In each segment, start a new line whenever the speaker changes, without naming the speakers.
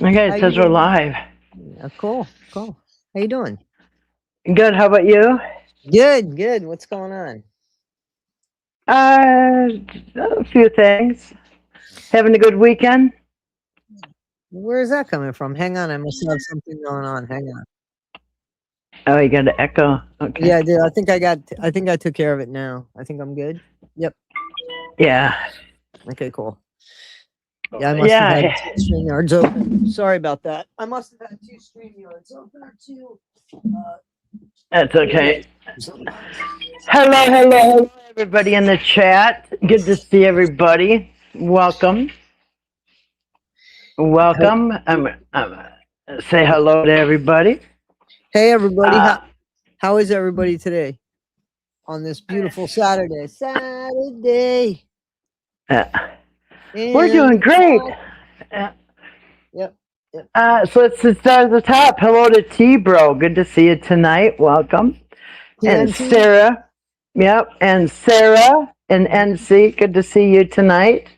Okay, it says we're live.
Yeah, cool. How you doing?
Good. How about you?
Good. What's going on?
A few things. Having a good weekend.
Where's that coming from? Hang on, I must have something going on. Hang on.
Oh, you got an echo. Okay.
Yeah, I did. I think I took care of it now. I think I'm good. Yep.
Yeah.
Okay, cool. Yeah, I must have had 2 StreamYards open. Sorry about that. I must have had 2 StreamYards open or 2.
That's okay. Hello, everybody in the chat. Good to see everybody. Welcome. Say hello to everybody.
Hey, everybody. How is everybody today on this beautiful Saturday?
We're doing great.
Yep.
So let's start at the top. Hello to T-Bro. Good to see you tonight. Welcome. And Sarah. Yep. And Sarah and NC. Good to see you tonight.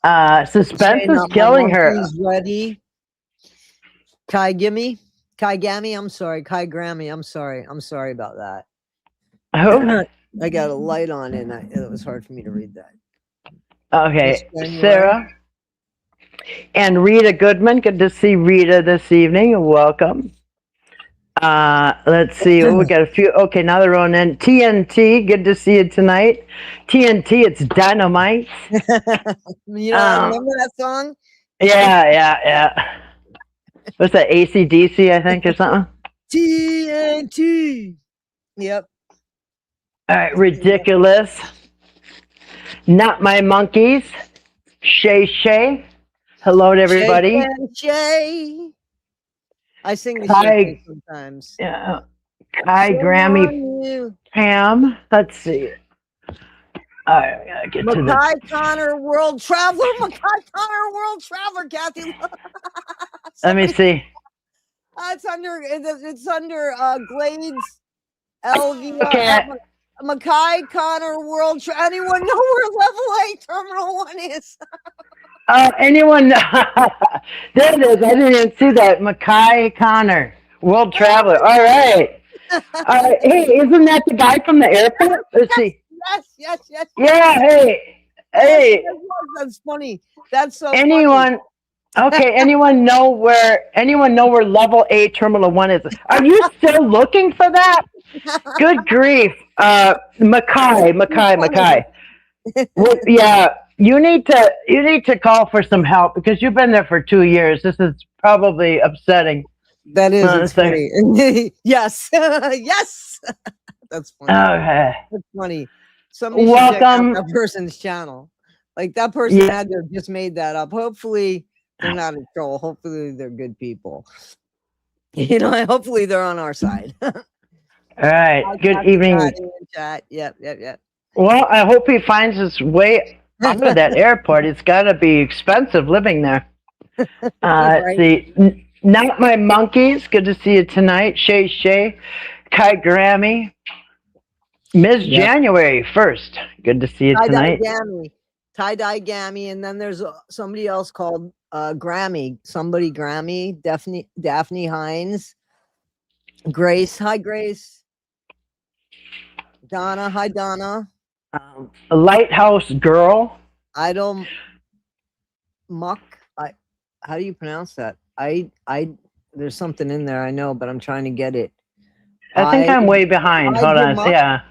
Suspense is killing her.
Ready. Kai Grammy. I'm sorry. Kai Grammy. I'm sorry about that.
Who?
I got a light on and it was hard for me to read that.
Okay. Sarah. And Rita Goodman. Good to see Rita this evening. Welcome. Let's see. We got a few. Okay, now they're on in. TNT. Good to see you tonight. TNT. It's Dynamite.
You know, remember that song?
Yeah. What's that? AC/DC, I think, or something.
TNT. Yep.
All right. Ridiculous. Not My Monkeys. Shay. Hello to everybody.
Shay. I sing the Shay sometimes.
Yeah. Kai Grammy. Pam. Let's see. All right, I gotta get to
Mackay Connor World Traveler. Kathy.
Let me see.
It's under Glades LV.
Okay.
Mackay Connor World Traveler. Anyone know where level 8 Terminal 1 is?
Anyone? There it is. I didn't even see that. Mackay Connor, World Traveler. All right. Hey, isn't that the guy from the airport? Let's see.
Yes.
Yeah. Hey.
That's funny. That's so.
Anyone?
Funny.
Okay. Anyone know where level 8 Terminal 1 is? Are you still looking for that? Good grief. Mackay. Well, yeah. You need to call for some help because you've been there for 2 years. This is probably upsetting.
That is it's funny. Yes. Yes. That's funny.
Okay.
That's funny. Somebody should check out that person's channel. Like that person had to have just made that up. Hopefully they're not in trouble. Hopefully they're good people. You know, hopefully they're on our side.
All right. Good evening.
Chat. Yep.
Well, I hope he finds his way out of that airport. It's got to be expensive living there. Let's see. Not My Monkeys. Good to see you tonight. Shay. Kai Grammy. Ms. January 1st. Good to see you tonight.
Tie-dye Gammy. And then there's somebody else called Grammy. Daphne Hines. Grace. Hi, Grace. Donna. Hi, Donna.
A Lighthouse Girl.
Idle Muck. How do you pronounce that? There's something in there I know, but I'm trying to get it.
I think I'm way behind. Hold on. Yeah.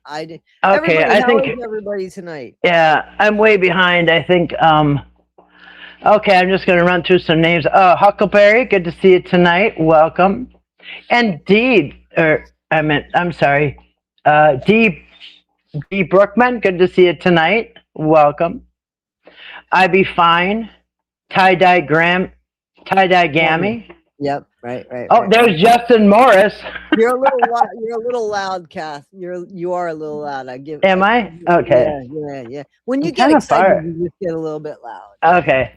I did.
Okay, I think
everybody tonight.
Yeah, I'm way behind. I think. Okay, I'm just going to run through some names. Huckleberry, good to see you tonight. Welcome. And D Brookman, good to see you tonight. Welcome. I Be Fine. Tie-dye Gammy.
Yep, right.
Oh, there's Justin Morris.
You're a little loud, Kath. You are a little loud.
Am I? Okay.
Yeah. When you get excited, you just get a little bit loud.
Okay.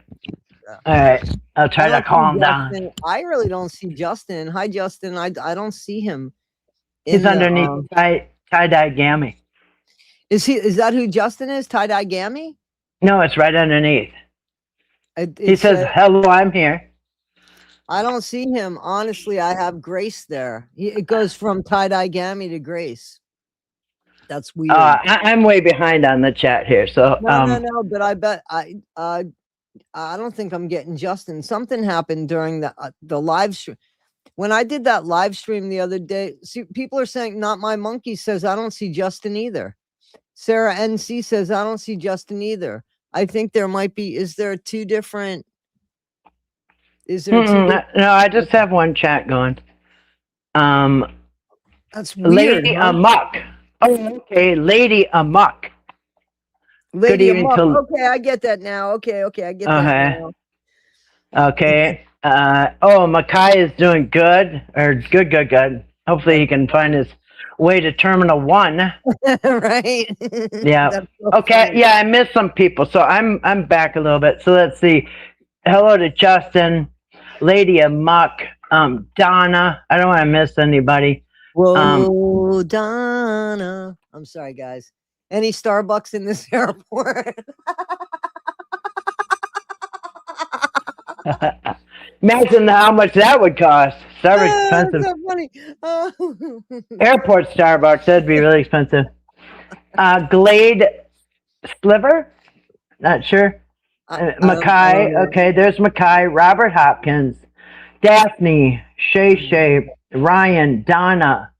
All right. I'll try to calm down.
I really don't see Justin. Hi, Justin. I don't see him.
He's underneath tie-dye Gammy.
Is that who Justin is? Tie-dye Gammy?
No, it's right underneath. He says, hello, I'm here.
I don't see him. Honestly, I have Grace there. It goes from tie-dye gammy to Grace. That's weird.
I'm way behind on the chat here. So
no, but I bet I don't think I'm getting Justin. Something happened during the live stream. When I did that live stream the other day, see, people are saying Not My Monkey says I don't see Justin either. Sarah NC says I don't see Justin either. I think there might be. Is there two different? Is there two?
No, I just have one chat going.
That's weird.
Lady Amok. Oh, okay, Lady Amok.
Lady Amok. Okay, I get that now. Okay, I get that now.
Okay. Makai is doing good, or good. Hopefully he can find his way to Terminal 1.
Right.
Yeah. So okay. Funny. Yeah, I missed some people, so I'm back a little bit. So let's see. Hello to Justin, Lady Amok, Donna. I don't want to miss anybody.
Whoa, Donna. I'm sorry, guys. Any Starbucks in this airport?
Imagine how much that would cost. So expensive.
So funny.
Airport Starbucks, that'd be really expensive. Glade Sliver? Not sure. Makai. Okay, there's Makai. Robert Hopkins. Daphne. Shay. Ryan. Donna.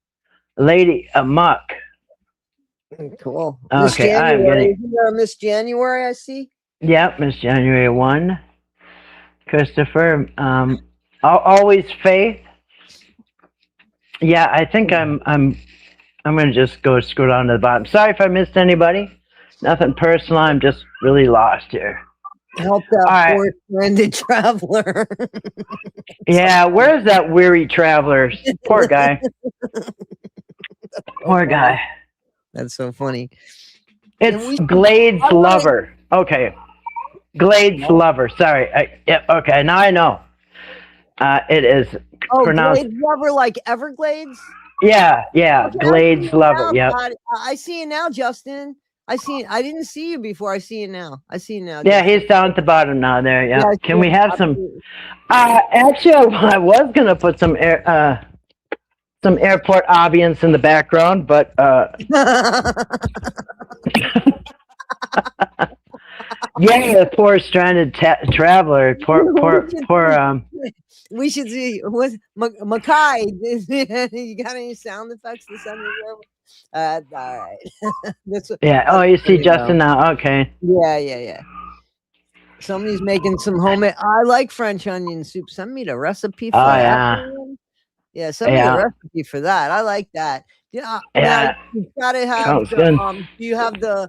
Lady Amok.
Cool.
Okay, I'm getting
Miss January, I see.
Yep, Miss January 1. Christopher, always Faith. Yeah, I think I'm gonna just scroll down to the bottom. Sorry if I missed anybody. Nothing personal. I'm just really lost here.
Help that poor stranded traveler.
Yeah, where's that weary traveler? Poor guy. Poor guy.
That's so funny.
It's Glade's Lover. Okay. Glade's Lover. Sorry. Okay, now I know. It is pronounced.
Glade's Lover, like Everglades?
Yeah. Okay, Glade's Lover. Yeah.
I see it now, Justin. I didn't see you before. I see it now.
Yeah, Justin. He's down at the bottom now. There. Yeah. Can we have some? Actually, I was gonna put some airport ambience in the background, but yeah, the poor stranded traveler. Poor.
We should see. What's Makai? You got any sound effects to send me? All right.
Yeah. You see Justin now. Okay.
Yeah. Somebody's making some homemade. I like French onion soup. Send me the recipe for that. Yeah, send me a recipe for that. I like that. Yeah. You gotta have. Do you have the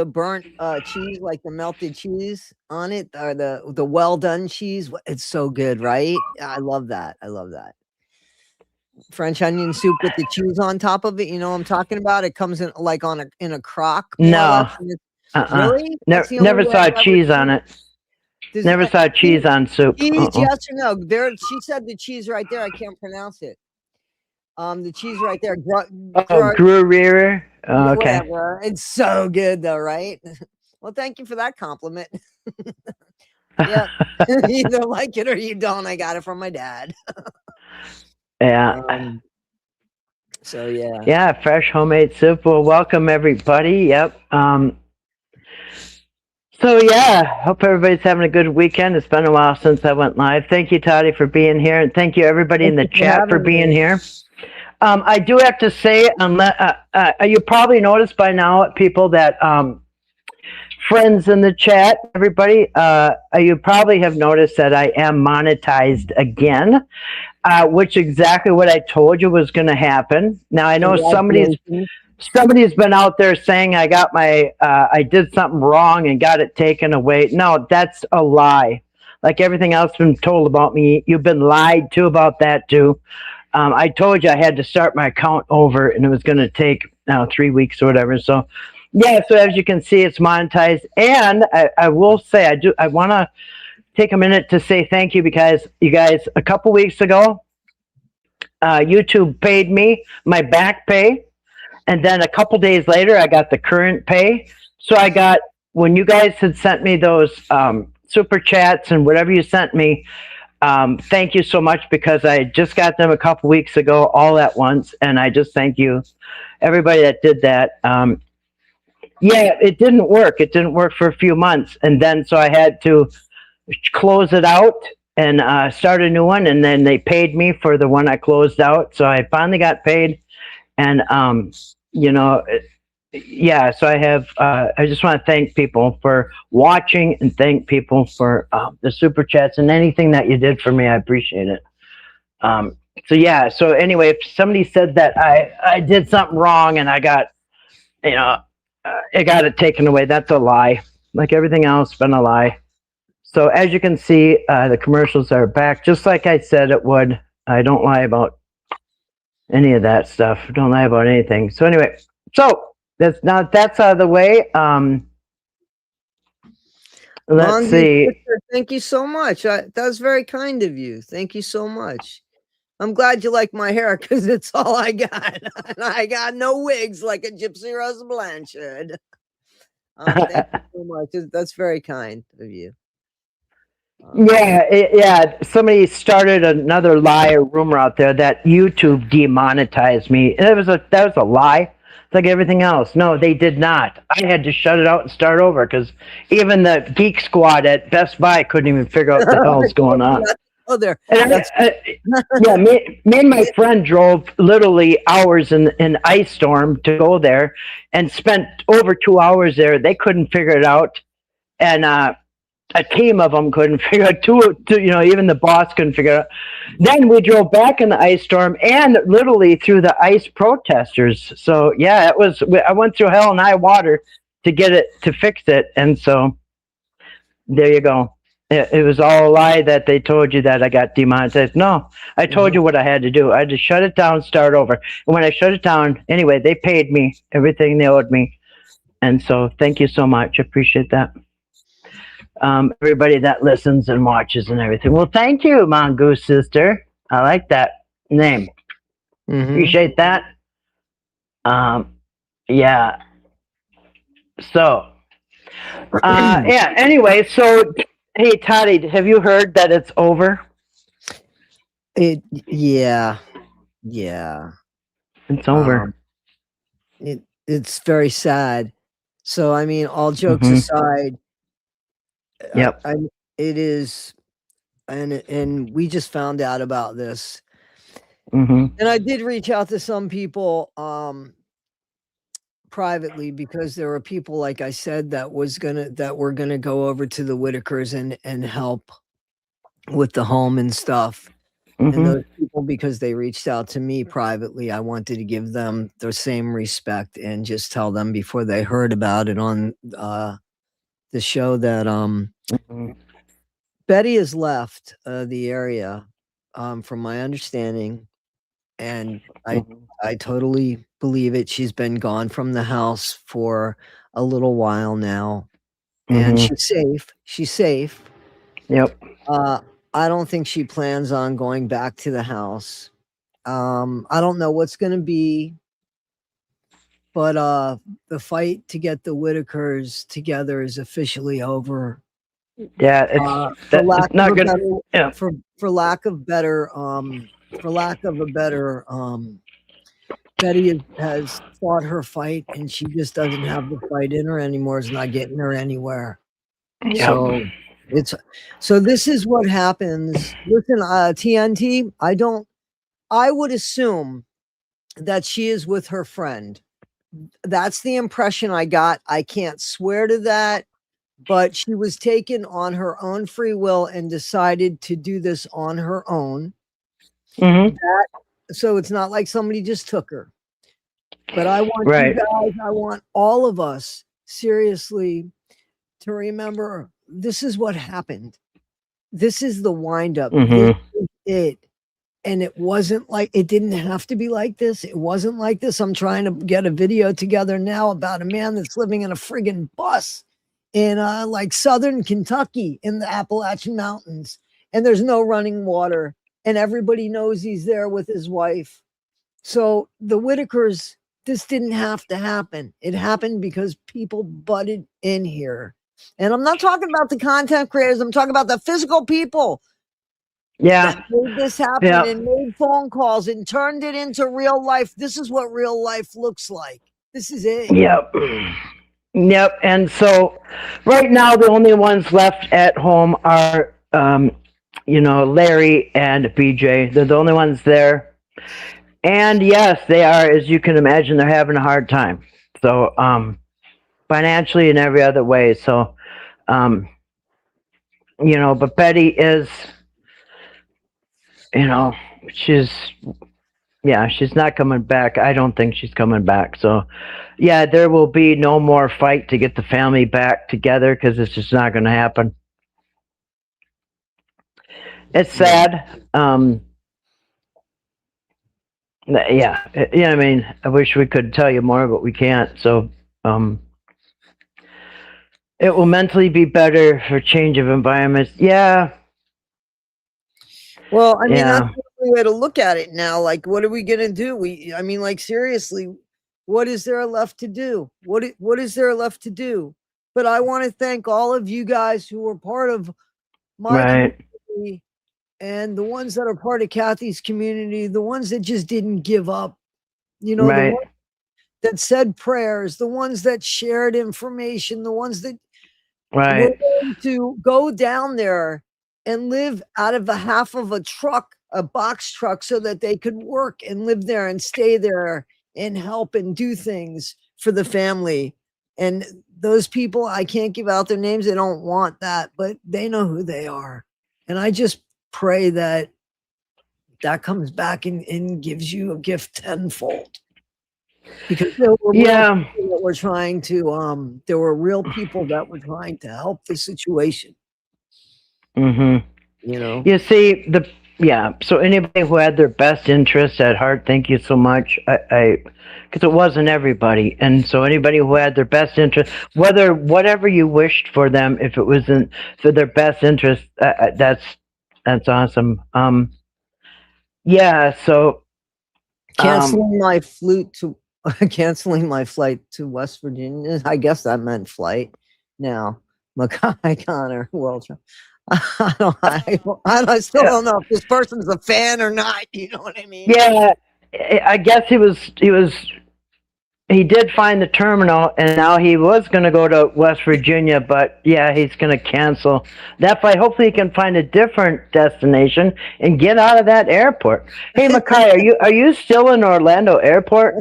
burnt cheese, like the melted cheese on it, or the well done cheese? It's so good, right? I love that. French onion soup with the cheese on top of it. You know what I'm talking about? It comes in like in a crock.
No.
Really?
Never saw cheese on it. Never saw cheese on soup.
Cheese, yes or no? She said the cheese right there. I can't pronounce it. The cheese right there.
Gruyere. Okay.
Whatever. It's so good though, right? Well, thank you for that compliment. Yeah. You either like it or you don't. I got it from my dad.
Yeah.
So yeah.
Yeah, fresh homemade soup. Well, welcome everybody. Yep. So yeah, hope everybody's having a good weekend. It's been a while since I went live. Thank you, Toddie, for being here, and thank you everybody in the chat for being here. I do have to say, you probably noticed by now, people, that friends in the chat, everybody, you probably have noticed that I am monetized again, which exactly what I told you was going to happen. Now I know somebody's been out there saying I got I did something wrong and got it taken away. No, that's a lie. Like everything else been told about me, you've been lied to about that too. I told you I had to start my account over, and it was going to take 3 weeks or whatever. So, yeah. So as you can see, it's monetized, and I will say I want to take a minute to say thank you, because you guys, a couple weeks ago, YouTube paid me my back pay, and then a couple days later, I got the current pay. So I got, when you guys had sent me those super chats and whatever you sent me. Thank you so much, because I just got them a couple weeks ago all at once, and I just thank you, everybody that did that. Yeah, it didn't work. It didn't work for a few months, and then so I had to close it out and start a new one, and then they paid me for the one I closed out, so I finally got paid. And you know, yeah, so I have I just want to thank people for watching, and thank people for the super chats and anything that you did for me. I appreciate it. So yeah, so anyway, if somebody said that I did something wrong and I got, you know, I got it taken away, that's a lie. Like everything else, been a lie. So as you can see, the commercials are back, just like I said it would. I don't lie about any of that stuff. Don't lie about anything. So anyway, so that's out of the way. Let's see.
Thank you so much. That was very kind of you. Thank you so much. I'm glad you like my hair, because it's all I got. And I got no wigs like a Gypsy Rose Blanchard. Thank you so much. That's very kind of you.
Yeah. Somebody started another lie or rumor out there that YouTube demonetized me. And that was a lie. It's like everything else. No, they did not. I had to shut it out and start over, because even the Geek Squad at Best Buy couldn't even figure out what the hell's going on.
Oh, there.
Yeah, me and my friend drove literally hours in ice storm to go there, and spent over 2 hours there. They couldn't figure it out, and a team of them couldn't figure it out. You know, even the boss couldn't figure it out. Then we drove back in the ice storm, and literally through the ice protesters. So yeah, I went through hell and high water to get it to fix it, and so there you go. It was all a lie that they told you that I got demonetized. No, I told you what I had to do. I had to shut it down, start over. And when I shut it down, anyway, they paid me everything they owed me. And so thank you so much. I appreciate that. Everybody that listens and watches and everything. Well, thank you, Mongoose Sister. I like that name. Appreciate that. Yeah. So, yeah, anyway, so... Hey, Toddie, have you heard that it's over?
Yeah.
It's over.
It's very sad. So, I mean, all jokes aside,
yep,
it is, and we just found out about this.
And
I did reach out to some people privately, because there were people, like I said, that were gonna go over to the Whitakers and help with the home and stuff. And those people, because they reached out to me privately, I wanted to give them the same respect and just tell them before they heard about it on the show that Betty has left the area, from my understanding, and I totally believe it. She's been gone from the house for a little while now, and she's safe. She's safe.
Yep.
I don't think she plans on going back to the house. I don't know what's going to be, but the fight to get the Whitakers together is officially over.
Yeah, it's not good.
For lack of a better, Betty has fought her fight, and she just doesn't have the fight in her anymore. It's not getting her anywhere. Yep. So this is what happens. Listen, TNT, I would assume that she is with her friend. That's the impression I got. I can't swear to that, but she was taken on her own free will and decided to do this on her own. So it's not like somebody just took her. But I want you guys, I want all of us seriously to remember, this is what happened. This is the windup. This is it. And it wasn't like, it didn't have to be like this. It wasn't like this. I'm trying to get a video together now about a man that's living in a friggin' bus in like southern Kentucky in the Appalachian Mountains. And there's no running water. And everybody knows he's there with his wife. So the Whitakers, this didn't have to happen. It happened because people butted in here. And I'm not talking about the content creators. I'm talking about the physical people.
Yeah.
That made this happen and made phone calls and turned it into real life. This is what real life looks like. This is it.
Yep. Yep. And so right now, the only ones left at home are, Larry and BJ. They're the only ones there. And yes, they are, as you can imagine, they're having a hard time. So, financially and every other way. So, but Betty is, she's not coming back. I don't think she's coming back. So, yeah, there will be no more fight to get the family back together because it's just not going to happen. It's sad. Yeah, I mean, I wish we could tell you more, but we can't. So, it will mentally be better for change of environments. Yeah.
Well, I mean, that's the way to look at it now. Like, what are we going to do? Seriously, what is there left to do? What is there left to do? But I want to thank all of you guys who were part of my community and the ones that are part of Kathy's community, the ones that just didn't give up, the ones that said prayers, the ones that shared information, the ones that were going to go down there and live out of the half of a truck, a box truck, so that they could work and live there and stay there and help and do things for the family. And those people, I can't give out their names. They don't want that, but they know who they are. And I just pray that comes back and gives you a gift tenfold. Because there were real people that were trying to, there were real people that were trying to help the situation.
You see, so anybody who had their best interests at heart, thank you so much. Because it wasn't everybody. And so anybody who had their best interest, whatever you wished for them, if it wasn't for their best interest, that's awesome. So
canceling my flight to West Virginia. I guess that meant flight. Now, Mackay Connor, World Trump. I still don't know if this person's a fan or not. You know what I mean?
Yeah, I guess he did find the terminal, and now he was going to go to West Virginia, but yeah, he's going to cancel that flight. Hopefully he can find a different destination and get out of that airport. Hey, Mackay, are you still in Orlando Airport?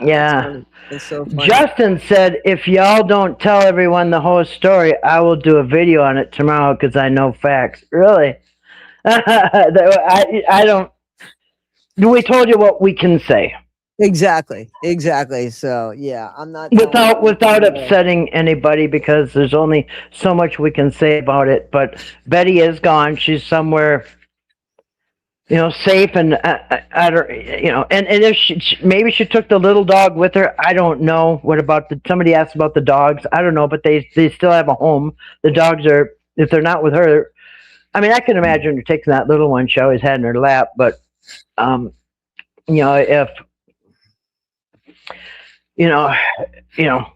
Yeah.
It's so funny.
Justin said, if y'all don't tell everyone the whole story, I will do a video on it tomorrow because I know facts. Really? I don't. We told you what we can say.
Exactly. So yeah, I'm not
without upsetting anybody because there's only so much we can say about it. But Betty is gone. She's somewhere, safe, and I don't, and if maybe she took the little dog with her. I don't know. What about somebody asked about the dogs? I don't know, but they still have a home. The dogs are, if they're not with her. I mean, I can imagine her taking that little one she always had in her lap, but if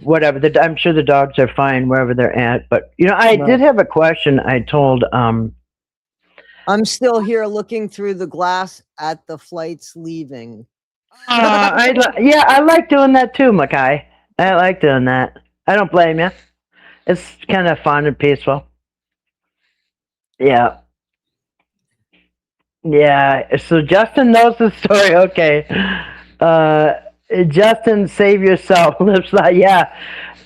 whatever. I'm sure the dogs are fine wherever they're at. But I did have a question. I told
I'm still here looking through the glass at the flights leaving.
I like doing that too, Mackay. I like doing that. I don't blame you. It's kind of fun and peaceful. Yeah. Yeah. So Justin knows the story. Okay. Justin, save yourself. Yeah.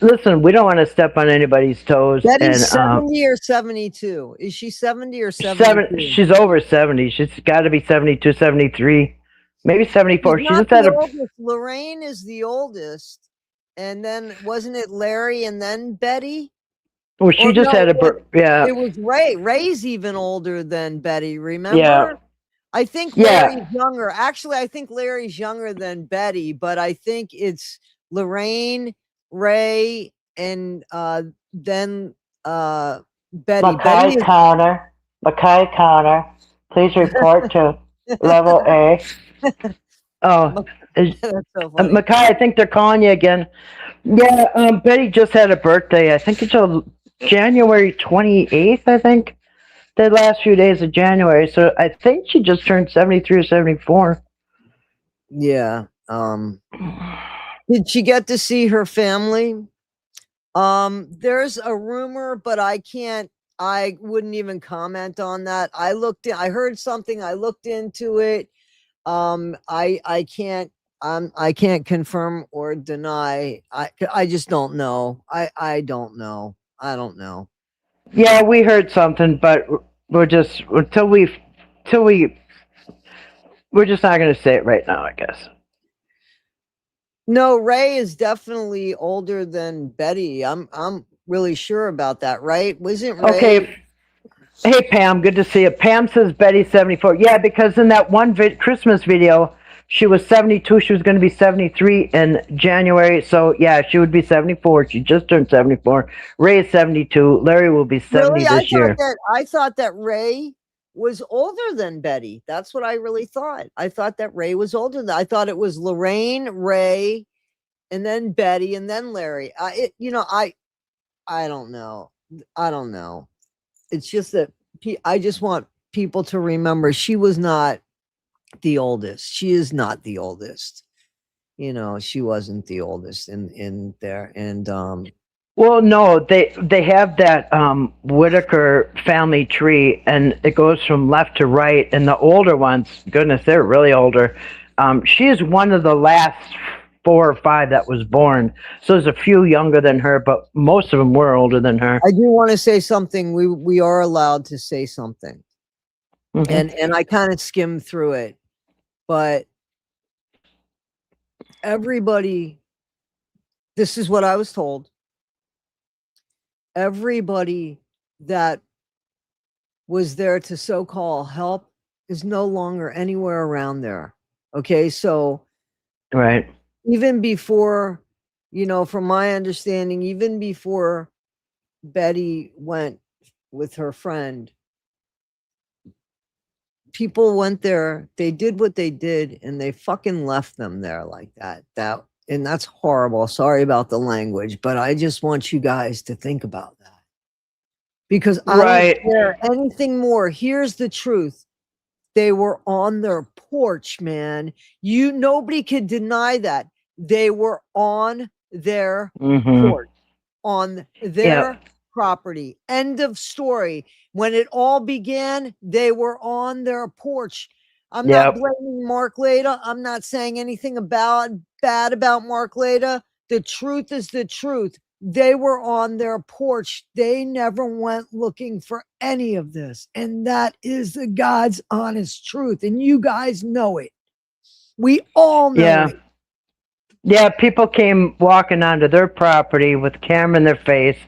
Listen, we don't want to step on anybody's toes.
That is 70 or 72. Is she 70 or 72?
She's over 70. She's got to be 72, 73, maybe 74. She's
not the oldest. Lorraine is the oldest. And then wasn't it Larry and then Betty?
Well, she just had a yeah.
It was Ray. Ray's even older than Betty, remember?
Yeah.
I think Larry's younger. Actually, I think Larry's younger than Betty, but I think it's Lorraine, Ray, and then Betty.
Mackay Connor, please report to level A. Oh, Is,
That's so funny.
Makai, I think they're calling you again. Yeah, Betty just had a birthday. I think it's January 28th, I think. The last few days of January. So I think she just turned 73 or 74.
Yeah. Did she get to see her family? There's a rumor, but I wouldn't even comment on that. I heard something, I looked into it. I can't confirm or deny. I just don't know. I don't know. I don't know.
Yeah, we heard something, but we're just we're just not going to say it right now, I guess.
No, Ray is definitely older than Betty. I'm really sure about that, right? Wasn't Ray?
Okay. Hey, Pam, good to see you. Pam says Betty's 74. Yeah, because in that one Christmas video, she was 72. She was going to be 73 in January. So, yeah, she would be 74. She just turned 74. Ray is 72. Larry will be 70 this year.
I thought that Ray was older than Betty. That's what I really thought. I thought that Ray was older. I thought it was Lorraine, Ray, and then Betty, and then Larry. I don't know. I don't know. It's just that I just want people to remember she was not the oldest. She is not the oldest. She wasn't the oldest in there. And
well, no, they have that Whittaker family tree, and it goes from left to right. And the older ones, goodness, they're really older. She is one of the last 4 or 5 that was born. So there's a few younger than her, but most of them were older than her.
I do want to say something. We are allowed to say something. Mm-hmm. And I kind of skimmed through it, but everybody, this is what I was told. Everybody that was there to so-called help is no longer anywhere around there. Okay, so
right.
Even before, from my understanding, even before Betty went with her friend, people went there, they did what they did, and they fucking left them there like that. And that's horrible. Sorry about the language, but I just want you guys to think about that. Because I don't care anything more. Here's the truth. They were on their porch, man. Nobody could deny that. They were on their porch, on their property. End of story. When it all began, they were on their porch. I'm not blaming Mark Leda. I'm not saying anything bad about Mark Leda. The truth is the truth. They were on their porch. They never went looking for any of this. And that is the God's honest truth. And you guys know it. We all know it.
Yeah, people came walking onto their property with a camera in their face,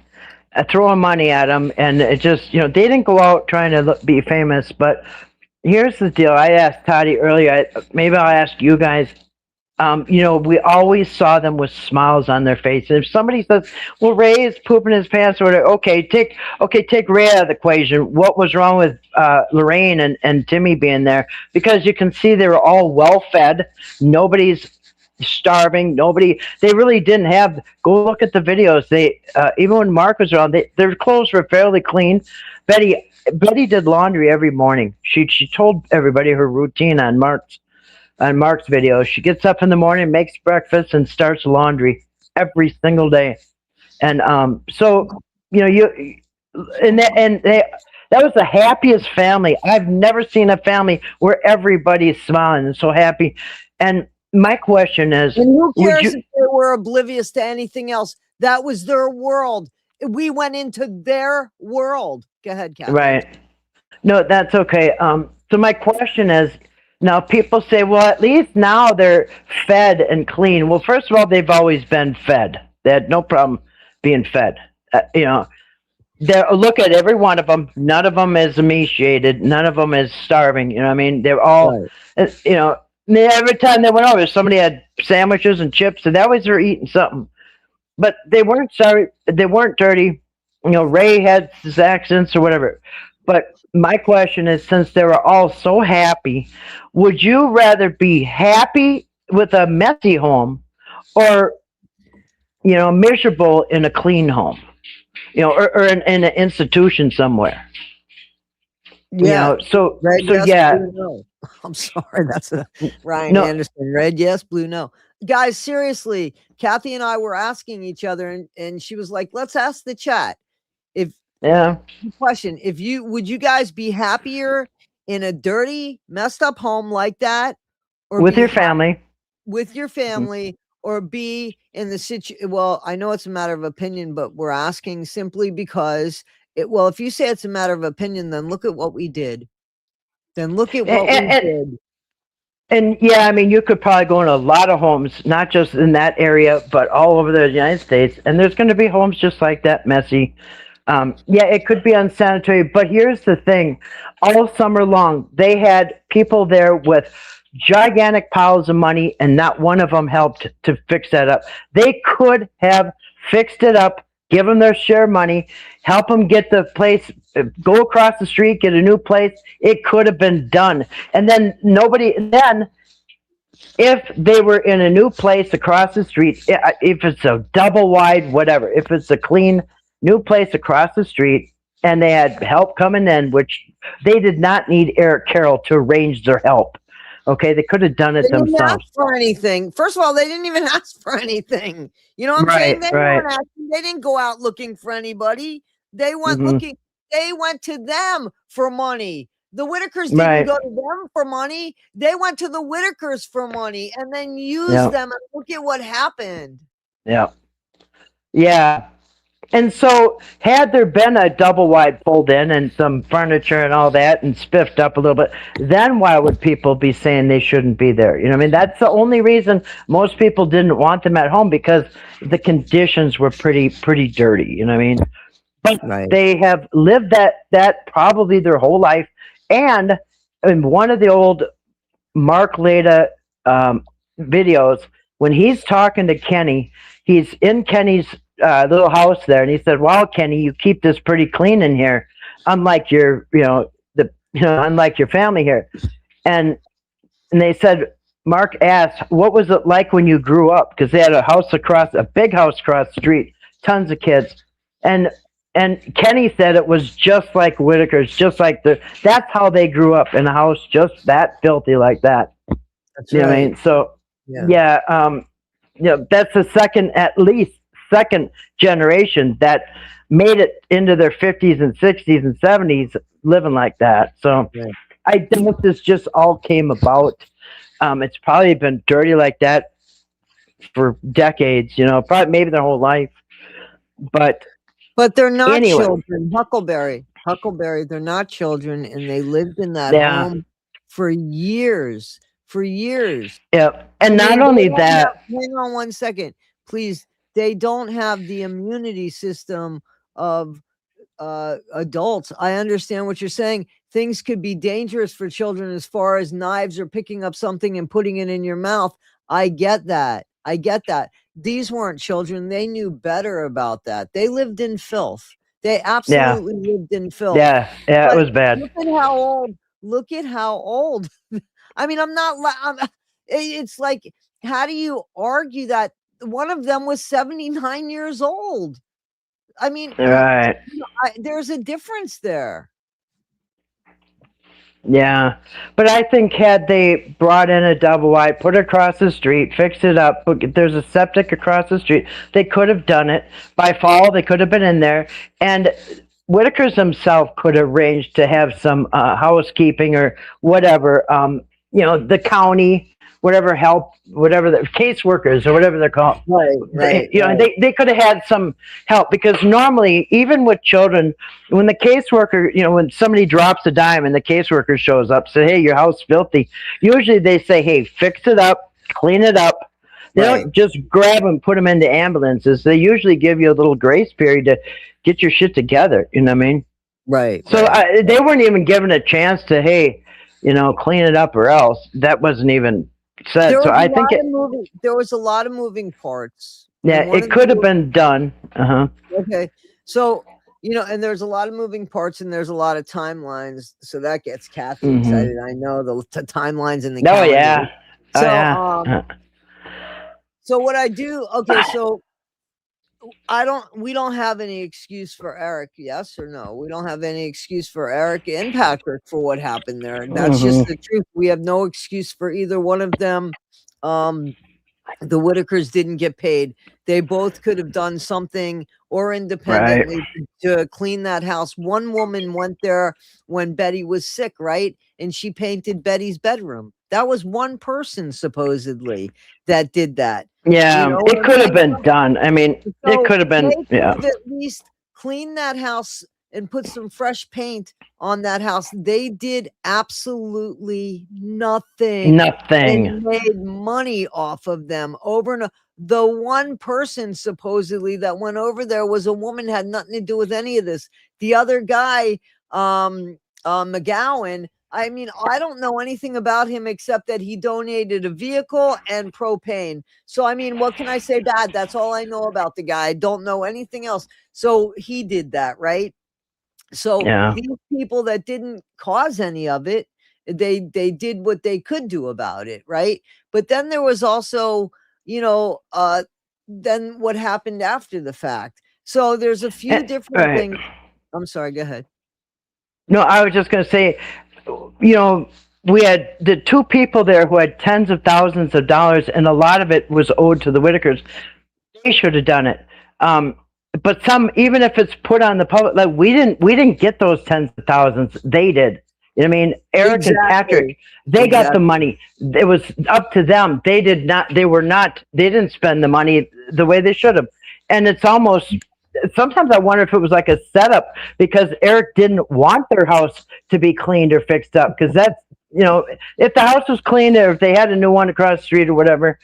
throwing money at them. And it just, they didn't go out trying to be famous. But here's the deal. I asked Toddie earlier. Maybe I'll ask you guys. We always saw them with smiles on their face. And if somebody says, well, Ray is pooping his pants or whatever, take Ray out of the equation. What was wrong with Lorraine and Timmy being there? Because you can see they were all well fed. Nobody's starving. They really didn't have, go look at the videos. They, even when Mark was around, their clothes were fairly clean. Betty did laundry every morning. She told everybody her routine on Mark's video. She gets up in the morning, makes breakfast, and starts laundry every single day. And so that was the happiest family. I've never seen a family where everybody's smiling and so happy. And my question is,
and who cares if they were oblivious to anything else? That was their world. We went into their world. Go ahead, Captain.
Right. No, that's okay. So my question is, now people say, well, at least now they're fed and clean. Well, first of all, they've always been fed. They had no problem being fed. Look at every one of them. None of them is emaciated. None of them is starving. I mean, they're all, every time they went over, somebody had sandwiches and chips, and they always were eating something. But they weren't sorry. They weren't dirty. Ray had his accents or whatever. But my question is, since they were all so happy, would you rather be happy with a messy home, or miserable in a clean home, or in an institution somewhere.
Yeah.
So
Red
so
yes,
yeah.
blue no. I'm sorry, that's a Ryan
No.
Anderson. Red yes, blue no. Guys, seriously, Kathy and I were asking each other, and she was like, let's ask the chat. Question, would you guys be happier in a dirty, messed up home like that, or
with your family?
With your family, or be in the well, I know it's a matter of opinion, but we're asking simply because if you say it's a matter of opinion, then look at what we did. Then look at what we did.
And yeah, I mean, you could probably go in a lot of homes, not just in that area, but all over the United States. And there's going to be homes just like that, messy. Yeah, it could be unsanitary. But here's the thing. All summer long, they had people there with gigantic piles of money, and not one of them helped to fix that up. They could have fixed it up, give them their share money, help them get the place, go across the street, get a new place. It could have been done. And then if they were in a new place across the street, if it's a double wide, whatever, if it's a clean new place across the street, and they had help coming in, which they did not need Eric Carroll to arrange their help. Okay, they could have done it themselves.
They didn't ask for anything. First of all, they didn't even ask for anything. You know what I'm saying? They didn't go out looking for anybody. They went looking. They went to them for money. The Whitakers didn't go to them for money. They went to the Whitakers for money, and then used them. And look at what happened.
Yeah. And so, had there been a double wide fold in and some furniture and all that, and spiffed up a little bit, then why would people be saying they shouldn't be there? You know what I mean? That's the only reason most people didn't want them at home, because the conditions were pretty dirty. You know what I mean? But they have lived that probably their whole life. And in one of the old Mark Leda videos, when he's talking to Kenny, he's in Kenny's little house there, and he said, "Wow, Kenny, you keep this pretty clean in here, unlike your, unlike your family here." And they said, Mark asked, "What was it like when you grew up?" Because they had a big house across the street, tons of kids, and Kenny said it was just like Whittaker's, just like that's how they grew up, in a house just that filthy like that.
That's
you know what I mean? So that's at least second generation that made it into their 50s and 60s and 70s living like that. So I think this just all came about. It's probably been dirty like that for decades, probably maybe their whole life. But
they're not children. Huckleberry, they're not children, and they lived in that home for years.
Yeah. And not only that,
hang on one second, please. They don't have the immunity system of adults. I understand what you're saying. Things could be dangerous for children as far as knives or picking up something and putting it in your mouth. I get that. These weren't children. They knew better about that. They lived in filth. They absolutely lived in filth.
Yeah, it was bad.
Look at how old. I mean, it's like, how do you argue that? One of them was 79 years old. I mean, there's a difference there. Yeah, but I think had they brought in a double wide, put it across the street, fixed it up, there's a septic across the street, they could have done it. By fall, they could have been in there. And Whitaker's himself could have arranged to have some housekeeping or whatever, the county, whatever help, whatever the caseworkers or whatever they're called. They could have had some help, because normally, even with children, when the caseworker, when somebody drops a dime and the caseworker shows up, say, "Hey, your house is filthy," usually they say, "Hey, fix it up, clean it up." They don't just grab them, put them into ambulances. They usually give you a little grace period to get your shit together. You know what I mean? Right.
So they weren't even given a chance to, hey, clean it up or else. That wasn't even said. So I think
there was a lot of moving parts.
Yeah, it could have been done.
Okay, so and there's a lot of moving parts, and there's a lot of timelines. So that gets Kathy excited. I know the timelines in the calendar. So,
yeah.
So what I do, okay, so we don't have any excuse for Eric, yes or no? We don't have any excuse for Eric and Patrick for what happened there. That's just the truth. We have no excuse for either one of them. The Whitakers didn't get paid. They both could have done something or independently to clean that house. One woman went there when Betty was sick, right? And she painted Betty's bedroom. That was one person supposedly that did that.
Yeah,
You know
it could have been done. I mean, it could have been.
They could
Yeah,
have at least cleaned that house and put some fresh paint on that house. They did absolutely nothing.
nothing.
And made money off of them over and over. The one person supposedly that went over there was a woman, had nothing to do with any of this. The other guy, McGowan, I mean, I don't know anything about him except that he donated a vehicle and propane. So, I mean, what can I say bad? That's all I know about the guy. I don't know anything else. So he did that, right? So these people that didn't cause any of it, they did what they could do about it, right? But then there was also, then what happened after the fact. So there's a few different things. I'm sorry, go ahead.
No, I was just going to say, we had the two people there who had tens of thousands of dollars, and a lot of it was owed to the Whitakers. They should have done it. But some, even if it's put on the public, like we didn't get those tens of thousands. They did. You know what I mean? Eric and Patrick, they got the money. It was up to them. They did not. They didn't spend the money the way they should have. And it's almost. Sometimes I wonder if it was like a setup because Eric didn't want their house to be cleaned or fixed up, because that's, if the house was clean or if they had a new one across the street or whatever,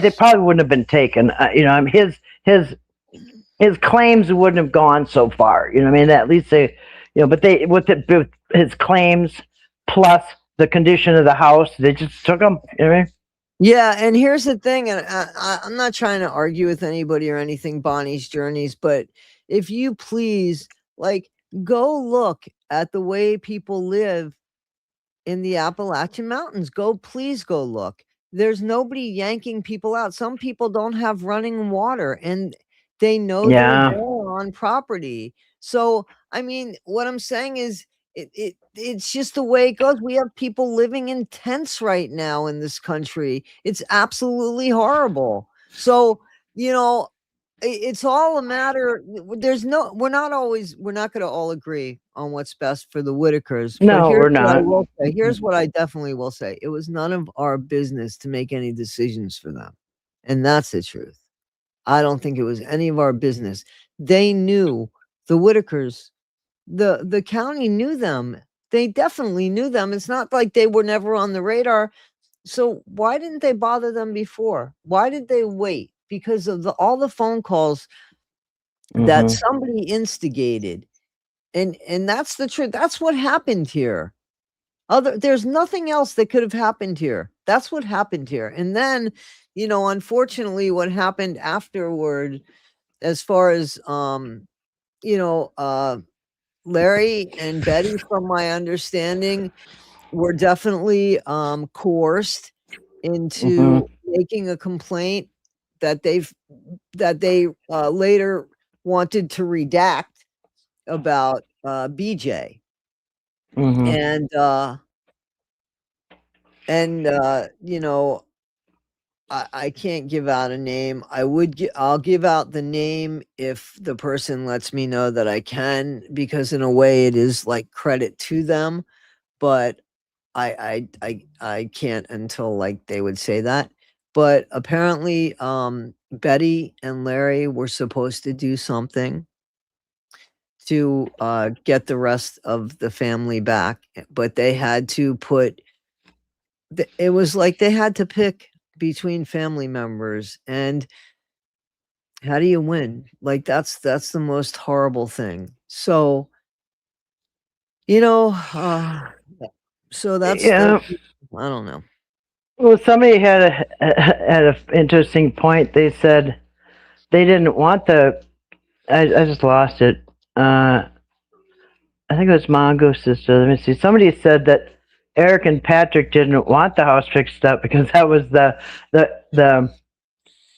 they probably wouldn't have been taken. His claims wouldn't have gone so far. You know what I mean? At least they, but they with his claims plus the condition of the house, they just took them. You know what I mean?
Yeah, and here's the thing, and I'm not trying to argue with anybody or anything, Bonnie's Journeys, but if you please, go look at the way people live in the Appalachian Mountains. Please go look. There's nobody yanking people out. Some people don't have running water, and they know they're there on property. So, I mean, what I'm saying is, it's just the way it goes. We have people living in tents right now in this country. It's absolutely horrible. So, it's all a matter. We're not going to all agree on what's best for the Whitakers.
No, we're not.
Here's what I definitely will say. It was none of our business to make any decisions for them. And that's the truth. I don't think it was any of our business. They knew the Whitakers. The county knew them. They definitely knew them. It's not like they were never on the radar. So why didn't they bother them before? Why did they wait? Because of all the phone calls that somebody instigated. And that's the truth. That's what happened here. There's nothing else that could have happened here. That's what happened here. And then, unfortunately, what happened afterward, as far as Larry and Betty, from my understanding, were definitely coerced into making a complaint that they later wanted to redact about BJ. And I can't give out a name. I'll give out the name if the person lets me know that I can, because in a way it is like credit to them, but I can't until they would say that. But apparently Betty and Larry were supposed to do something to get the rest of the family back, but they had to put it was like they had to pick between family members, and how do you win? That's the most horrible thing. So so that's I don't know.
Well, somebody had an interesting point. They said they didn't want I just lost it. I think it was Mongoose sister. Let me see. Somebody said that Eric and Patrick didn't want the house fixed up because that was the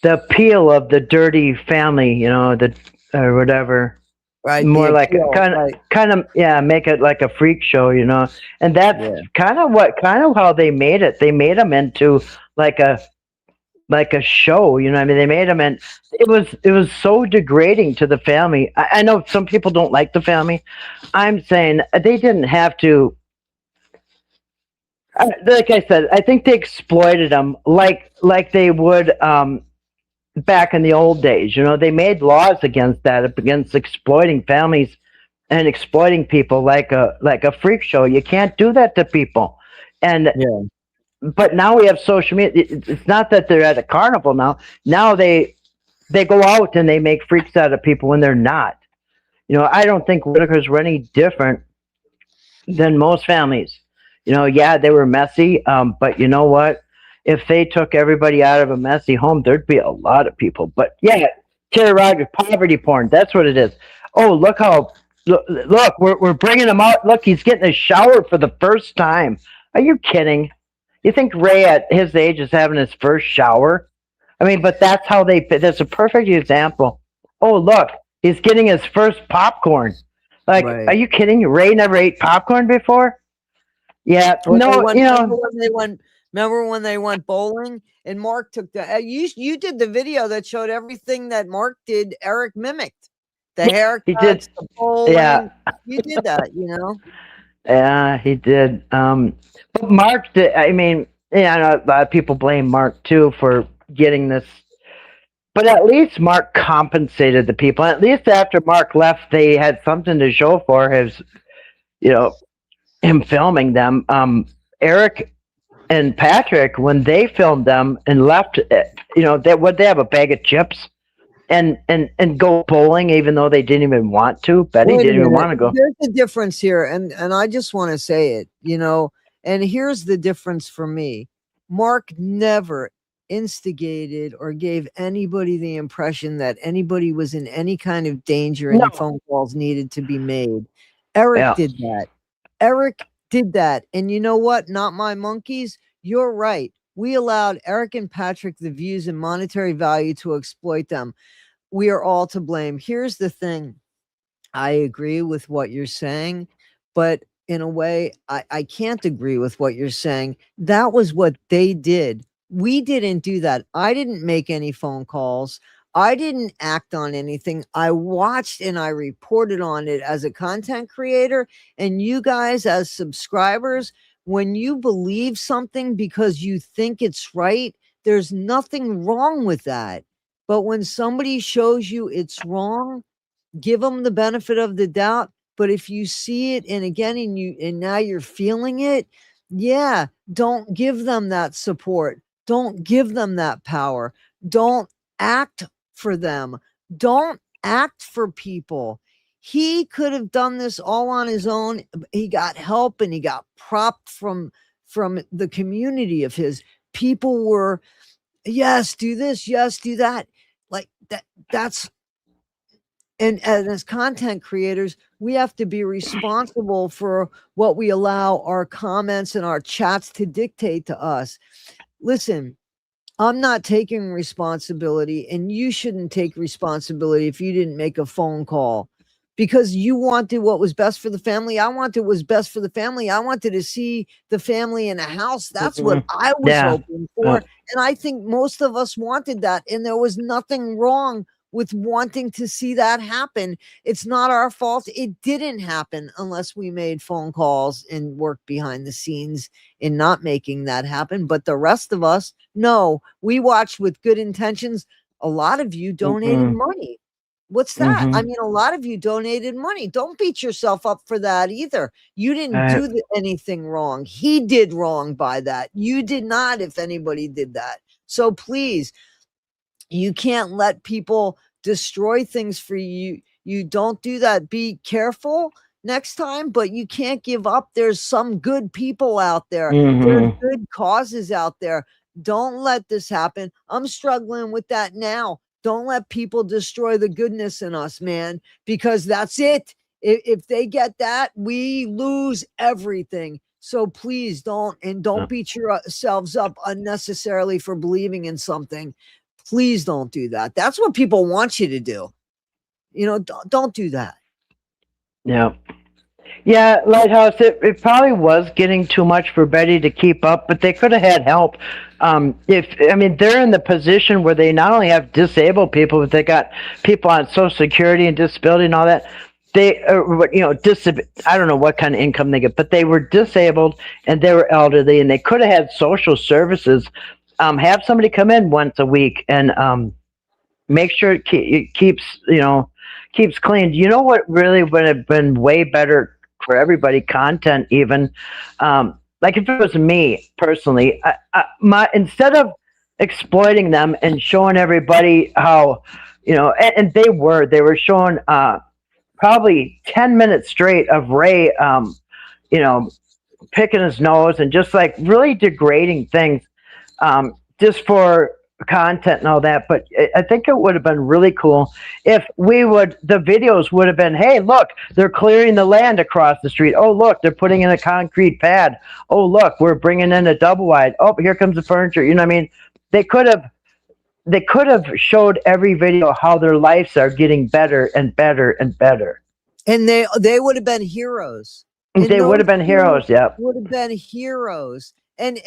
appeal of the dirty family, you know, the or whatever.
Right.
More like
right.
kind of yeah, make it like a freak show, you know. And that's kind of how they made it. They made them into like a show, you know what I mean? They made them, and it was so degrading to the family. I know some people don't like the family. I'm saying they didn't have to. Like I said, I think they exploited them like they would back in the old days. You know, they made laws against that, against exploiting families and exploiting people like a freak show. You can't do that to people. And but now we have social media. It's not that they're at a carnival now. Now they go out and they make freaks out of people when they're not. You know, I don't think Whitakers were any different than most families. You know, yeah, they were messy, but you know what? If they took everybody out of a messy home, there'd be a lot of people. But yeah, terrorizing poverty porn. That's what it is. Oh, look how look, we're bringing him out. Look, he's getting a shower for the first time. Are you kidding? You think Ray at his age is having his first shower? I mean, but that's how they. That's a perfect example. Oh, look, he's getting his first popcorn. Like, are you kidding? Ray never ate popcorn before. Yeah, no, you know.
Remember when they went bowling and Mark took the you did the video that showed everything that Mark did. Eric mimicked the haircuts,
he did.
The bowling.
Yeah,
you did that, you know.
Yeah, he did. But Mark did. I mean, yeah, I know a lot of people blame Mark too for getting this, but at least Mark compensated the people. At least after Mark left, they had something to show for his, you know, him filming them. Eric and Patrick, when they filmed them and left, you know, they have a bag of chips and go bowling, even though they didn't even want to. Betty didn't even want to go.
There's a difference here, and I just want to say it, you know. And here's the difference for me: Mark never instigated or gave anybody the impression that anybody was in any kind of danger. Any phone calls needed to be made. Eric did that. Eric did that, and you know what? Not my monkeys. You're right. We allowed Eric and Patrick the views and monetary value to exploit them. We are all to blame. Here's the thing. I agree with what you're saying, but in a way, I can't agree with what you're saying. That was what they did. We didn't do that. I didn't make any phone calls. I didn't act on anything. I watched and I reported on it as a content creator. And you guys as subscribers, when you believe something because you think it's right, there's nothing wrong with that. But when somebody shows you it's wrong, give them the benefit of the doubt. But if you see it and again and now you're feeling it, yeah, don't give them that support. Don't give them that power. Don't act for them. Don't act for people. He could have done this all on his own. He got help and he got propped from the community of his. People were, yes, do this, yes, do that. Like that's and as content creators, we have to be responsible for what we allow our comments and our chats to dictate to us. Listen, I'm not taking responsibility, and you shouldn't take responsibility if you didn't make a phone call because you wanted what was best for the family. I wanted what was best for the family. I wanted to see the family in a house. That's what I was hoping for. And I think most of us wanted that. And there was nothing wrong with wanting to see that happen. It's not our fault. It didn't happen unless we made phone calls and worked behind the scenes in not making that happen. But the rest of us, no, we watched with good intentions. A lot of you donated money. What's that? I mean, a lot of you donated money. Don't beat yourself up for that either. You didn't do anything wrong. He did wrong by that. You did not, if anybody did that. So please, you can't let people destroy things for you. You don't do that. Be careful next time, but you can't give up. There's some good people out there. There's good causes out there. Don't let this happen. I'm struggling with that now. Don't let people destroy the goodness in us, man, because that's it. If they get that, we lose everything. So please don't beat yourselves up unnecessarily for believing in something. Please don't do that. That's what people want you to do. You know, don't do that.
Yeah. Yeah, Lighthouse, it probably was getting too much for Betty to keep up, but they could have had help. They're in the position where they not only have disabled people, but they got people on Social Security and disability and all that. They, I don't know what kind of income they get, but they were disabled and they were elderly, and they could have had social services have somebody come in once a week and make sure it keeps clean. You know what really would have been way better for everybody? Content, even like if it was me personally, instead of exploiting them and showing everybody how and they were showing probably 10 minutes straight of Ray picking his nose and just like really degrading things just for content and all that. But I think it would have been really cool if the videos would have been, hey, look, they're clearing the land across the street. Oh, look, they're putting in a concrete pad. Oh, look, we're bringing in a double wide. Oh, here comes the furniture. You know what I mean? They could have showed every video how their lives are getting better and better and better.
And they would have been heroes.
They would have been heroes. Yeah.
Would have been heroes. And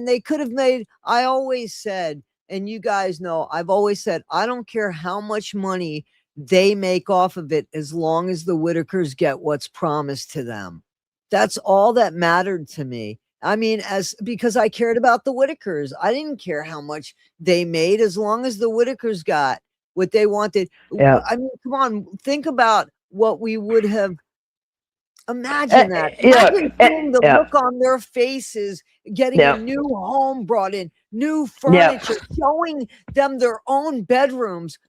they could have made, I always said, and you guys know, I've always said, I don't care how much money they make off of it, as long as the Whittakers get what's promised to them. That's all that mattered to me. I mean, because I cared about the Whittakers. I didn't care how much they made, as long as the Whittakers got what they wanted.
Yeah.
I mean, come on, think about what we would have. Imagine that. Imagine seeing the look on their faces, getting a new home brought in, new furniture, showing them their own bedrooms.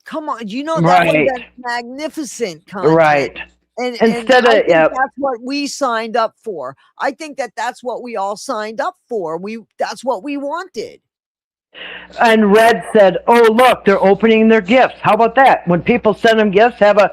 Come on, that would have been magnificent content.
Right.
And instead of that's what we signed up for. I think that's what we all signed up for. That's what we wanted.
And Red said, oh, look, they're opening their gifts. How about that? When people send them gifts, how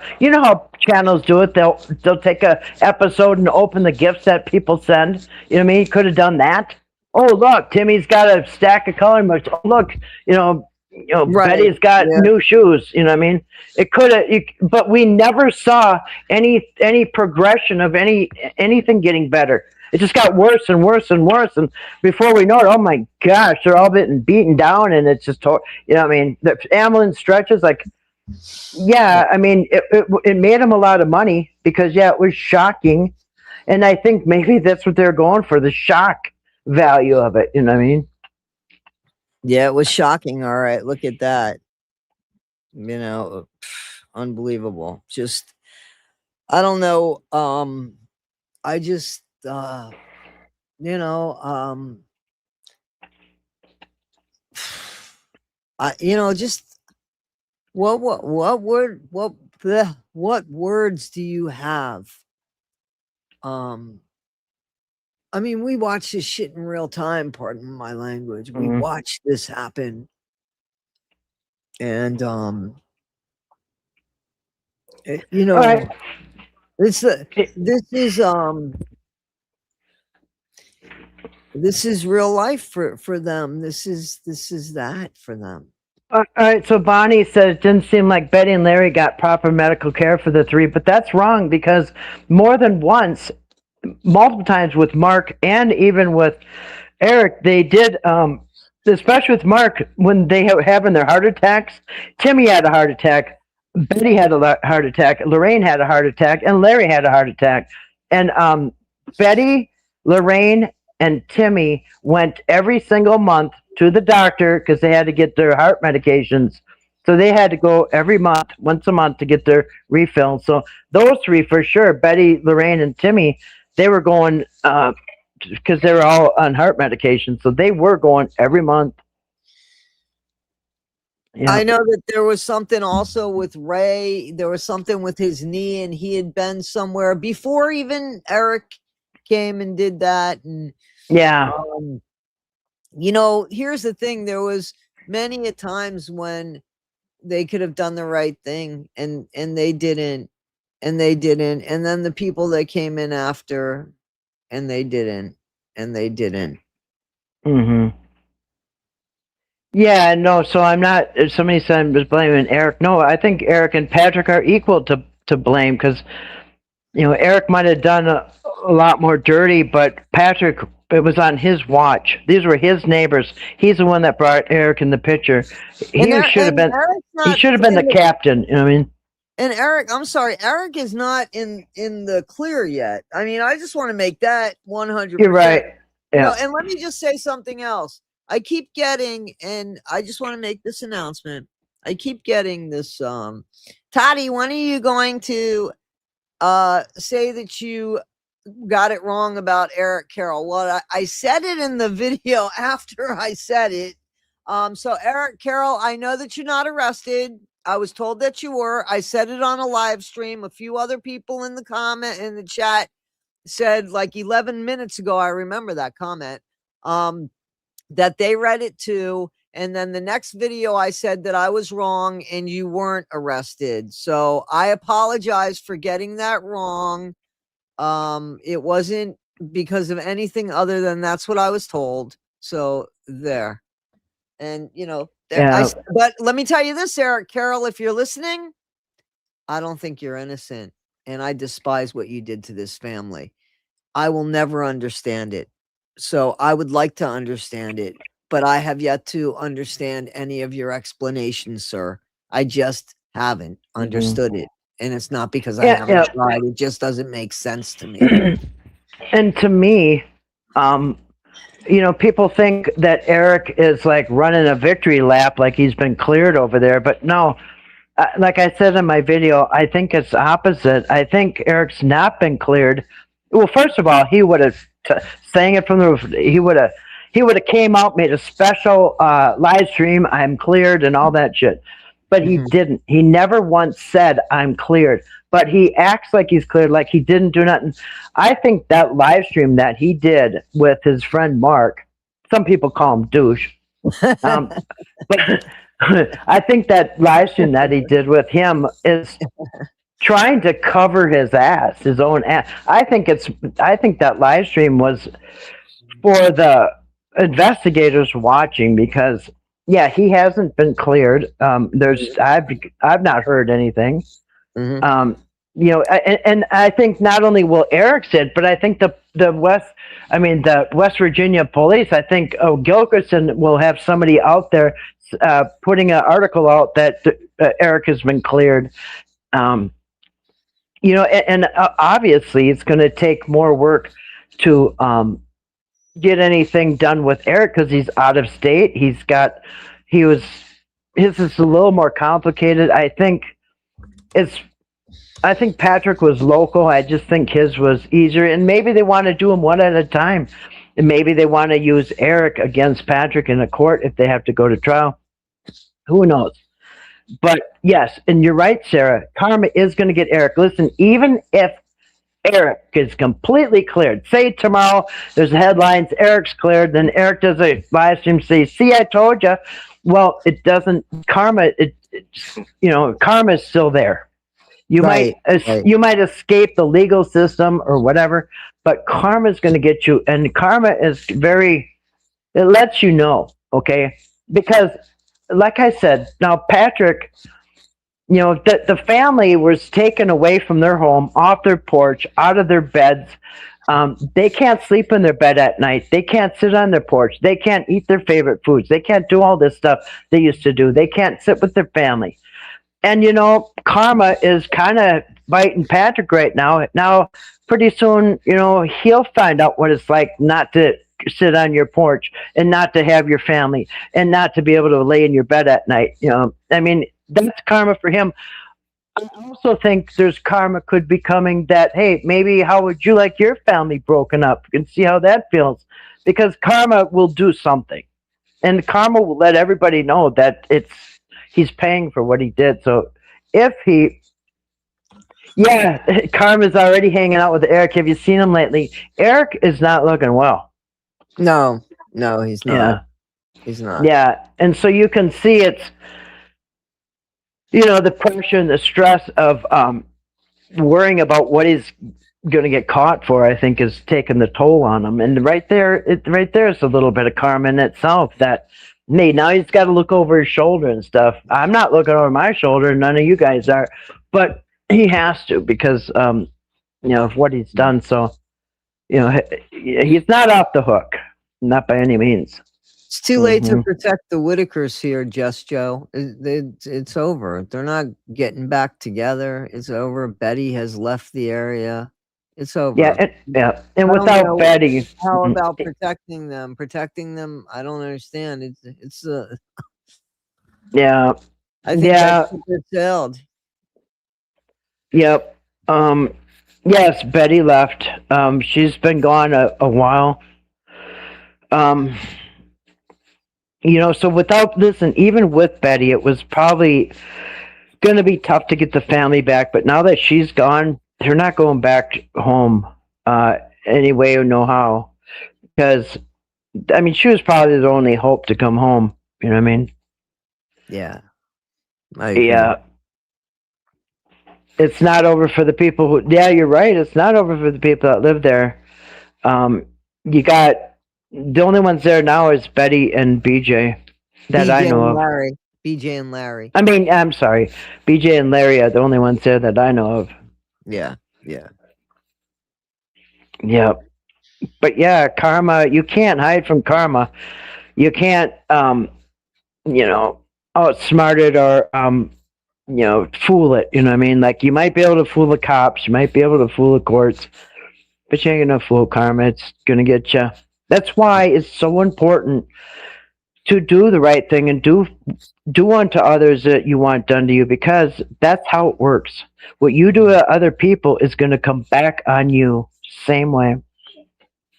channels do it. They'll take a episode and open the gifts that people send. You know what I mean? He could have done that. Oh, look, Timmy's got a stack of coloring books. Oh, look, right. Betty's got new shoes. You know what I mean? It could have, but we never saw any progression of anything getting better. It just got worse and worse and worse, and before we know it, oh my gosh, they're all getting beaten down, and it's just, the ambulance stretches, it made them a lot of money because it was shocking, and I think maybe that's what they're going for, the shock value of it. You know what I mean?
Yeah, it was shocking. All right, look at that. Unbelievable. Just, I don't know. I just. Just what words do you have? We watch this shit in real time, pardon my language. We watch this happen. And
right.
This is real life for them. This is that for them.
All right. So Bonnie said it didn't seem like Betty and Larry got proper medical care for the three, but that's wrong, because more than once, multiple times with Mark and even with Eric, they did, especially with Mark, when they were having their heart attacks. Timmy had a heart attack. Betty had a heart attack. Lorraine had a heart attack, and Larry had a heart attack. And Betty, Lorraine, and Timmy went every single month to the doctor because they had to get their heart medications. So they had to go every month, once a month, to get their refill. So those three for sure, Betty, Lorraine, and Timmy, they were going because they were all on heart medication. So they were going every month.
Yeah. I know that there was something also with Ray. There was something with his knee, and he had been somewhere before even Eric came and did that. And here's the thing: there was many a times when they could have done the right thing, and they didn't, and then the people that came in after, and they didn't, and they didn't.
Mm-hmm. Yeah, no, so I'm not, if somebody said I was blaming Eric. No, I think Eric and Patrick are equal to blame because, Eric might have done a lot more dirty, but Patrick, it was on his watch. These were his neighbors. He's the one that brought Eric in the picture. He should have been the captain, you know what I mean?
And Eric, I'm sorry, Eric is not in the clear yet. I mean, I just want to make that 100%.
You're right. Yeah.
No, and let me just say something else. I keep getting, and I just want to make this announcement. I keep getting this, Toddie, when are you going to say that you got it wrong about Eric Carroll? Well, I said it in the video after I said it. So Eric Carroll, I know that you're not arrested. I was told that you were. I said it on a live stream. A few other people in the chat said like 11 minutes ago, I remember that comment, that they read it too. And then the next video, I said that I was wrong and you weren't arrested. So I apologize for getting that wrong. It wasn't because of anything other than that's what I was told. So there. And, but let me tell you this, Eric Carroll, if you're listening, I don't think you're innocent. And I despise what you did to this family. I will never understand it. So I would like to understand it, but I have yet to understand any of your explanations, sir. I just haven't understood it. And it's not because I haven't tried. It just doesn't make sense to me.
And to me, people think that Eric is like running a victory lap, like he's been cleared over there. But no, like I said in my video, I think it's opposite. I think Eric's not been cleared. Well, first of all, he would have sang it from the roof. He would have came out, made a special live stream. I'm cleared and all that shit. But he didn't. He never once said I'm cleared. But he acts like he's cleared, like he didn't do nothing. I think that live stream that he did with his friend Mark, some people call him douche, but I think that live stream that he did with him is trying to cover his ass, his own ass. I think that live stream was for the investigators watching because, yeah, he hasn't been cleared. I've not heard anything. And I think not only will Eric sit, but I think the West Virginia police, I think Gilkerson will have somebody out there putting an article out that Eric has been cleared. And obviously it's going to take more work to get anything done with Eric because he's out of state. His is a little more complicated. I think Patrick was local. I just think his was easier, and maybe they want to do them one at a time, and maybe they want to use Eric against Patrick in a court if they have to go to trial. Who knows? But yes, and you're right, Sarah. Karma is going to get Eric. Listen, even if Eric is completely cleared, say tomorrow there's headlines, Eric's cleared, then Eric does a live stream, say, "See, I told you." Well, it doesn't. Karma, karma is still there. You might escape the legal system or whatever, but karma is going to get you, and karma is it lets you know, okay? Because, like I said, now Patrick, the family was taken away from their home, off their porch, out of their beds. They can't sleep in their bed at night. They can't sit on their porch. They can't eat their favorite foods. They can't do all this stuff they used to do. They can't sit with their family. And, karma is kind of biting Patrick right now. Now, pretty soon, he'll find out what it's like not to sit on your porch and not to have your family and not to be able to lay in your bed at night. I mean, that's karma for him. I also think there's karma could be coming that, hey, maybe how would you like your family broken up? You can see how that feels. Because karma will do something. And karma will let everybody know that he's paying for what he did. So Karma's already hanging out with Eric. Have you seen him lately? Eric is not looking well.
No, he's not. Yeah. He's not.
Yeah. And so you can see it's, the pressure and the stress of worrying about what he's going to get caught for, I think, is taking the toll on him. And right there is a little bit of karma in itself. That now he's got to look over his shoulder and stuff. I'm not looking over my shoulder. None of you guys are, but he has to because of what he's done. So he's not off the hook, not by any means.
It's too late to protect the Whitakers here, Just Joe. It's over. They're not getting back together. It's over. Betty has left the area. It's over.
Yeah, and without Betty,
how about protecting them? Protecting them, I don't understand. It's
yeah.
I think that's failed.
Yep. Yes, Betty left. She's been gone a while. So without this, and even with Betty, it was probably going to be tough to get the family back. But now that she's gone, they're not going back home any way or no how. Because, I mean, she was probably the only hope to come home. You know what I mean?
Yeah.
Yeah. It's not over for the people who... Yeah, you're right. It's not over for the people that live there. You got... The only ones there now is Betty and BJ that I know of.
BJ and Larry.
I mean, I'm sorry. BJ and Larry are the only ones there that I know of.
Yeah.
But yeah, karma, you can't hide from karma. You can't, outsmart it or, fool it. You know what I mean? Like, you might be able to fool the cops. You might be able to fool the courts. But you ain't going to fool karma. It's going to get you. That's why it's so important to do the right thing and do unto others that you want done to you, because that's how it works. What you do to other people is going to come back on you same way.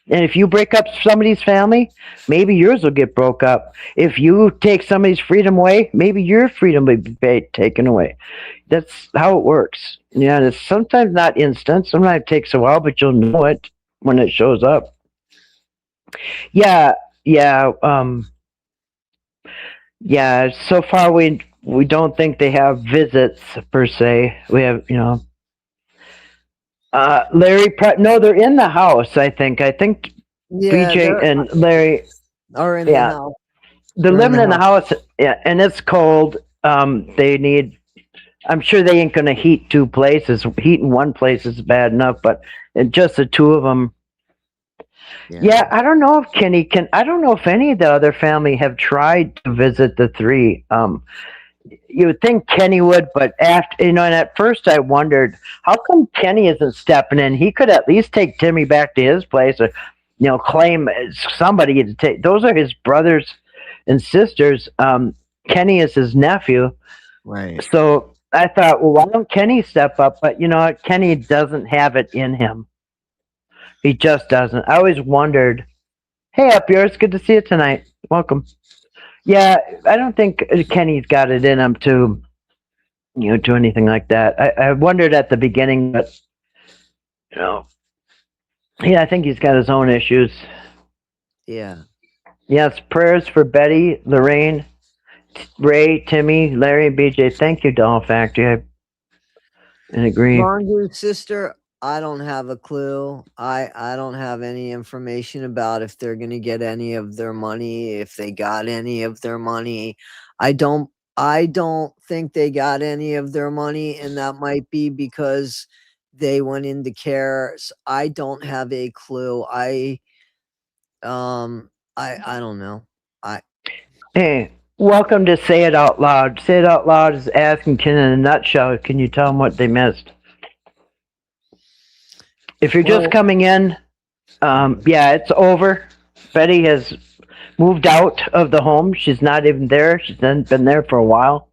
And if you break up somebody's family, maybe yours will get broke up. If you take somebody's freedom away, maybe your freedom will be taken away. That's how it works. Yeah, it's sometimes not instant. Sometimes it takes a while, but you'll know it when it shows up. Yeah. So far, we don't think they have visits per se. We have, Larry. No, they're in the house. I think. BJ and Larry
are in the house.
They're living in the house. Yeah, and it's cold. They need. I'm sure they ain't gonna heat two places. Heating one place is bad enough, but just the two of them. Yeah, I don't know if Kenny can. I don't know if any of the other family have tried to visit the three. You would think Kenny would, but after and at first I wondered how come Kenny isn't stepping in. He could at least take Timmy back to his place, or claim somebody to take. Those are his brothers and sisters. Kenny is his nephew,
right?
So I thought, well, why don't Kenny step up? But Kenny doesn't have it in him. He just doesn't. I always wondered, hey, up here, it's good to see you tonight. Welcome. Yeah, I don't think Kenny's got it in him to, do anything like that. I wondered at the beginning, but, I think he's got his own issues.
Yeah.
Yes, prayers for Betty, Lorraine, Ray, Timmy, Larry, and BJ. Thank you, Doll Factory. I agree.
Mongoose sister, I don't have a clue. I don't have any information about if they're going to get any of their money, if they got any of their money. I don't think they got any of their money, and that might be because they went into care. So I don't have a clue. I don't know.
Hey, welcome to Say It Out Loud. Say It Out Loud is asking Ken in a nutshell. Can you tell them what they missed? If you're just coming in, it's over. Betty has moved out of the home. She's not even there. She's been there for a while.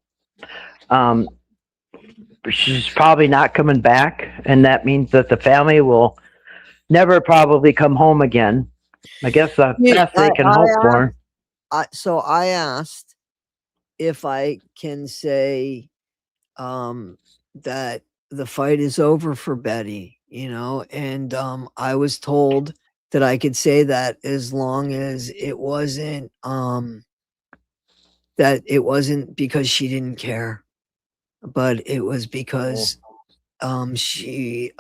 She's probably not coming back, and that means that the family will never probably come home again. I guess the best they can hope for.
So I asked if I can say that the fight is over for Betty, and I was told that I could say that as long as it wasn't because she didn't care, but it was because she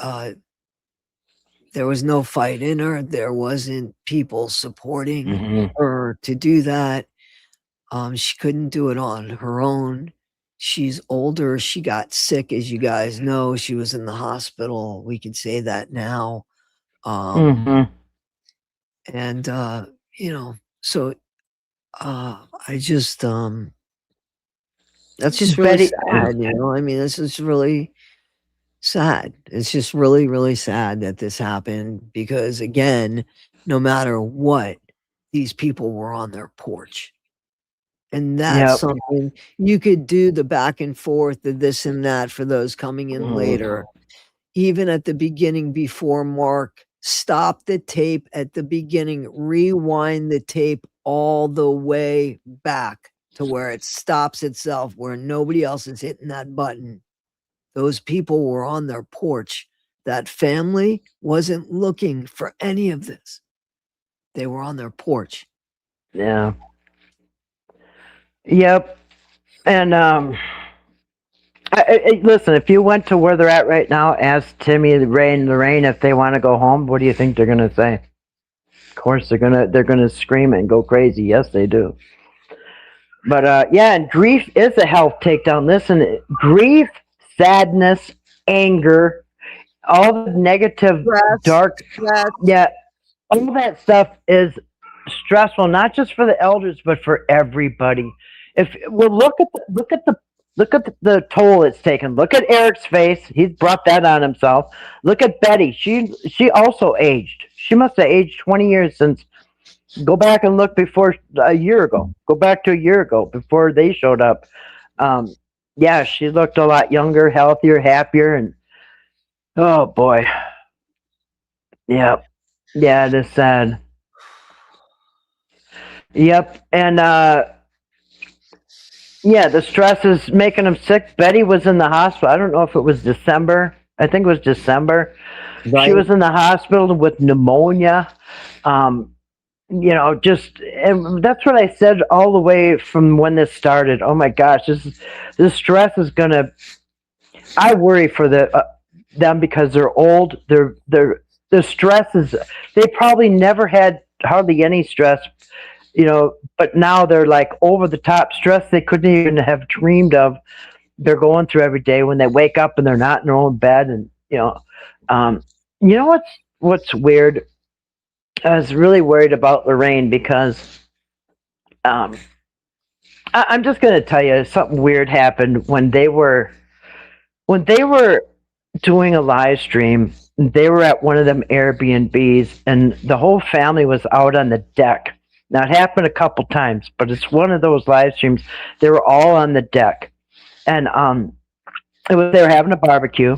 there was no fight in her. There wasn't people supporting her to do that. She couldn't do it on her own. She's older. She got sick, as you guys know. She was in the hospital. We can say that now. And you know, so I just that's just really sad, you know. I mean, this is really sad. It's just really, really sad that this happened because, again, no matter what, these people were on their porch. And that's something you could do, the back and forth, the this and that for those coming in later. Even at the beginning, before Mark, stop the tape at the beginning, rewind the tape all the way back to where it stops itself, where nobody else is hitting that button. Those people were on their porch. That family wasn't looking for any of this. They were on their porch.
Yeah. Yep. And listen, if you went to where they're at right now, ask Timmy, Ray, and Lorraine if they want to go home. What do you think they're gonna say? Of course, they're gonna scream and go crazy. Yes, they do. But yeah, and grief is a health takedown. Listen, grief, sadness, anger, all the negative, dark, yeah, all that stuff is stressful, not just for the elders, but for everybody. If well, look at the toll it's taken. Look at Eric's face; he's brought that on himself. Look at Betty; she also aged. She must have aged 20 years since. Go back and look before a year ago. Go back to a year ago before they showed up. Yeah, she looked a lot younger, healthier, happier, and oh boy, yeah, it is sad. Yep, and yeah, the stress is making him sick. Betty was in the hospital. I don't know if it was December. I think it was December. Right. She was in the hospital with pneumonia. You know, just and that's what I said all the way from when this started. Oh my gosh, this stress is gonna. I worry for them because they're old. The stress is. They probably never had hardly any stress. You know, but now they're like over the top stress they couldn't even have dreamed of. They're going through every day when they wake up and they're not in their own bed, and you know what's weird. I was really worried about Lorraine because I'm just going to tell you something weird happened when they were doing a live stream. They were at one of them Airbnbs, and the whole family was out on the deck. Now, it happened a couple times, but it's one of those live streams. They were all on the deck, and they were having a barbecue,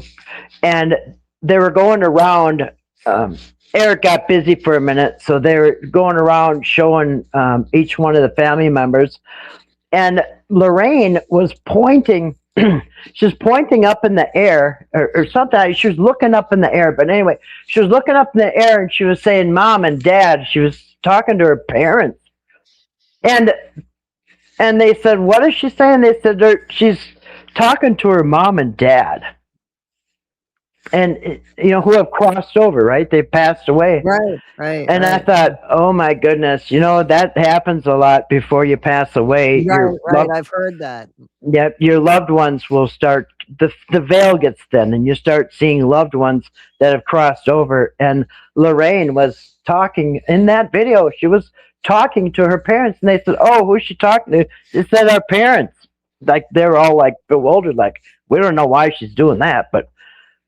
and they were going around. Eric got busy for a minute, so they were going around showing each one of the family members, and Lorraine was pointing. She was pointing up in the air or something. She was looking up in the air, but anyway, she was looking up in the air and she was saying "mom" and "dad." She was talking to her parents, and they said, "What is she saying?" They said she's talking to her mom and dad. And you know, who have crossed over, right? They've passed away,
right.
And I thought, oh my goodness, you know, that happens a lot before you pass away.
Right. I've heard that.
Yep, your loved ones will start. The veil gets thin, and you start seeing loved ones that have crossed over. And Lorraine was talking in that video. She was talking to her parents, and they said, "Oh, who's she talking to?" They said, "Our parents." Like they're all like bewildered, like we don't know why she's doing that, but.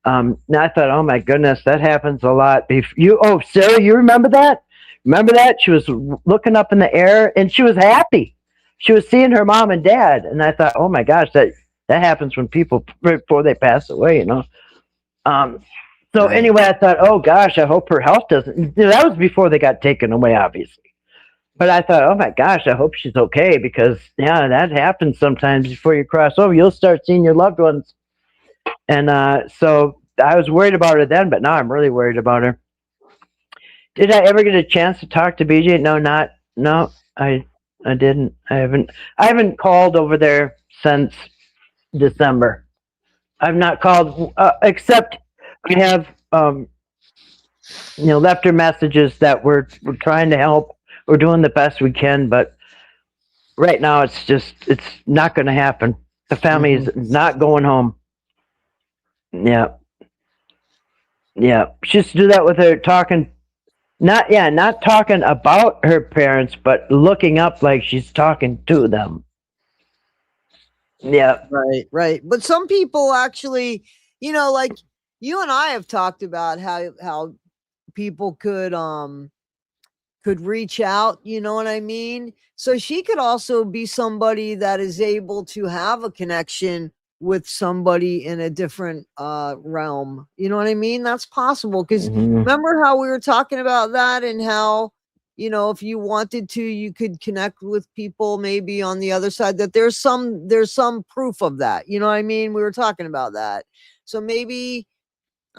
Now I thought, oh my goodness, that happens a lot. Sarah, you remember that? Remember that? She was looking up in the air and she was happy. She was seeing her mom and dad. And I thought, oh my gosh, that happens when people, before they pass away, you know? Anyway, I thought, oh gosh, I hope her health doesn't, that was before they got taken away, obviously. But I thought, oh my gosh, I hope she's okay because, yeah, that happens sometimes before you cross over. You'll start seeing your loved ones. And so I was worried about her then, but now I'm really worried about her. Did I ever get a chance to talk to BJ? No, I didn't. I haven't called over there since December. I've not called except I have left her messages that we're trying to help. We're doing the best we can, but right now it's not going to happen. The family is not going home. Yeah. Yeah. She used to do that with her talking, not talking about her parents, but looking up like she's talking to them. Yeah.
Right. But some people actually, like you and I have talked about how people could reach out, you know what I mean? So she could also be somebody that is able to have a connection with somebody in a different realm. You know what I mean? That's possible because remember how we were talking about that and how if you wanted to, you could connect with people maybe on the other side, that there's some proof of that. You know what I mean? We were talking about that. So maybe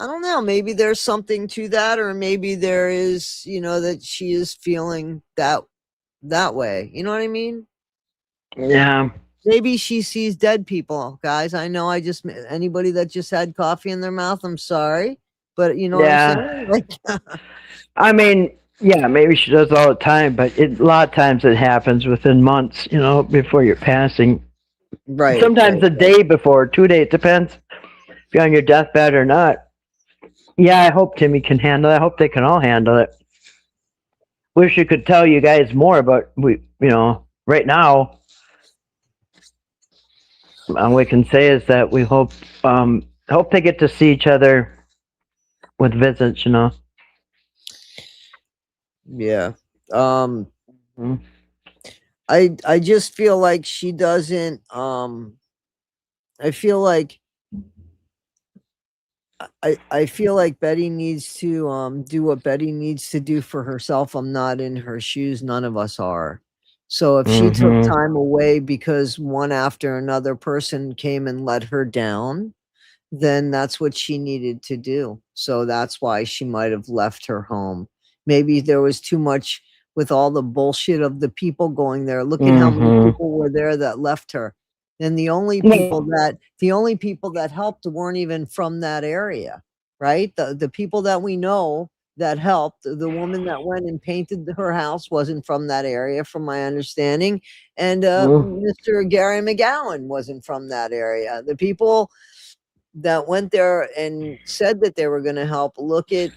I don't know, maybe there's something to that, or maybe there is, that she is feeling that way. You know what I mean?
Yeah.
Maybe she sees dead people, guys. I know anybody that just had coffee in their mouth, I'm sorry. But you know what I'm saying? Like
I mean, yeah, maybe she does all the time, but a lot of times it happens within months, before you're passing.
Right.
Sometimes a day before, 2 days, depends if you're on your deathbed or not. Yeah, I hope Timmy can handle it. I hope they can all handle it. Wish I could tell you guys more, but right now, all we can say is that we hope they get to see each other with visits.
Yeah. I just feel like she doesn't. I feel like I feel like Betty needs to do what Betty needs to do for herself. I'm not in her shoes. None of us are. So if she took time away because one after another person came and let her down, then that's what she needed to do. So that's why she might have left her home. Maybe there was too much with all the bullshit of the people going there. Look at how many people were there that left her. And the only people that helped weren't even from that area, right? The people that we know that helped, the woman that went and painted her house wasn't from that area, from my understanding. And Mr. Gary McGowan wasn't from that area. The people that went there and said that they were going to help, look at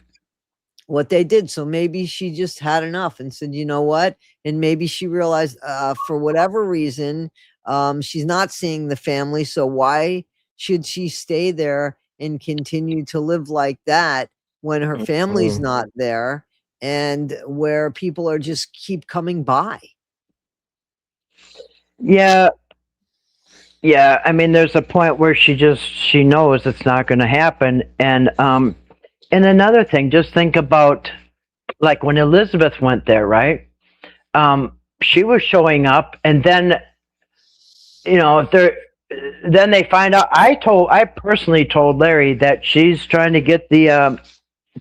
what they did. So maybe she just had enough and said, you know what? And maybe she realized for whatever reason, she's not seeing the family. So why should she stay there and continue to live like that when her family's not there and where people are just keep coming by?
Yeah. Yeah. I mean, there's a point where she knows it's not going to happen. And another thing, just think about like when Elizabeth went there, right? She was showing up, and then then they find out. I personally told Larry that she's trying to get the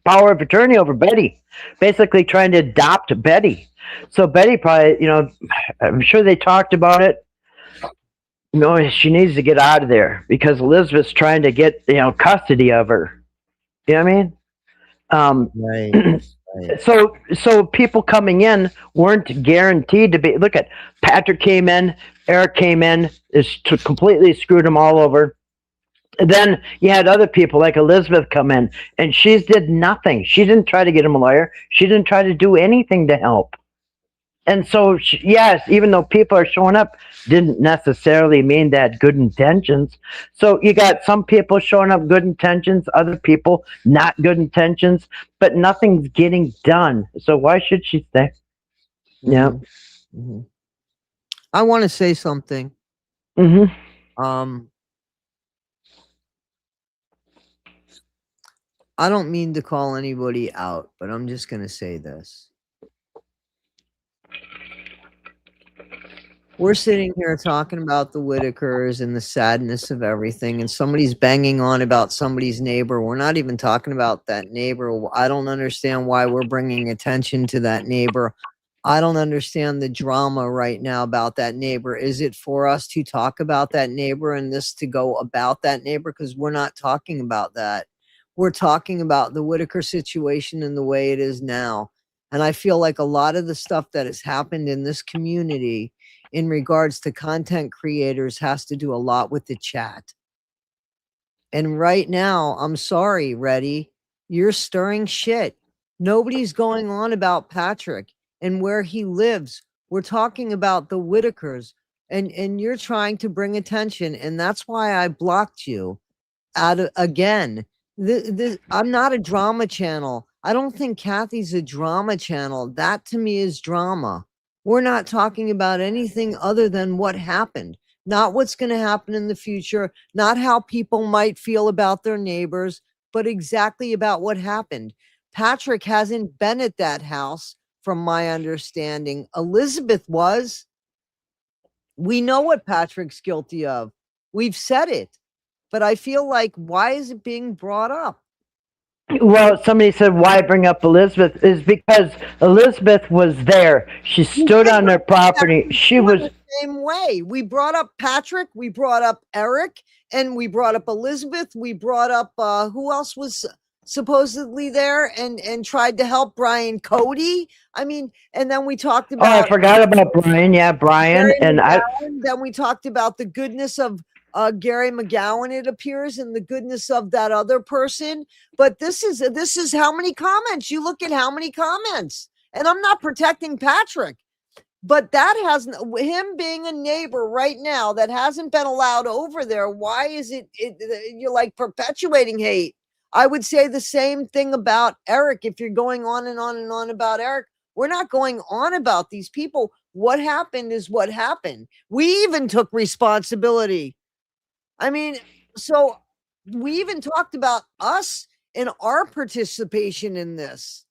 power of attorney over Betty, basically trying to adopt Betty. So Betty probably, I'm sure they talked about it. She needs to get out of there because Elizabeth's trying to get custody of her. You know what I mean?
Right.
So people coming in weren't guaranteed to be. Look at Patrick came in, Eric came in, completely screwed them all over. And then you had other people like Elizabeth come in, and she did nothing. She didn't try to get him a lawyer. She didn't try to do anything to help. And so, yes, even though people are showing up, didn't necessarily mean that good intentions. So you got some people showing up good intentions, other people not good intentions, but nothing's getting done. So why should she stay? Yeah.
I want to say something. I don't mean to call anybody out, but I'm just going to say this. We're sitting here talking about the Whitakers and the sadness of everything, and somebody's banging on about somebody's neighbor. We're not even talking about that neighbor. I don't understand why we're bringing attention to that neighbor. I don't understand the drama right now about that neighbor. Is it for us to talk about that neighbor and this to go about that neighbor? Because we're not talking about that. we're talking about the Whittaker situation and the way it is now. And I feel like a lot of the stuff that has happened in this community in regards to content creators has to do a lot with the chat. And right now, I'm sorry, Reddy, you're stirring shit. Nobody's going on about Patrick and where he lives. We're talking about the Whittakers, and you're trying to bring attention, and that's why I blocked you. Again, I'm not a drama channel. I don't think Kathy's a drama channel. That to me is drama. We're not talking about anything other than what happened, not what's going to happen in the future, not how people might feel about their neighbors, but exactly about what happened. Patrick hasn't been at that house, from my understanding. Elizabeth was. We know what Patrick's guilty of. We've said it. But I feel like, why is it being brought up?
Well, somebody said, why bring up Elizabeth? Is because Elizabeth was there. She stood on their property. She was
the same way. We brought up Patrick, we brought up Eric, and we brought up Elizabeth. We brought up who else was supposedly there and tried to help Brian Cody. I mean, and then we talked about.
Oh, I forgot about Brian. Yeah, Brian. And
then we talked about the goodness of Gary McGowan, it appears, and the goodness of that other person. But this is how many comments. You look at how many comments, and I'm not protecting Patrick, but that has him being a neighbor right now that hasn't been allowed over there. Why is it you're like perpetuating hate? I would say the same thing about Eric. If you're going on and on and on about Eric, we're not going on about these people. What happened is what happened. We even took responsibility. I mean, so we even talked about us and our participation in this.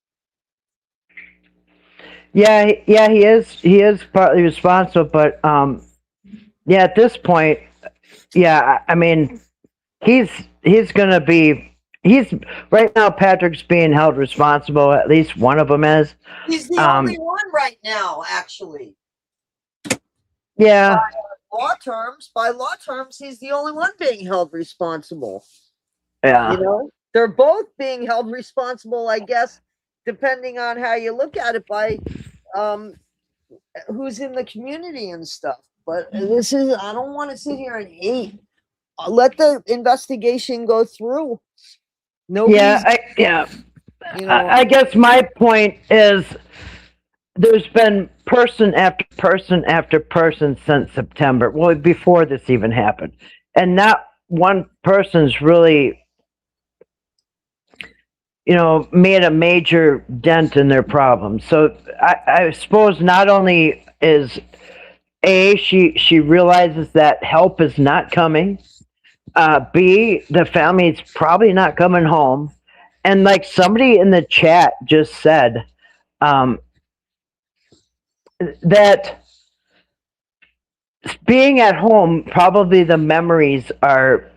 Yeah, he is partly responsible, but yeah, at this point, yeah, I mean, he's gonna be. He's right now. Patrick's being held responsible. At least one of them is.
He's the only one right now, actually.
Yeah.
By law terms, he's the only one being held responsible.
Yeah.
You know, they're both being held responsible, I guess, depending on how you look at it, by who's in the community and stuff. But I don't want to sit here and hate. Let the investigation go through.
I guess my point is there's been person after person after person since September, well, before this even happened. And not one person's really, made a major dent in their problems. So I suppose not only is she realizes that help is not coming, B, the family's probably not coming home. And like somebody in the chat just said, that being at home, probably the memories are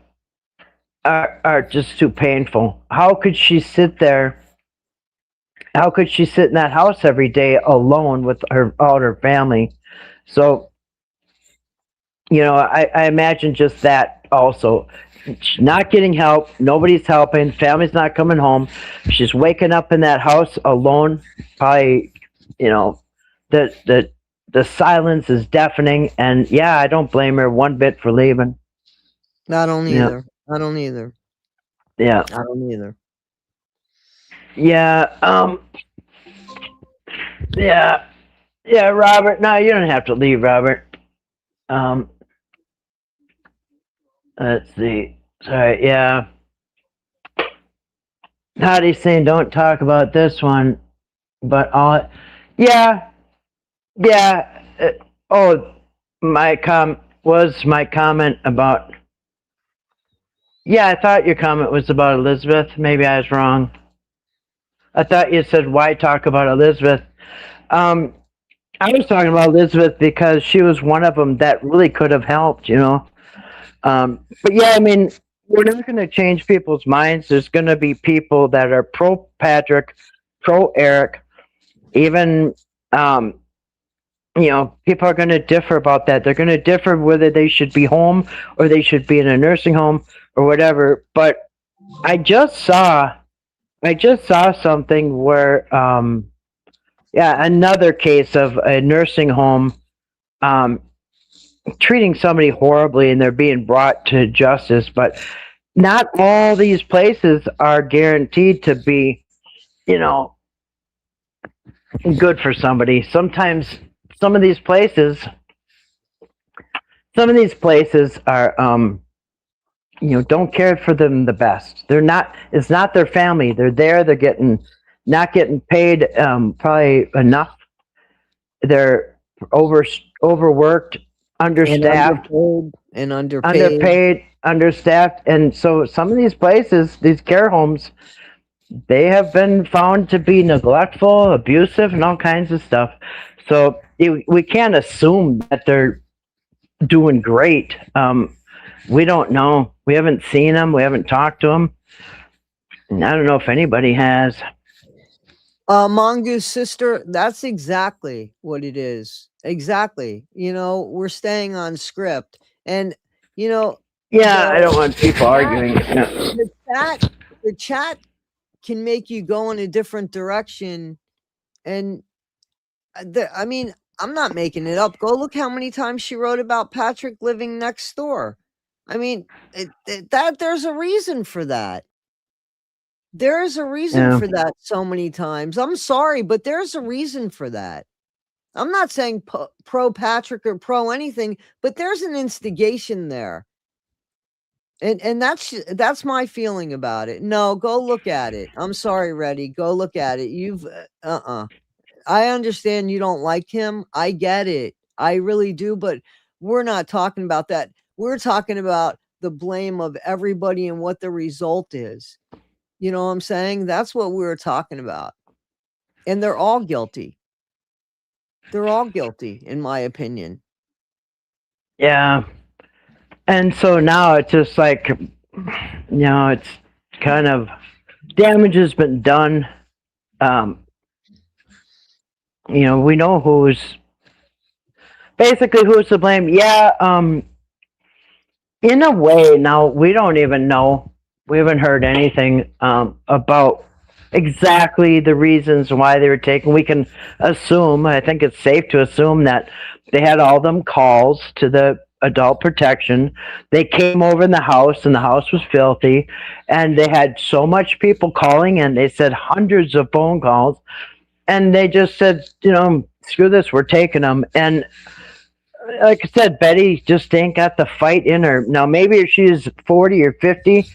just too painful. How could she sit there? How could she sit in that house every day alone with all her family? So, I imagine just that also. She's not getting help. Nobody's helping. Family's not coming home. She's waking up in that house alone. Probably, the silence is deafening, and yeah, I don't blame her one bit for leaving.
I don't either. I don't either.
Yeah.
I don't either.
Yeah. Yeah, Robert. No, you don't have to leave, Robert. Let's see. Sorry, yeah. Toddie's saying don't talk about this one, but yeah. My comment about. Yeah, I thought your comment was about Elizabeth. Maybe I was wrong. I thought you said why talk about Elizabeth. I was talking about Elizabeth because she was one of them that really could have helped, But yeah, I mean, we're not going to change people's minds. There's going to be people that are pro Patrick, pro Eric, even. People are going to differ about that. They're going to differ whether they should be home or they should be in a nursing home or whatever. But I just saw something where another case of a nursing home um, treating somebody horribly and they're being brought to justice, but not all these places are guaranteed to be, good for somebody. Sometimes some of these places are don't care for them the best. They're not. It's not their family. They're there. They're not getting paid probably enough. They're overworked, understaffed,
and underpaid,
understaffed, and so some of these places, these care homes, they have been found to be neglectful, abusive, and all kinds of stuff. So we can't assume that they're doing great. We don't know. We haven't seen them. We haven't talked to them. And I don't know if anybody has.
Mongoose sister, that's exactly what it is. Exactly. We're staying on script. And,
I don't want people arguing.
The chat can make you go in a different direction. And I mean, I'm not making it up. Go look how many times she wrote about Patrick living next door. I mean, there's a reason for that. There's a reason for that so many times. I'm sorry, but there's a reason for that. I'm not saying pro Patrick or pro anything, but there's an instigation there. And that's my feeling about it. No, go look at it. I'm sorry, Reddy. Go look at it. You've I understand you don't like him. I get it. I really do, but we're not talking about that. We're talking about the blame of everybody and what the result is. You know what I'm saying? That's what we were talking about. And they're all guilty. They're all guilty, in my opinion.
Yeah. And so now it's just like, it's kind of damage has been done. We know who's to blame. Yeah. In a way, now we don't even know. We haven't heard anything about exactly the reasons why they were taken. We can assume, I think it's safe to assume that they had all them calls to the adult protection. They came over in the house and the house was filthy and they had so much people calling in. They said hundreds of phone calls and they just said, screw this, we're taking them. And like I said, Betty just ain't got the fight in her. Now, maybe if she's 40 or 50,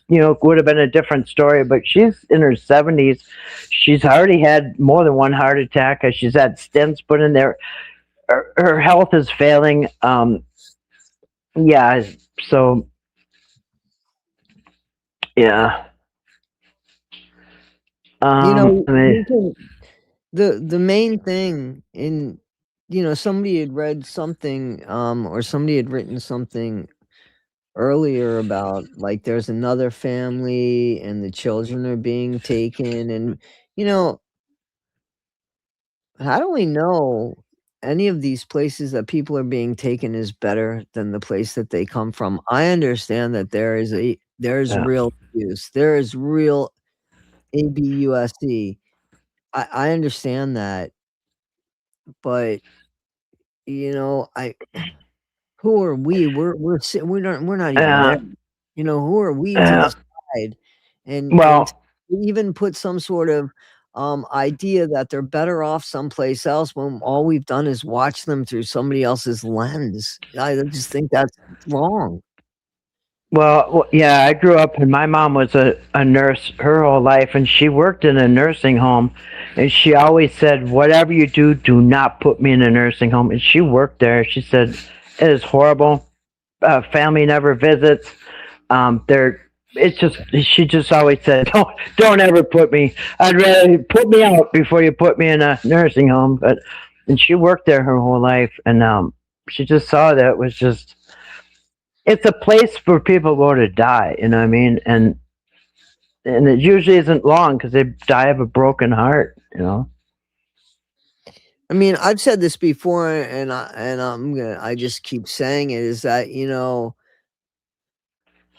would have been a different story, but she's in her 70s. She's already had more than one heart attack. She's had stents put in there. Her health is failing. So, yeah.
The main thing in, somebody had read something, or somebody had written something earlier about like there's another family and the children are being taken, and how do we know any of these places that people are being taken is better than the place that they come from? I understand that there's real abuse, there is real abuse. I understand that, but who are we? We're not even there. Who are we to decide and even put some sort of idea that they're better off someplace else when all we've done is watch them through somebody else's lens? I just think that's wrong.
Well, yeah, I grew up and my mom was a nurse her whole life and she worked in a nursing home and she always said, whatever you do, do not put me in a nursing home. And she worked there. She said, it is horrible. Family never visits. She just always said, don't ever put me. I'd rather put me out before you put me in a nursing home. And she worked there her whole life and she just saw that it was just, it's a place where people go to die, you know what I mean? And it usually isn't long because they die of a broken heart,
I mean, I've said this before, and I just keep saying it, is that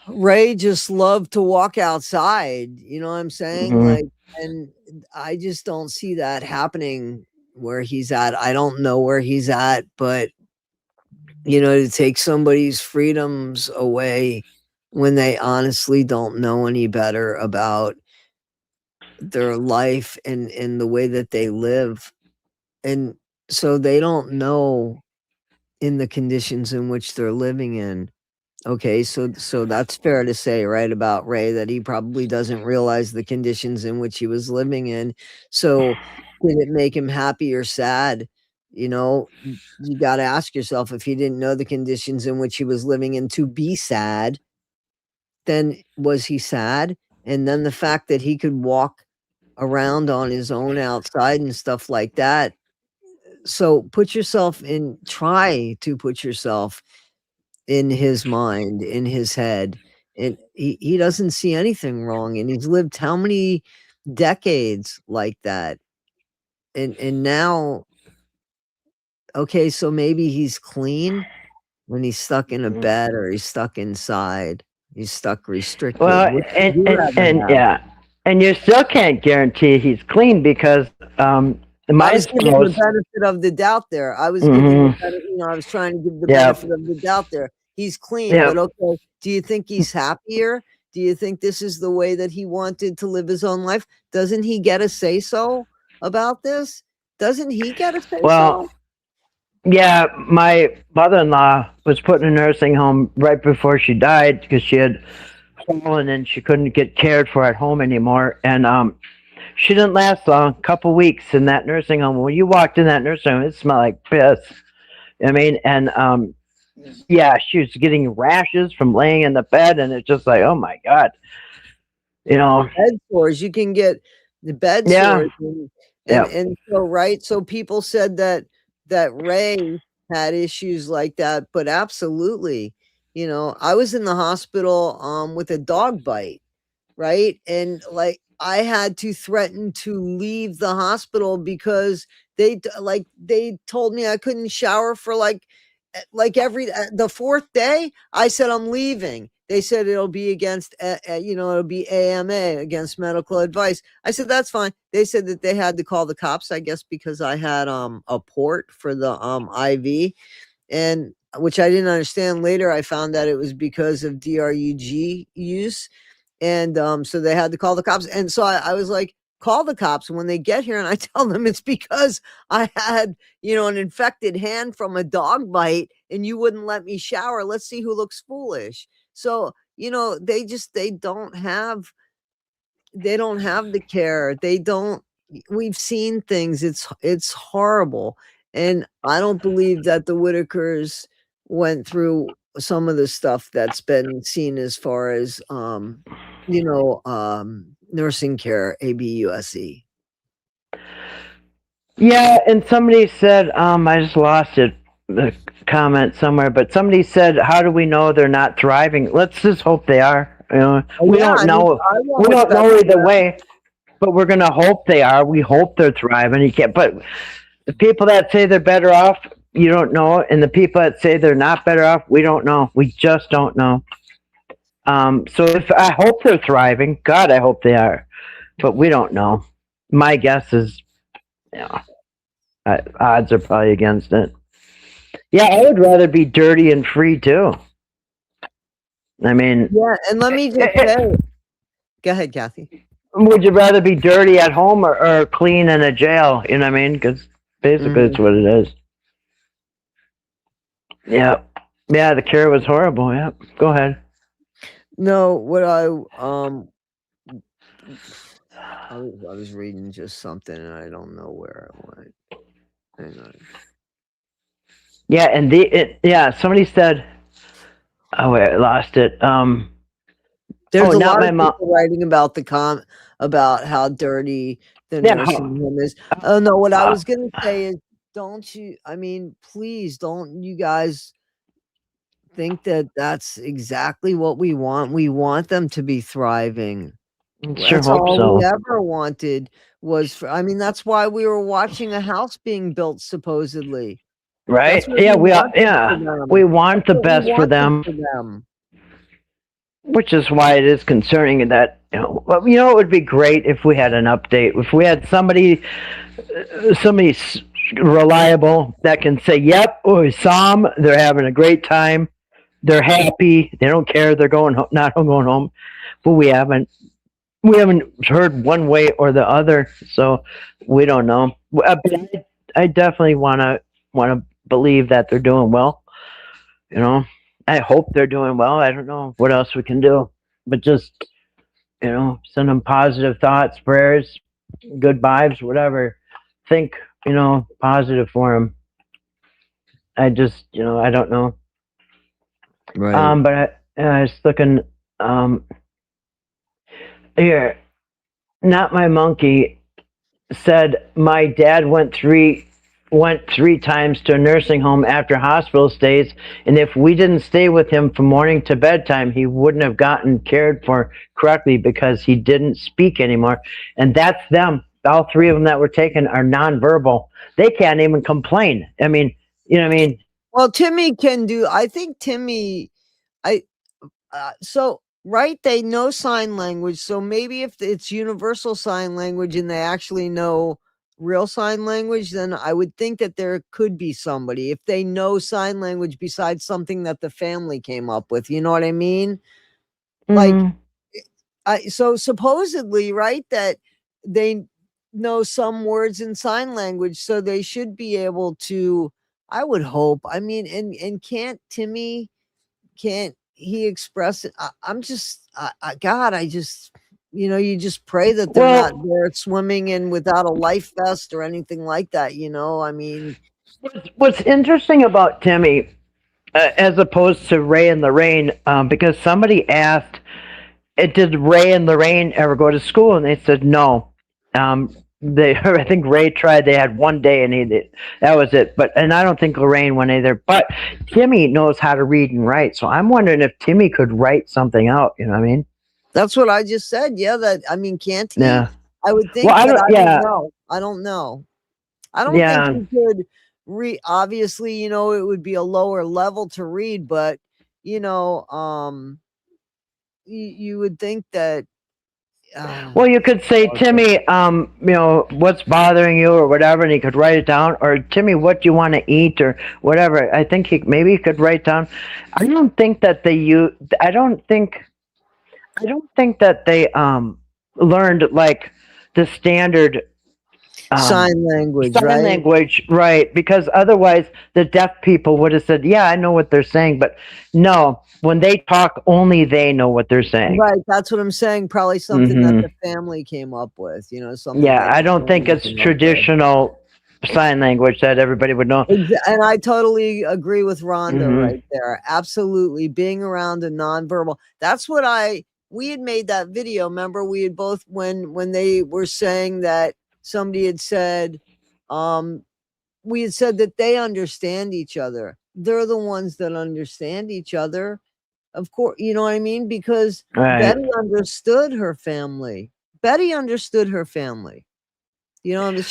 Ray just loved to walk outside. You know what I'm saying?
Mhm.
Like, and I just don't see that happening where he's at. I don't know where he's at, but you know, to take somebody's freedoms away when they honestly don't know any better about their life and the way that they live. And so they don't know in the conditions in which they're living in. Okay, so that's fair to say, right, about Ray, that he probably doesn't realize the conditions in which he was living in. So did it make him happy or sad? You know, you got to ask yourself, if he didn't know the conditions in which he was living in to be sad, then was he sad? And then the fact that he could walk around on his own outside and stuff like that. So try to put yourself in his mind, in his head. And he doesn't see anything wrong. And he's lived how many decades like that? And now, okay, so maybe he's clean when he's stuck in a bed or he's stuck inside. He's stuck restricted.
Well, and yeah, and you still can't guarantee he's clean because
I was giving the benefit of the doubt there. I was giving I was trying to give the benefit of the doubt there. He's clean, but okay, do you think he's happier? Do you think this is the way that he wanted to live his own life? Doesn't he get a say so about this? Doesn't he get a say so?
Yeah, my mother-in-law was put in a nursing home right before she died because she had fallen and she couldn't get cared for at home anymore. And she didn't last long, a couple weeks in that nursing home. When you walked in that nursing home, it smelled like piss. I mean, and yeah, she was getting rashes from laying in the bed, and it's just like, oh my God. You know,
bed sores. You can get the bed sores. And so, right. So people said that Ray had issues like that, but absolutely, you know, I was in the hospital with a dog bite, right? And like I had to threaten to leave the hospital because they told me I couldn't shower for like the fourth day. I said I'm leaving. They said it'll be against, it'll be AMA, against medical advice. I said, that's fine. They said that they had to call the cops, I guess, because I had a port for the IV, and which I didn't understand. Later, I found that it was because of DRUG use. And so they had to call the cops. And so I was like, call the cops when they get here. And I tell them it's because I had, an infected hand from a dog bite and you wouldn't let me shower. Let's see who looks foolish. So, they don't have the care. We've seen things. It's horrible. And I don't believe that the Whitakers went through some of the stuff that's been seen as far as, nursing care, ABUSE.
Yeah, and somebody said, I just lost it, the comment somewhere, but somebody said, how do we know they're not thriving? Let's just hope they are. We don't know. We don't know either way, but we're going to hope they are. We hope they're thriving. You can't, but the people that say they're better off, you don't know. And the people that say they're not better off, we don't know. We just don't know. So I hope they're thriving. God, I hope they are, but we don't know. My guess is, odds are probably against it. Yeah, I would rather be dirty and free too. I mean,
yeah, and let me just say, go ahead, Kathy.
Would you rather be dirty at home or clean in a jail? You know what I mean? Because basically, it's what it is. Yeah, the cure was horrible. Yeah, go ahead.
No, what I was reading just something and I don't know where it went. Hang on.
Yeah, and somebody said, oh wait, I lost it.
There's a lot of people writing about about how dirty the nursing home is. Oh no, what I was gonna say is, please don't you guys think that that's exactly what we want? We want them to be thriving. That's all we ever wanted was that's why we were watching a house being built, supposedly.
Right? Yeah, we want the best for them. which is why it is concerning that, well, it would be great if we had an update, if we had somebody reliable that can say, yep, we saw them, they're having a great time, they're happy, they don't care, they're going home, not going home. But we haven't heard one way or the other, so we don't know. But I definitely want to believe that they're doing well. I hope they're doing well. I don't know what else we can do, but just send them positive thoughts, prayers, good vibes, whatever. Think positive for them. I just I don't know.
Right.
But I was looking here. Not my monkey said my dad went three times to a nursing home after hospital stays, and if we didn't stay with him from morning to bedtime, he wouldn't have gotten cared for correctly because he didn't speak anymore. And that's them. All three of them that were taken are nonverbal. They can't even complain. I mean, you know what I mean?
Well, Timmy can do. I think Timmy. So right, they know sign language. So maybe if it's universal sign language and they actually know real sign language, then I would think that there could be somebody if they know sign language besides something that the family came up with. You know what I mean? Like, so supposedly, right, that they know some words in sign language, so they should be able to. I would hope. I mean, and can't he express it? I'm just, God, I just, you just pray that they're not there swimming in without a life vest or anything like that. I mean,
what's interesting about Timmy, as opposed to Ray and Lorraine, because somebody asked, did Ray and Lorraine ever go to school? And they said no. I think Ray tried. They had one day, and that was it. And I don't think Lorraine went either. But Timmy knows how to read and write, so I'm wondering if Timmy could write something out. You know what I mean?
That's what I just said. Yeah, can't he?
Yeah.
I would think.
Well, I don't
know. I don't know. I don't think he could read. Obviously, it would be a lower level to read, but you would think that.
Well, you could say, Timmy, what's bothering you or whatever, and he could write it down. Or Timmy, what do you want to eat or whatever. I think he could write down. I don't think that I don't think that they learned like the standard
sign language,
right? Because otherwise, the deaf people would have said, "Yeah, I know what they're saying," but no. When they talk, only they know what they're saying.
Right, that's what I'm saying. Probably something that the family came up with, something.
Yeah, I don't think it's traditional sign language that everybody would know.
And I totally agree with Rhonda right there. Absolutely, being around a nonverbal. That's what we had made that video. Remember, we had both when they were saying that somebody had said, we had said that they understand each other. They're the ones that understand each other. Of course, you know what I mean? Because Betty understood her family. She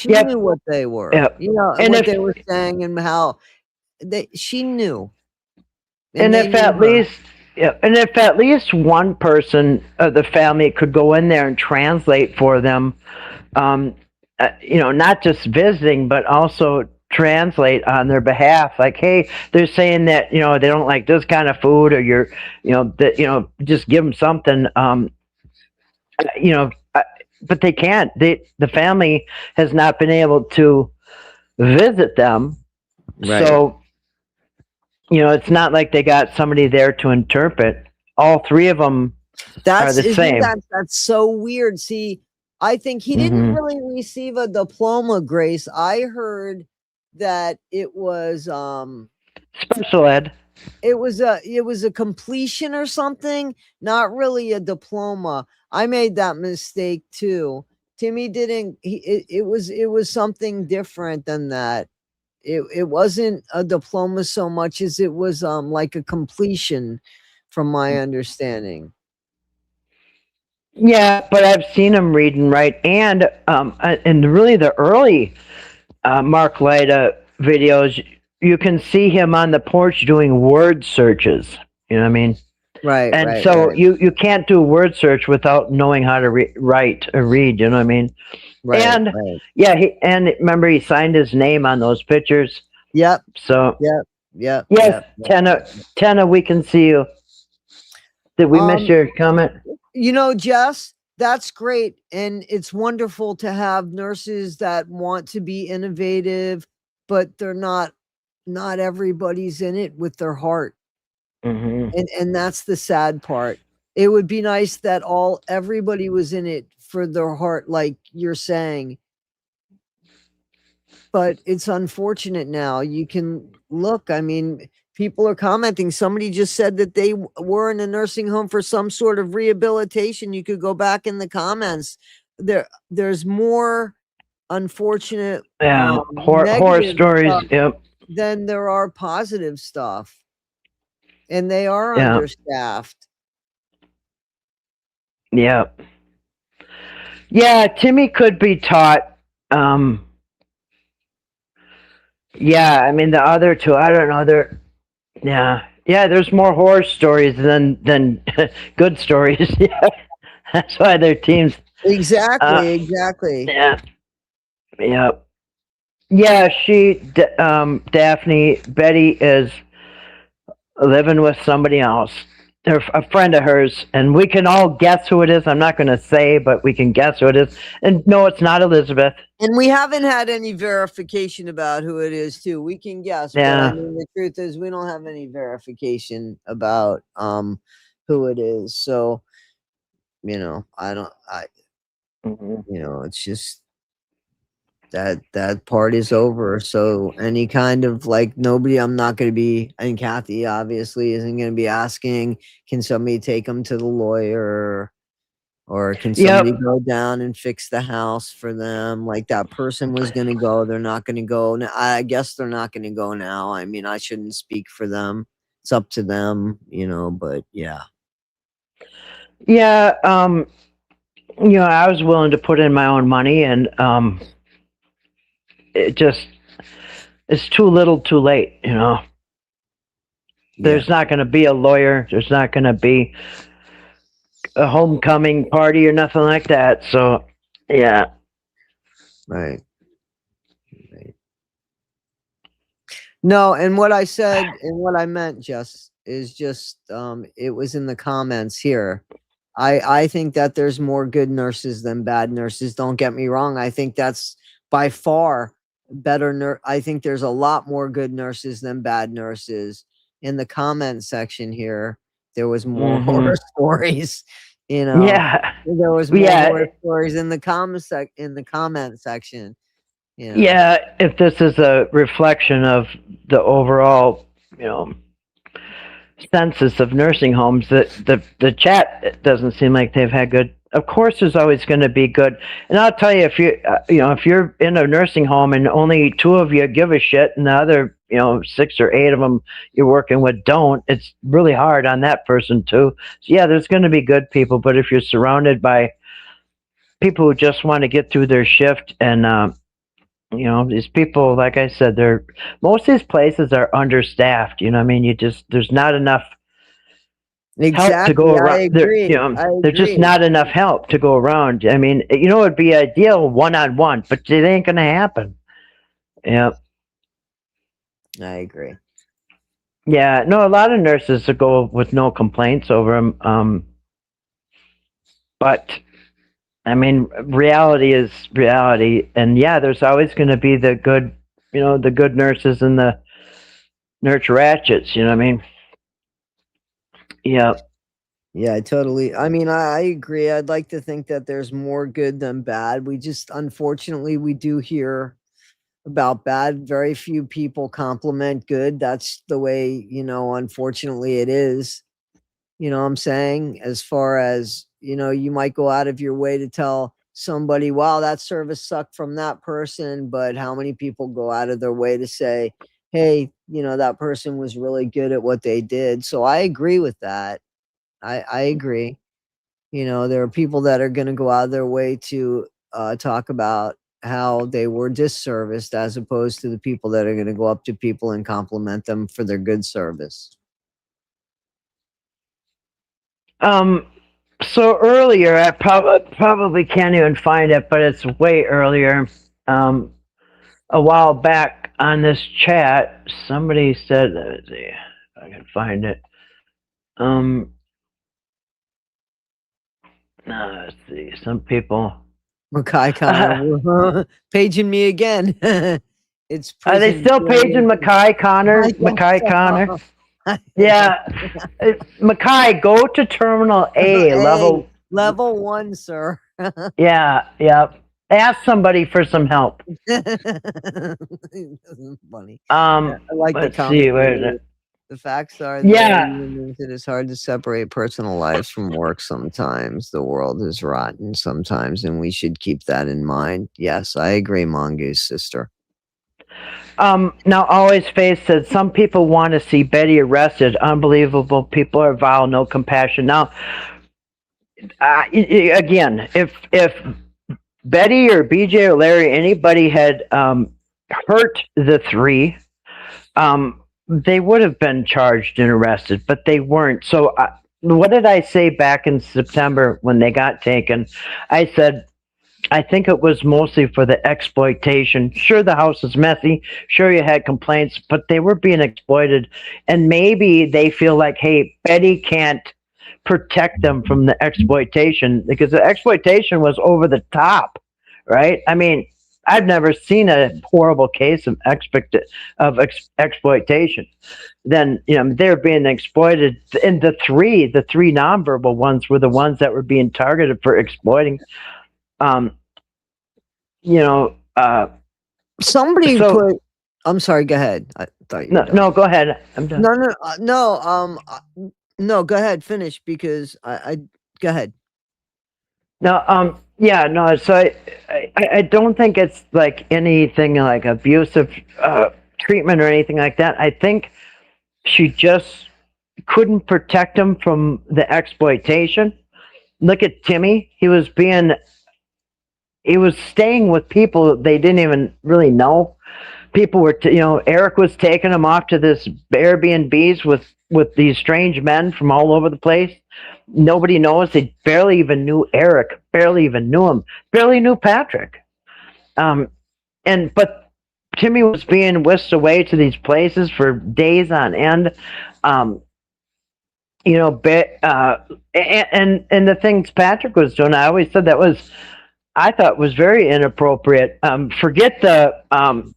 knew what they were, and what they were saying and how she knew.
And if at least one person of the family could go in there and translate for them, not just visiting, but also translate on their behalf. Like, hey, they're saying that they don't like this kind of food, or just give them something. But they can't. The family has not been able to visit them, so it's not like they got somebody there to interpret. All three of them are the same.
That's so weird. See, I think he didn't really receive a diploma, Grace. I heard that it was
special ed.
It was a completion or something, not really a diploma. I made that mistake too. Timmy didn't. It was something different than that. It wasn't a diploma so much as it was like a completion, from my understanding.
Yeah, but I've seen him read and write, and really the early Mark Lyda videos, you can see him on the porch doing word searches. You know what I mean?
Right.
And
Right.
so
Right.
you can't do word search without knowing how to write or read. You know what I mean?
Right.
And
Right.
yeah, and remember he signed his name on those pictures.
Yep.
So
Yep. Yep.
yes,
Yep. Yep.
Tenna, we can see you. Did we miss your comment?
You know, Jess, that's great. And it's wonderful to have nurses that want to be innovative, but they're not everybody's in it with their heart.
Mm-hmm.
And that's the sad part. It would be nice that everybody was in it for their heart, like you're saying. But it's unfortunate now. You can look, I mean, people are commenting. Somebody just said that they were in a nursing home for some sort of rehabilitation. You could go back in the comments. There's more unfortunate
horror
negative
stories.
stuff
Yep.
than there are positive stuff. And they are
Yeah.
understaffed.
Yeah. Yeah, Timmy could be taught. Yeah, I mean the other two, I don't know. Yeah, there's more horror stories than good stories. Yeah, that's why their teams.
Exactly.
Yeah, yeah, yeah. Daphne, Betty is living with somebody else. They're a friend of hers, and we can all guess who it is. I'm not going to say, but we can guess who it is. And no, it's not Elizabeth.
And we haven't had any verification about who it is, too. We can guess, but I mean, the truth is, we don't have any verification about who it is. So, you know, it's just that part is over. So any kind of like nobody, I'm not going to be, and Kathy obviously isn't going to be asking, can somebody take them to the lawyer? Or can somebody go down and fix the house for them? Like that person was going to go. They're not going to go. Now, I guess they're not going to go now. I mean, I shouldn't speak for them. It's up to them, but yeah.
Yeah. I was willing to put in my own money, and it's too little too late. There's not going to be a lawyer. There's not going to be a homecoming party or nothing like that. So, yeah.
Right. No, and what I said and what I meant just is it was in the comments here. I think that there's more good nurses than bad nurses. Don't get me wrong. I think that's by far better. I think there's a lot more good nurses than bad nurses. In the comment section here, there was more horror stories.
Yeah.
There was more horror stories in the comment section.
Yeah, if this is a reflection of the overall, census of nursing homes, the chat doesn't seem like they've had good. Of course, there's always going to be good, and I'll tell you, if if you're in a nursing home and only 2 of you give a shit, and the other 6 or 8 of them you're working with don't, it's really hard on that person too. So yeah, there's going to be good people, but if you're surrounded by people who just want to get through their shift and these people, like I said, most of these places are understaffed. You know what I mean? There's not enough help to go around.
I agree.
There's just not enough help to go around. I mean, it'd be ideal one-on-one, but it ain't going to happen. Yeah.
I agree.
Yeah, no, a lot of nurses will go with no complaints over them. But I mean, reality is reality, and yeah, there's always going to be the good, the good nurses and the nurse ratchets. You know what I mean? Yeah.
Yeah, totally. I mean, I agree. I'd like to think that there's more good than bad. Unfortunately, we do hear about bad. Very few people compliment good. That's the way, unfortunately it is. You know what I'm saying? As far as, you might go out of your way to tell somebody, wow, that service sucked from that person. But how many people go out of their way to say, hey, that person was really good at what they did. So I agree with that. I agree. There are people that are going to go out of their way to talk about how they were disserviced as opposed to the people that are going to go up to people and compliment them for their good service.
So earlier, I probably can't even find it, but it's way earlier. A while back on this chat, somebody said, let's see if I can find it. Let's see, some people.
Mackay Connor paging me again. It's
Are they still paging Mackay Connor? Mackay Connor. Yeah, Mackay, go to Terminal A, level
1, sir.
Yeah, yeah. Ask somebody for some help.
Funny.
I
like
let's see. Where is it?
The facts are
Yeah.
it is hard to separate personal lives from work sometimes. The world is rotten sometimes, and we should keep that in mind. Yes, I agree, Mongoose sister.
Now, Always Face said, some people want to see Betty arrested. Unbelievable. People are vile, no compassion. Now, again, if Betty or BJ or Larry, anybody had hurt the three, they would have been charged and arrested, but they weren't. So, what did I say back in September when they got taken? I said, I think it was mostly for the exploitation. Sure, the house is messy. Sure, you had complaints, but they were being exploited. And maybe they feel like, hey, Betty can't protect them from the exploitation because the exploitation was over the top, right? I mean, I've never seen a horrible case of exploitation. Then they're being exploited, and the three nonverbal ones were the ones that were being targeted for exploiting.
Somebody put. I'm sorry. Go ahead. I thought you.
No, go ahead. I'm done.
No. Go ahead. Finish because I go ahead.
No. Yeah. No. So I don't think it's like anything like abusive treatment or anything like that. I think she just couldn't protect him from the exploitation. Look at Timmy. He was staying with people they didn't even really know. People were, Eric was taking him off to this Airbnbs with these strange men from all over the place. Nobody knows. They barely even knew Eric, barely even knew him, barely knew Patrick. But Timmy was being whisked away to these places for days on end. And the things Patrick was doing, I always said I thought was very inappropriate. Forget the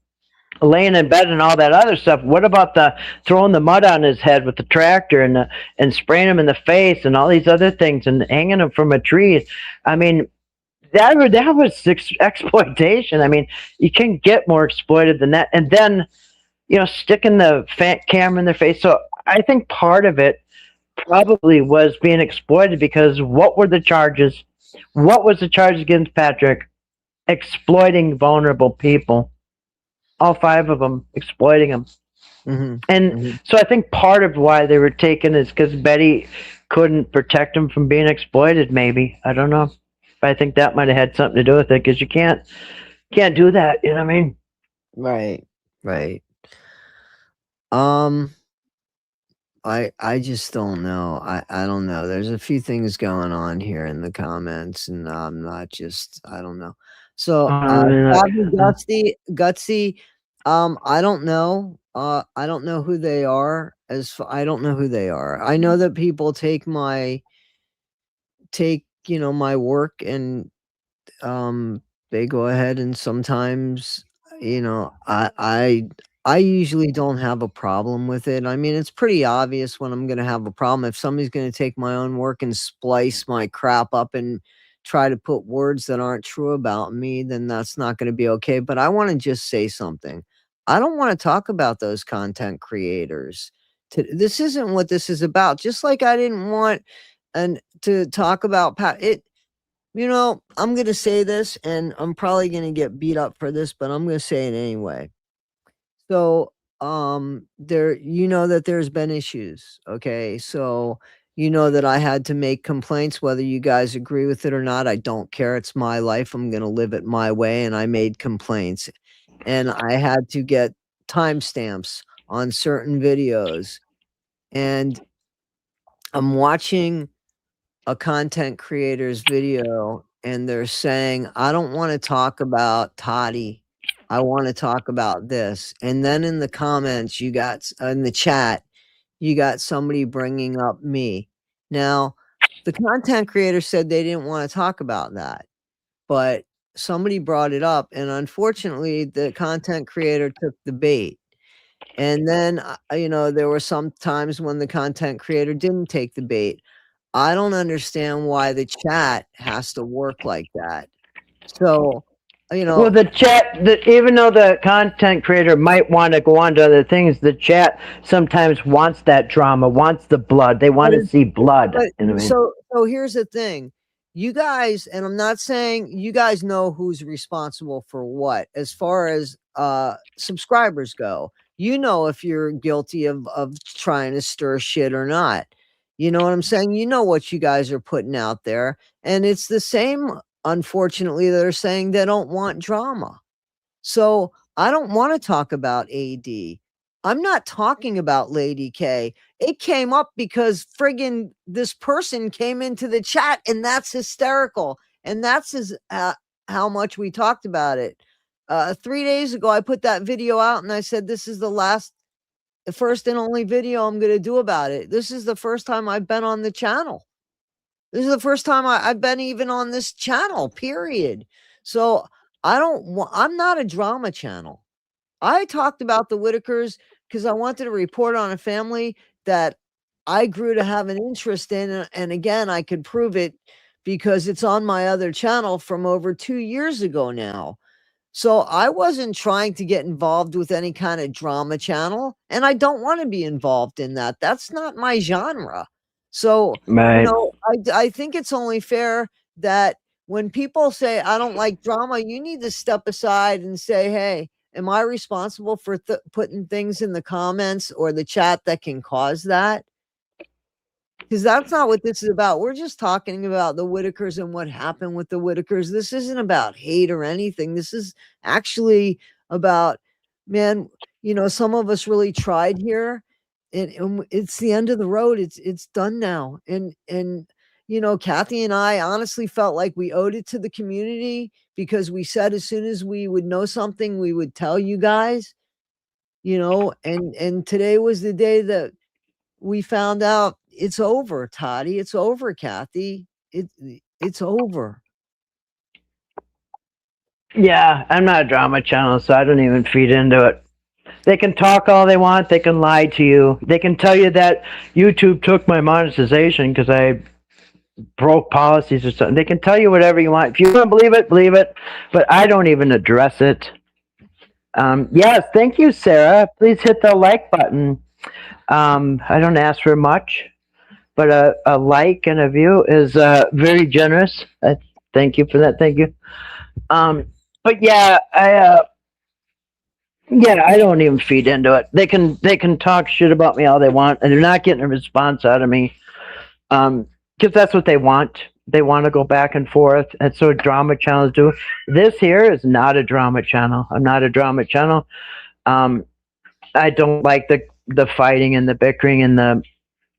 laying in bed and all that other stuff. What about the throwing the mud on his head with the tractor and spraying him in the face and all these other things and hanging him from a tree? I mean, that was exploitation. I mean, you can't get more exploited than that. And then, sticking the camera in their face. So I think part of it probably was being exploited because what were the charges? What was the charge against Patrick? Exploiting vulnerable people. All 5 of them, exploiting them.
Mm-hmm.
And so I think part of why they were taken is because Betty couldn't protect them from being exploited, maybe. I don't know. But I think that might have had something to do with it because you can't do that. You know what I mean?
Right. I just don't know. I don't know. There's a few things going on here in the comments, and I'm not just. I don't know. So, Gutsy, I don't know. I don't know who they are. I don't know who they are. I know that people take my work and they go ahead and sometimes I usually don't have a problem with it. I mean, it's pretty obvious when I'm going to have a problem. If somebody's going to take my own work and splice my crap up and try to put words that aren't true about me, then that's not going to be okay. But I want to just say something. I don't want to talk about those content creators. This isn't what this is about. Just like I didn't want to talk about it. I'm going to say this, and I'm probably going to get beat up for this, but I'm going to say it anyway. So, that there's been issues. Okay. So, that I had to make complaints, whether you guys agree with it or not. I don't care. It's my life. I'm going to live it my way. And I made complaints, and I had to get timestamps on certain videos, and I'm watching a content creator's video and they're saying, I don't want to talk about Toddie. I want to talk about this. And then in the comments, you got in the chat, you got somebody bringing up me. Now, the content creator said they didn't want to talk about that, but somebody brought it up. And unfortunately, the content creator took the bait. And then, you know, there were some times when the content creator didn't take the bait. I don't understand why the chat has to work like that. So, you know.
Well, the chat, even though the content creator might want to go on to other things, the chat sometimes wants that drama, wants the blood. They want to see blood.
But,
you know what I mean?
So here's the thing. You guys, and I'm not saying you guys know who's responsible for what, as far as subscribers go. You know if you're guilty of trying to stir shit or not. You know what I'm saying? You know what you guys are putting out there. And it's the same, unfortunately, that are saying they don't want drama. So I don't want to talk about AD. I'm not talking about Lady K. It came up because friggin' this person came into the chat, and that's hysterical. And that's how much we talked about it. 3 days ago, I put that video out and I said, this is the first and only video I'm going to do about it. This is the first time I've been on the channel. This is the first time I've been even on this channel, period. So I'm not a drama channel. I talked about the Whittakers because I wanted to report on a family that I grew to have an interest in. And again, I could prove it because it's on my other channel from over 2 years ago now. So I wasn't trying to get involved with any kind of drama channel, and I don't want to be involved in that. That's not my genre. So,
right.
You know, I think it's only fair that when people say, I don't like drama, you need to step aside and say, hey, am I responsible for putting things in the comments or the chat that can cause that? Because that's not what this is about. We're just talking about the Whittakers and what happened with the Whittakers. This isn't about hate or anything. This is actually about, man, you know, some of us really tried here, and it's the end of the road. It's done now. And you know, Kathy and I honestly felt like we owed it to the community because we said as soon as we would know something, we would tell you guys, you know, and today was the day that we found out it's over, Toddie. It's over, Kathy. It's over.
Yeah, I'm not a drama channel, so I don't even feed into it. They can talk all they want. They can lie to you. They can tell you that YouTube took my monetization because I broke policies or something. They can tell you whatever you want. If you want to believe it, believe it. But I don't even address it. Yes, thank you, Sarah. Please hit the like button. I don't ask for much, but a like and a view is very generous. Thank you for that. Thank you. But yeah, I don't even feed into it. They can talk shit about me all they want, and they're not getting a response out of me. Because that's what they want. They want to go back and forth. And so drama channels do. This here is not a drama channel. I'm not a drama channel. I don't like the fighting and the bickering and the,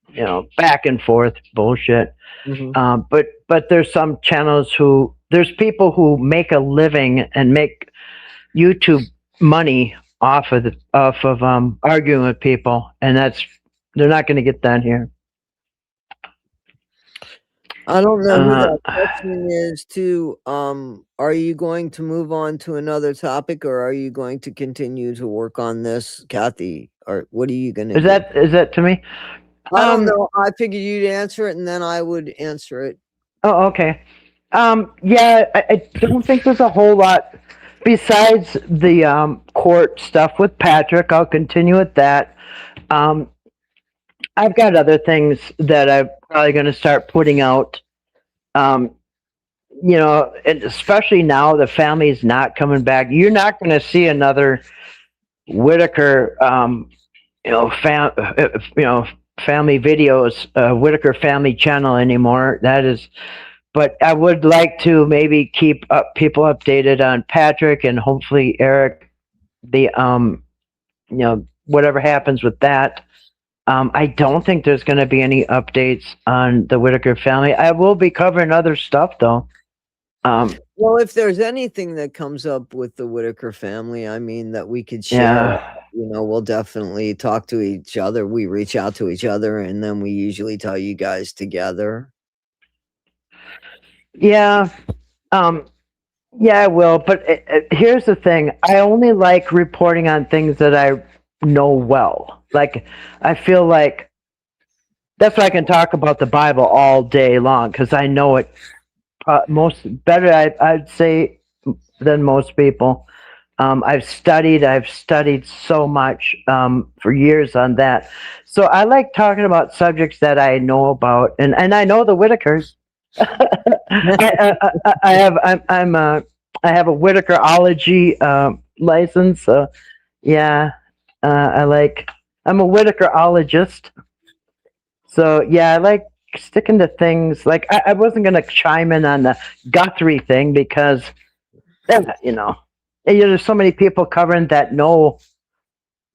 you know, back and forth bullshit.
Mm-hmm.
But there's some channels there's people who make a living and make YouTube money off of arguing with people, and they're not going to get that here.
I don't know who that question is to. Are you going to move on to another topic, or are you going to continue to work on this, Kathy? Or what are you going to do?
Is that to me?
I don't know. I figured you'd answer it, and then I would answer it.
Oh, okay. Yeah, I don't think there's a whole lot besides the court stuff with Patrick. I'll continue with that. I've got other things that I'm probably going to start putting out. You know, and especially now the family's not coming back. You're not going to see another Whittaker, family videos, Whittaker family channel anymore. That is, but I would like to maybe keep people updated on Patrick and hopefully Eric. Whatever happens with that. I don't think there's going to be any updates on the Whittaker family. I will be covering other stuff though.
Well, if there's anything that comes up with the Whittaker family, I mean, that we could share,
Yeah.
we'll definitely talk to each other. We reach out to each other, and then we usually tell you guys together.
Yeah. Yeah, I will. But here's the thing. I only like reporting on things that I know well. Like, I feel like that's why I can talk about the Bible all day long, because I know it better, I'd say, than most people. I've studied so much for years on that. So I like talking about subjects that I know about, and I know the Whittakers. I have a Whittakerology license. So yeah, I'm a Whittakerologist. So yeah, I like sticking to things. Like I wasn't gonna chime in on the Guthrie thing because there's so many people covering that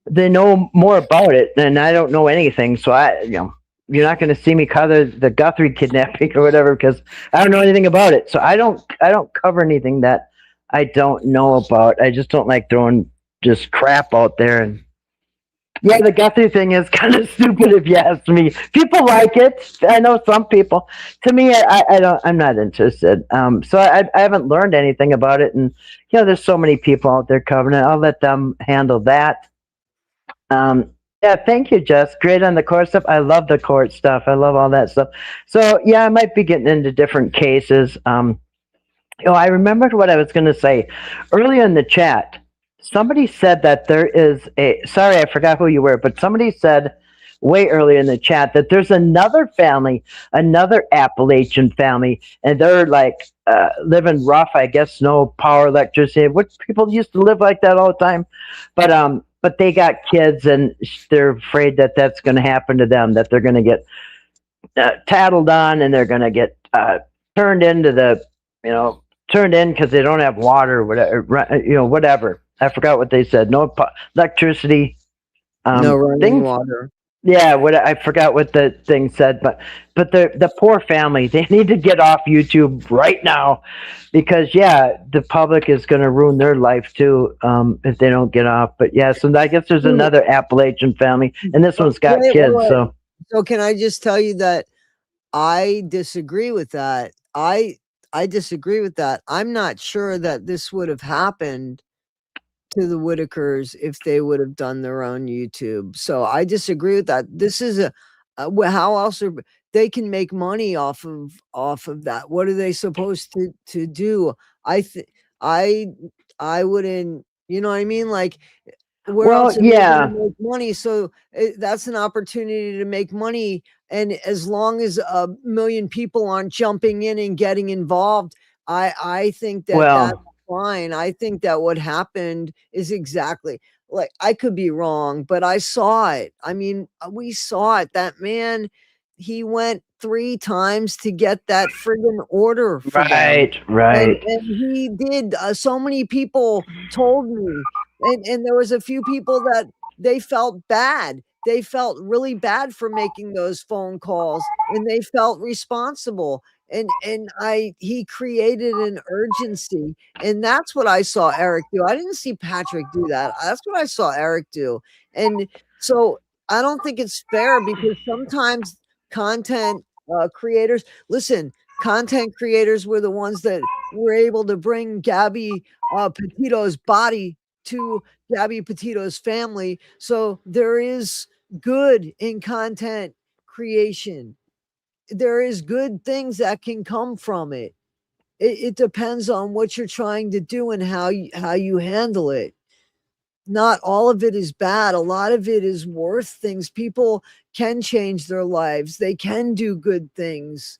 they know more about it than I don't know anything. So you're not going to see me cover the Guthrie kidnapping or whatever because I don't know anything about it. So I don't cover anything that I don't know about. I just don't like throwing just crap out there. And yeah, the Guthrie thing is kind of stupid if you ask me. People like it. I know some people. To me, I'm not interested. So I haven't learned anything about it. And there's so many people out there covering it. I'll let them handle that. Yeah, thank you, Jess. Great on the court stuff. I love the court stuff. I love all that stuff. So yeah, I might be getting into different cases. I remembered what I was going to say earlier in the chat. Somebody said that there is sorry, I forgot who you were, but somebody said way earlier in the chat that there's another family, another Appalachian family, and they're like living rough, I guess, no power, electricity, which people used to live like that all the time. But they got kids, and they're afraid that that's going to happen to them, that they're going to get tattled on, and they're going to get turned into turned in because they don't have water or whatever, whatever. I forgot what they said. No electricity.
No running water.
Yeah, I forgot what the thing said, but the poor family, they need to get off YouTube right now because the public is going to ruin their life too if they don't get off. But yeah, so I guess there's another Appalachian family, and this one's got kids. So
can I just tell you that I disagree with that? I disagree with that. I'm not sure that this would have happened to the Whittakers if they would have done their own YouTube. So I disagree with that. This is how else they can make money off of that? What are they supposed to do? I wouldn't, you know what I mean? Like, where else are they gonna make money? So that's an opportunity to make money. And as long as 1 million people aren't jumping in and getting involved, I think that that's fine. I think that what happened is exactly like, I could be wrong, but I saw it. I mean, we saw it. That man, he went 3 times to get that friggin' order for them.
Right.
And he did. So many people told me, and there was a few people that they felt bad. They felt really bad for making those phone calls, and they felt responsible. And he created an urgency, and that's what I saw Eric do. I didn't see Patrick do that. That's what I saw Eric do. And so I don't think it's fair because sometimes content creators, listen, content creators were the ones that were able to bring Gabby Petito's body to Gabby Petito's family. So there is good in content creation. There is good things that can come from it. It depends on what you're trying to do and how you handle it. Not all of it is bad. A lot of it is worth things. People can change their lives. They can do good things.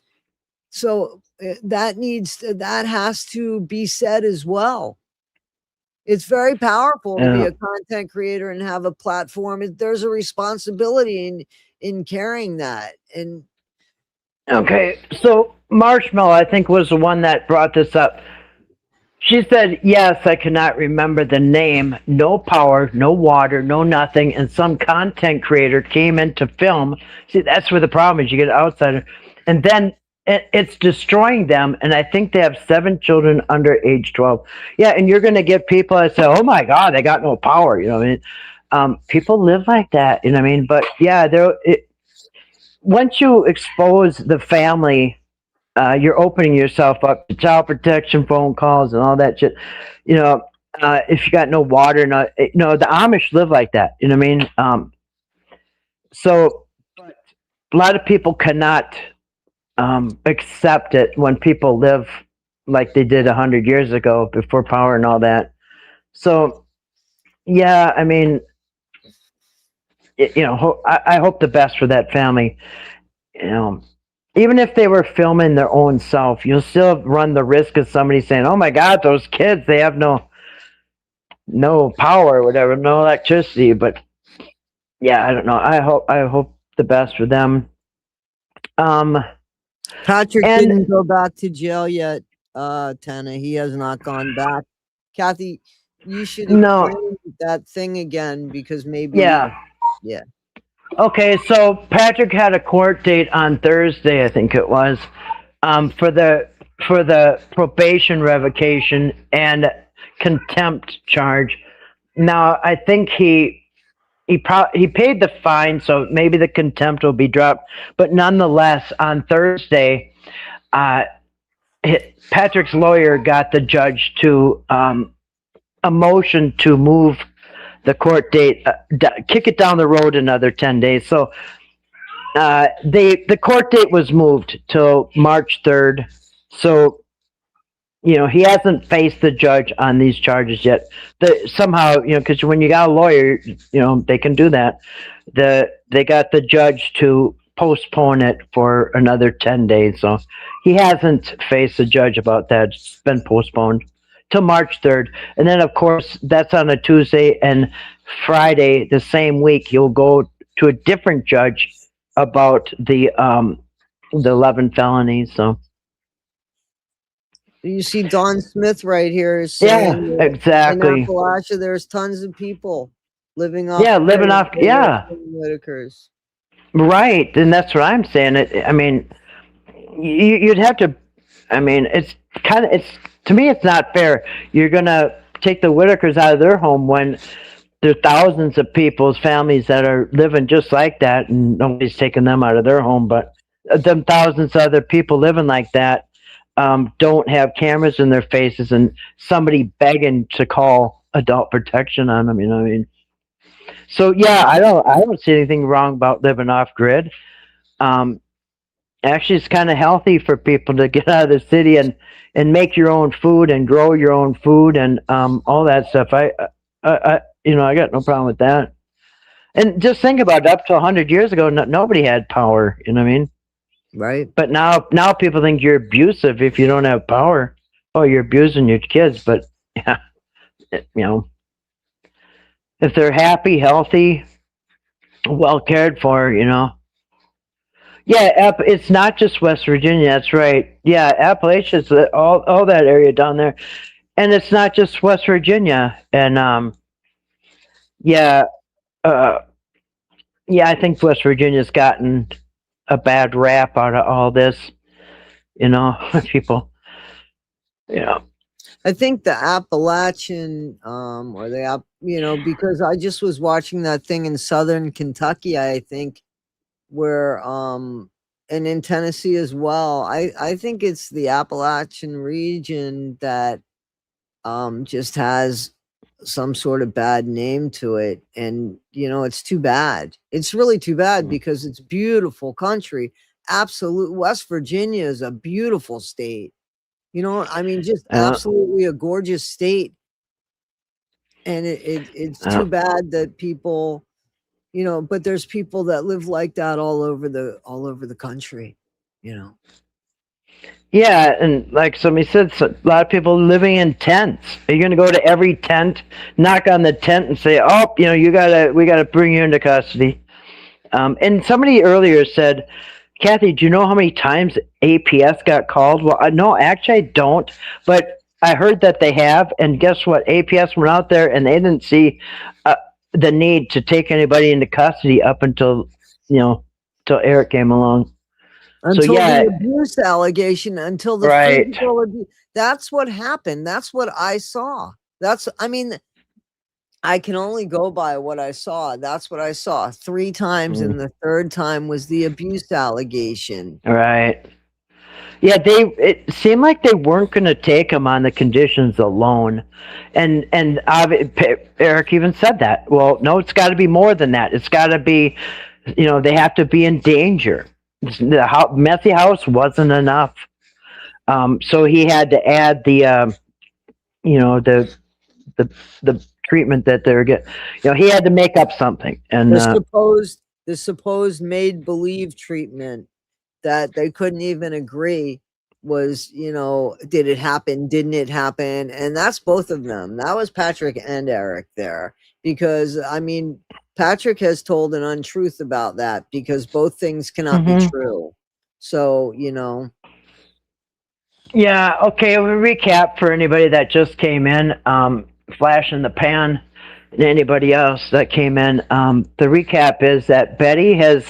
So that has to be said as well. It's very powerful to be a content creator and have a platform. There's a responsibility in carrying that. And
okay, so Marshmallow, I think, was the one that brought this up. She said, yes, I cannot remember the name. No power, no water, no nothing. And some content creator came in to film. See, that's where the problem is. You get an outsider. And then it's destroying them. And I think they have 7 children under age 12. Yeah, and you're going to get people that say, oh my God, they got no power. You know what I mean? People live like that. You know what I mean? But yeah, once you expose the family, you're opening yourself up to child protection phone calls and all that shit. You know, if you got no water, the Amish live like that. You know what I mean? So a lot of people cannot accept it when people live like they did 100 years ago before power and all that. So, yeah, I mean, I hope the best for that family. You know, even if they were filming their own self, you'll still run the risk of somebody saying, "Oh my God, those kids, they have no power or whatever, no electricity." But yeah, I don't know. I hope the best for them.
Patrick didn't go back to jail yet, Tana. He has not gone back. Kathy, you should explain that thing again, because maybe yeah.
Okay, so Patrick had a court date on Thursday, I think it was, for the probation revocation and contempt charge. Now, I think he paid the fine, so maybe the contempt will be dropped. But nonetheless, on Thursday, Patrick's lawyer got the judge to a motion to move the court date, kick it down the road another 10 days. So the court date was moved till March 3rd. So, he hasn't faced the judge on these charges yet. Somehow, because when you got a lawyer, they can do that. They got the judge to postpone it for another 10 days. So he hasn't faced the judge about that. It's been postponed till March 3rd. And then, of course, that's on a Tuesday, and Friday, the same week, you'll go to a different judge about the 11 felonies. So
you see Don Smith right here saying,
yeah, exactly.
In Appalachia, there's tons of people living off.
Whitakers. Right, and that's what I'm saying. I mean, you'd have to. I mean, it's to me, it's not fair. You're gonna take the Whitakers out of their home when there's thousands of people's families that are living just like that, and nobody's taking them out of their home. But them thousands of other people living like that don't have cameras in their faces and somebody begging to call adult protection on them. You know what I mean? So yeah, I don't see anything wrong about living off grid. Actually, it's kind of healthy for people to get out of the city and make your own food and grow your own food and all that stuff. I got no problem with that. And just think about it, up to 100 years ago, nobody had power. You know what I mean?
Right.
But now people think you're abusive if you don't have power. Oh, you're abusing your kids. But yeah, if they're happy, healthy, well cared for, Yeah, it's not just West Virginia. That's right. Yeah, Appalachia's all that area down there, and it's not just West Virginia. And I think West Virginia's gotten a bad rap out of all this. People.
I think the Appalachian, because I just was watching that thing in Southern Kentucky, I think, where and in Tennessee as well. I think it's the Appalachian region that just has some sort of bad name to it, and it's too bad. It's really too bad, because it's beautiful country. Absolute West Virginia is a beautiful state. Just absolutely a gorgeous state, and it's too bad that people. But there's people that live like that all over the country,
Yeah, and like somebody said, a lot of people living in tents. Are you going to go to every tent, knock on the tent, and say, "Oh, we gotta bring you into custody"? And somebody earlier said, "Kathy, do you know how many times APS got called?" Well, no, actually, I don't. But I heard that they have, and guess what? APS went out there and they didn't see the need to take anybody into custody up until till Eric came along.
Until
yeah,
the abuse allegation, until the
right.
physical abuse. That's what happened. That's what I saw. I mean, I can only go by what I saw. That's what I saw 3 times, and the 3rd time was the abuse allegation.
Right. Yeah, it seemed like they weren't going to take him on the conditions alone, and Eric even said that. Well, no, it's got to be more than that. It's got to be, they have to be in danger. The messy house wasn't enough, so he had to add the treatment that they're getting. He had to make up something, and
the supposed made believe treatment that they couldn't even agree was, did it happen? Didn't it happen? And that's both of them. That was Patrick and Eric there, because I mean, Patrick has told an untruth about that, because both things cannot be true. So,
Yeah. Okay. We'll recap for anybody that just came in, flash in the pan, and anybody else that came in. The recap is that Betty has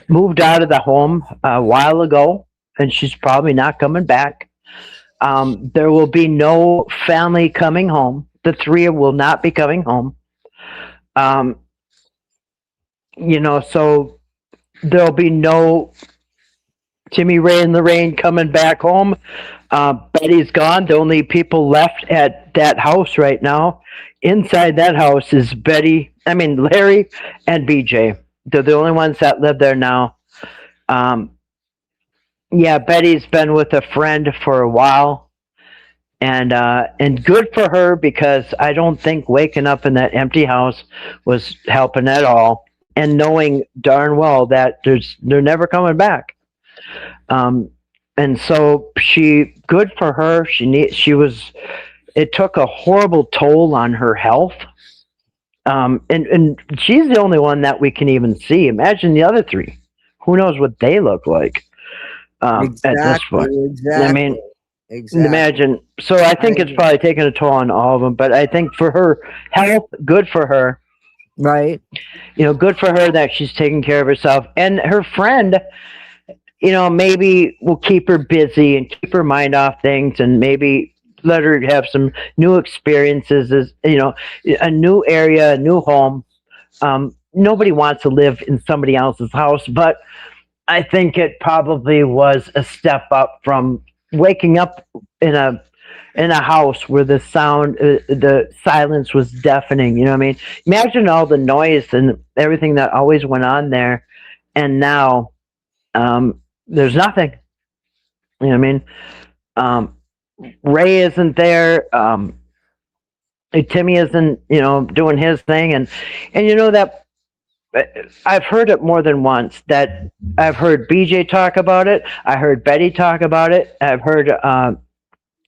moved out of the home a while ago, and she's probably not coming back. There will be no family coming home. The 3 will not be coming home. So there'll be no Timmy, Ray, and Lorraine coming back home. Betty's gone. The only people left at that house right now, inside that house, is Larry, and BJ. They're the only ones that live there now. Betty's been with a friend for a while, and good for her, because I don't think waking up in that empty house was helping at all, and knowing darn well that they're never coming back. And so good for her. It took a horrible toll on her health. And she's the only one that we can even see. Imagine the other 3. Who knows what they look like at this point.
Exactly.
I mean, imagine. So I think it's probably taking a toll on all of them. But I think for her health, good for her.
Right.
Good for her that she's taking care of herself. And her friend, maybe will keep her busy and keep her mind off things, and maybe let her have some new experiences, a new area, a new home. Nobody wants to live in somebody else's house, but I think it probably was a step up from waking up in a house where the silence was deafening. You know what I mean? Imagine all the noise and everything that always went on there, and now there's nothing. You know what I mean? Ray isn't there. Timmy isn't, doing his thing, and that I've heard it more than once. That I've heard BJ talk about it. I heard Betty talk about it. I've heard. I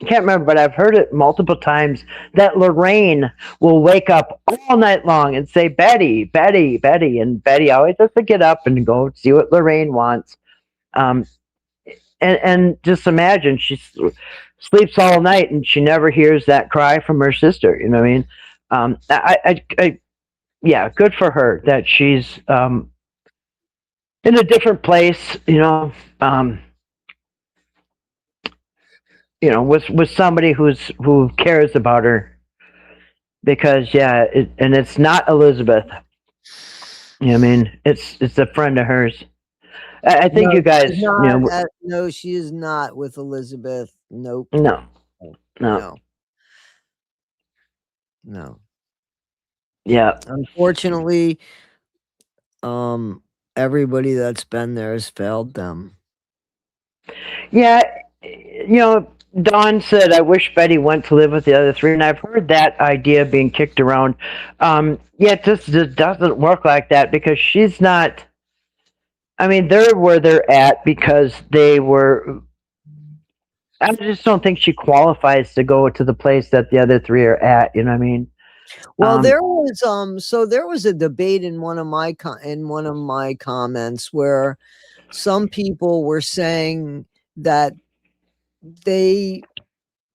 can't remember, but I've heard it multiple times that Lorraine will wake up all night long and say, "Betty, Betty, Betty," and Betty always has to get up and go see what Lorraine wants. And just imagine, she sleeps all night and she never hears that cry from her sister. You know what I mean? Yeah, good for her that she's in a different place. With somebody who cares about her, because and it's not Elizabeth. You know what I mean? It's a friend of hers. I think you guys,
no, she is not with Elizabeth. Nope.
No. Yeah.
Unfortunately, everybody that's been there has failed them.
Yeah. Dawn said, "I wish Betty went to live with the other 3," and I've heard that idea being kicked around. It just doesn't work like that, because she's not. I mean, they're where they're at because they were. I just don't think she qualifies to go to the place that the other 3 are at. You know what I mean?
Well, there was a debate in one of my comments where some people were saying that they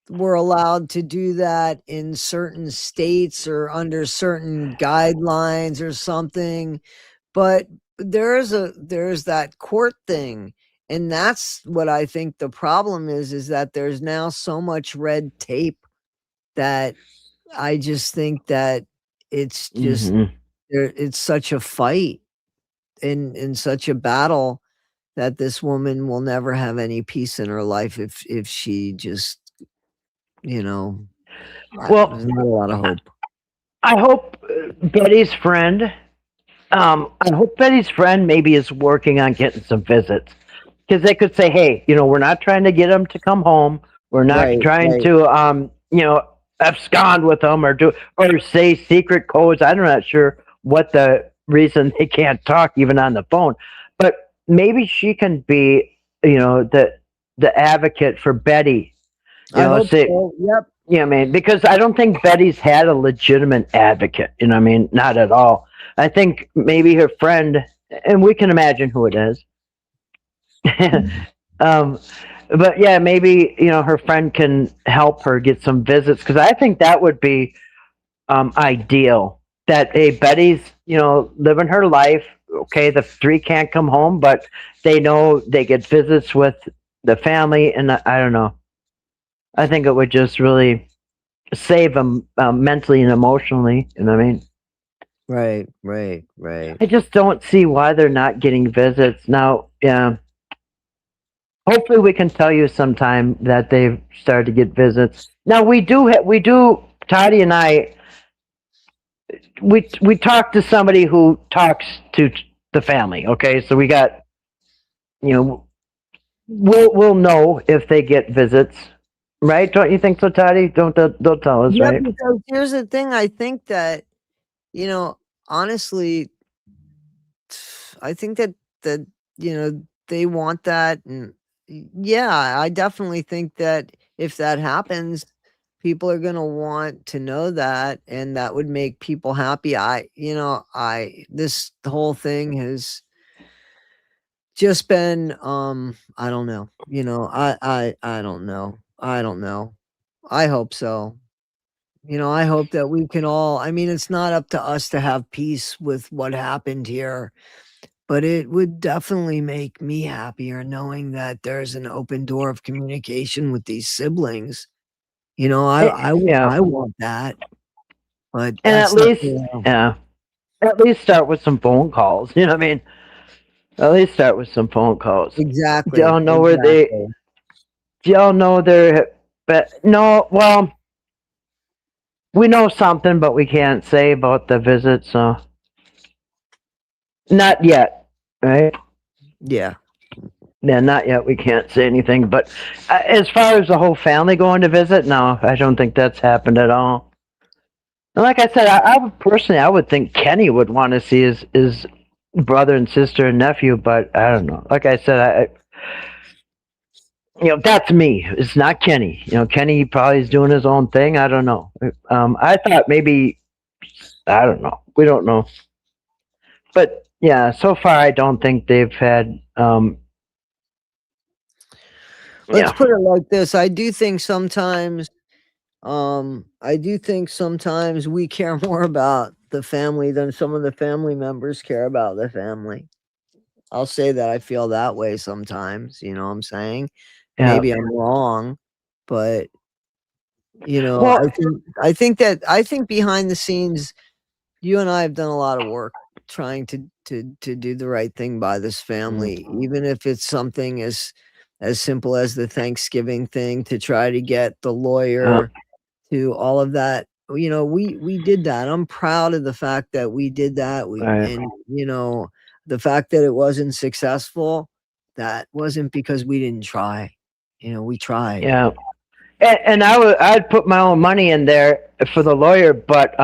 we're allowed to do that in certain states or under certain guidelines or something. But there's that court thing. And that's what I think the problem is that there's now so much red tape that I just think that it's just it's such a fight in such a battle that this woman will never have any peace in her life if she just,
well,
there's not a lot of hope.
I hope Betty's friend, maybe is working on getting some visits, because they could say, hey, we're not trying to get them to come home. We're not trying to, abscond with them or say secret codes. I'm not sure what the reason they can't talk even on the phone, but maybe she can be, the advocate for Betty.
I hope so. Yep.
Yeah, I mean, because I don't think Betty's had a legitimate advocate. I mean, not at all. I think maybe her friend, and we can imagine who it is. But yeah, maybe her friend can help her get some visits, because I think that would be ideal. That Betty's living her life. Okay, the three can't come home, but they know they get visits with the family, and I don't know. I think it would just really save them mentally and emotionally. You know what I mean?
Right.
I just don't see why they're not getting visits now. Yeah. Hopefully, we can tell you sometime that they've started to get visits. Now we do. Toddie and I. We talk to somebody who talks to the family. Okay, so we got. We'll know if they get visits. Right? Don't you think so, Toddie? Don't tell us, right?
Because here's the thing. I think that, honestly, I think that they want that, and yeah, I definitely think that if that happens, people are gonna want to know that, and that would make people happy. This whole thing has just been, I don't know. I don't know. I don't know. I hope so. I hope that we can all, it's not up to us to have peace with what happened here, but it would definitely make me happier knowing that there's an open door of communication with these siblings. I want that. But
and at least start with some phone calls. You know what I mean? At least start with some phone calls.
Exactly.
Do y'all know where they? Do y'all know they're? But no, well, we know something, but we can't say about the visit. So not yet, right?
Yeah.
Yeah, not yet. We can't say anything. But as far as the whole family going to visit, no, I don't think that's happened at all. And like I said, I would personally, I would think Kenny would want to see his brother and sister and nephew, but I don't know. Like I said, that's me. It's not Kenny. Kenny probably is doing his own thing. I don't know. I thought maybe, I don't know. We don't know. But yeah, so far I don't think they've had.
Let's put it like this. I do think sometimes we care more about the family than some of the family members care about the family. I'll say that I feel that way sometimes, you know what I'm saying?
Yeah.
Maybe I'm wrong, but I think behind the scenes, you and I have done a lot of work trying to do the right thing by this family, even if it's something as simple as the Thanksgiving thing, to try to get the lawyer to all of that. We did that. I'm proud of the fact that we did that. And the fact that it wasn't successful, that wasn't because we didn't try. We tried.
Yeah. And I'd put my own money in there for the lawyer, but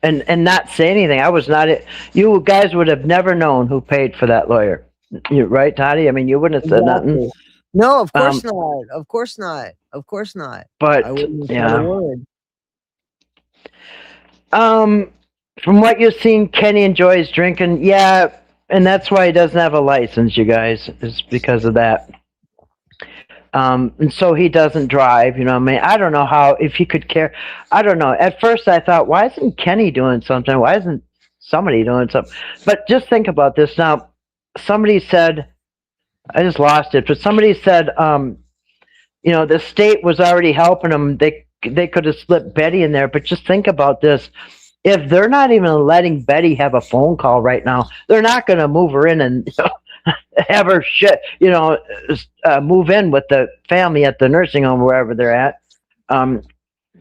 and not say anything. I was not. You guys would have never known who paid for that lawyer. You're right, Toddie? I mean, you wouldn't have said nothing.
No, of course not. Of course not. Of course not.
But
I wouldn't have said a word.
From what you've seen, Kenny enjoys drinking. Yeah, and that's why he doesn't have a license, you guys. It's because of that. And so he doesn't drive. You know, what I mean, I don't know how if he could care. I don't know. At first, I thought, why isn't Kenny doing something? Why isn't somebody doing something? But just think about this now. Somebody said, I just lost it, but somebody said, you know, the state was already helping them. They could have slipped Betty in there, but just think about this. If they're not even letting Betty have a phone call right now, they're not going to move her in and have her move in with the family at the nursing home, wherever they're at.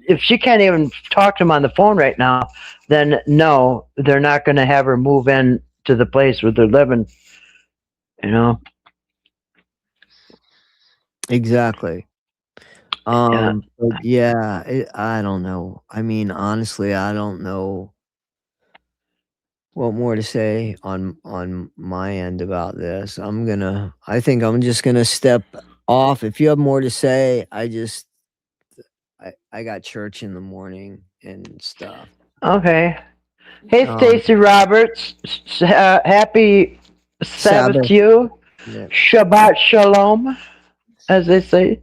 If she can't even talk to them on the phone right now, then no, they're not going to have her move in to the place where they're living. You know.
Exactly. But yeah, I don't know. I mean, honestly, I don't know what more to say on my end about this. I think I'm just gonna step off. If you have more to say, I got church in the morning and stuff.
Okay. Hey, Stacy Roberts. Happy Sabbath to you.
Yeah.
Shabbat Shalom, as they say.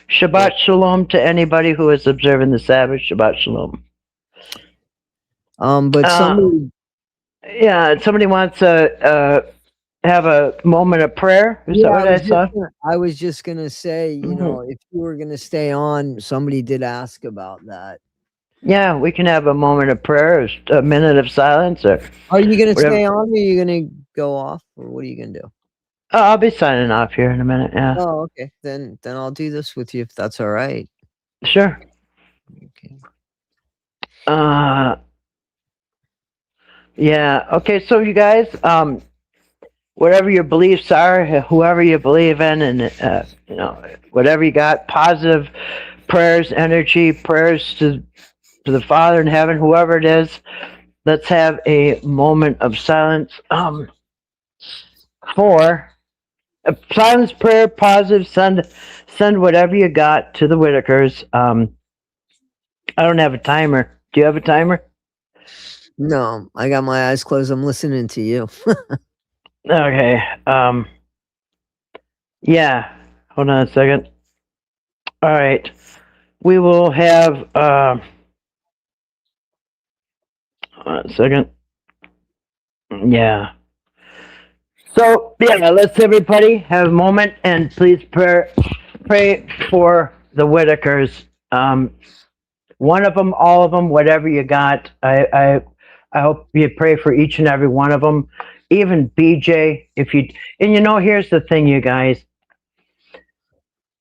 Shabbat Shalom to anybody who is observing the Sabbath. Shabbat Shalom.
But somebody...
somebody wants to have a moment of prayer. Is that what I saw?
I was just gonna say, you know, if you were gonna stay on, somebody did ask about that.
Yeah, we can have a moment of prayer, a minute of silence. Or
are you gonna stay on, or are you gonna go off, or what are you gonna do?
I'll be signing off here in a minute. Yeah.
Oh, okay. Then I'll do this with you if that's all right.
Sure.
Okay.
Yeah. Okay. So you guys, whatever your beliefs are, whoever you believe in, and you know, whatever you got, positive prayers, energy, prayers to the Father in heaven, whoever it is. Let's have a moment of silence. For a silence prayer, positive. Send whatever you got to the Whitakers. I don't have a timer. Do you have a timer?
No, I got my eyes closed. I'm listening to you.
Okay. Yeah. Hold on a second. All right. We will have. Hold on a second. Yeah. So yeah, let's everybody have a moment and please pray for the Whitakers. One of them, all of them, whatever you got. I hope you pray for each and every one of them. Even BJ, if you, and you know, here's the thing, you guys.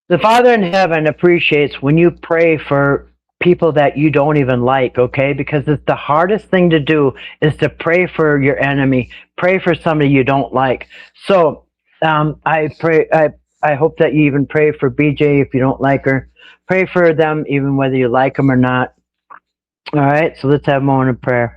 The Father in heaven appreciates when you pray for people that you don't even like, okay? Because it's the hardest thing to do is to pray for your enemy, pray for somebody you don't like. So I hope that you even pray for BJ if you don't like her. Pray for them even whether you like them or not. All right, so let's have a moment of prayer.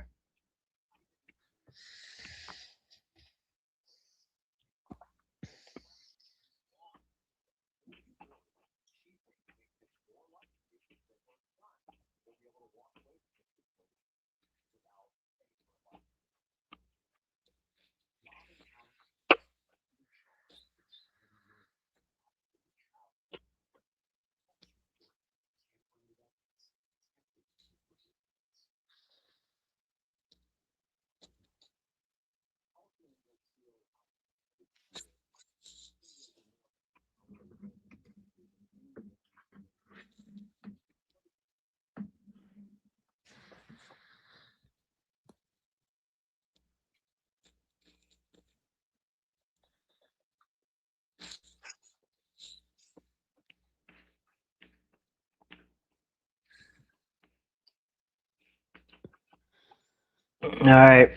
All right.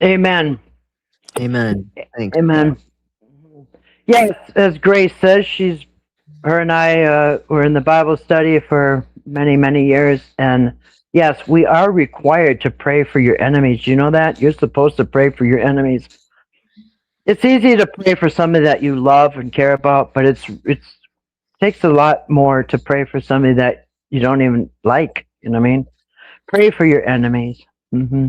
Amen.
Amen. Thanks.
Amen. Yes, as Grace says, her and I were in the Bible study for many, many years. And yes, we are required to pray for your enemies. You know that? You're supposed to pray for your enemies. It's easy to pray for somebody that you love and care about, but it takes a lot more to pray for somebody that you don't even like. You know what I mean? Pray for your enemies. Mm-hmm.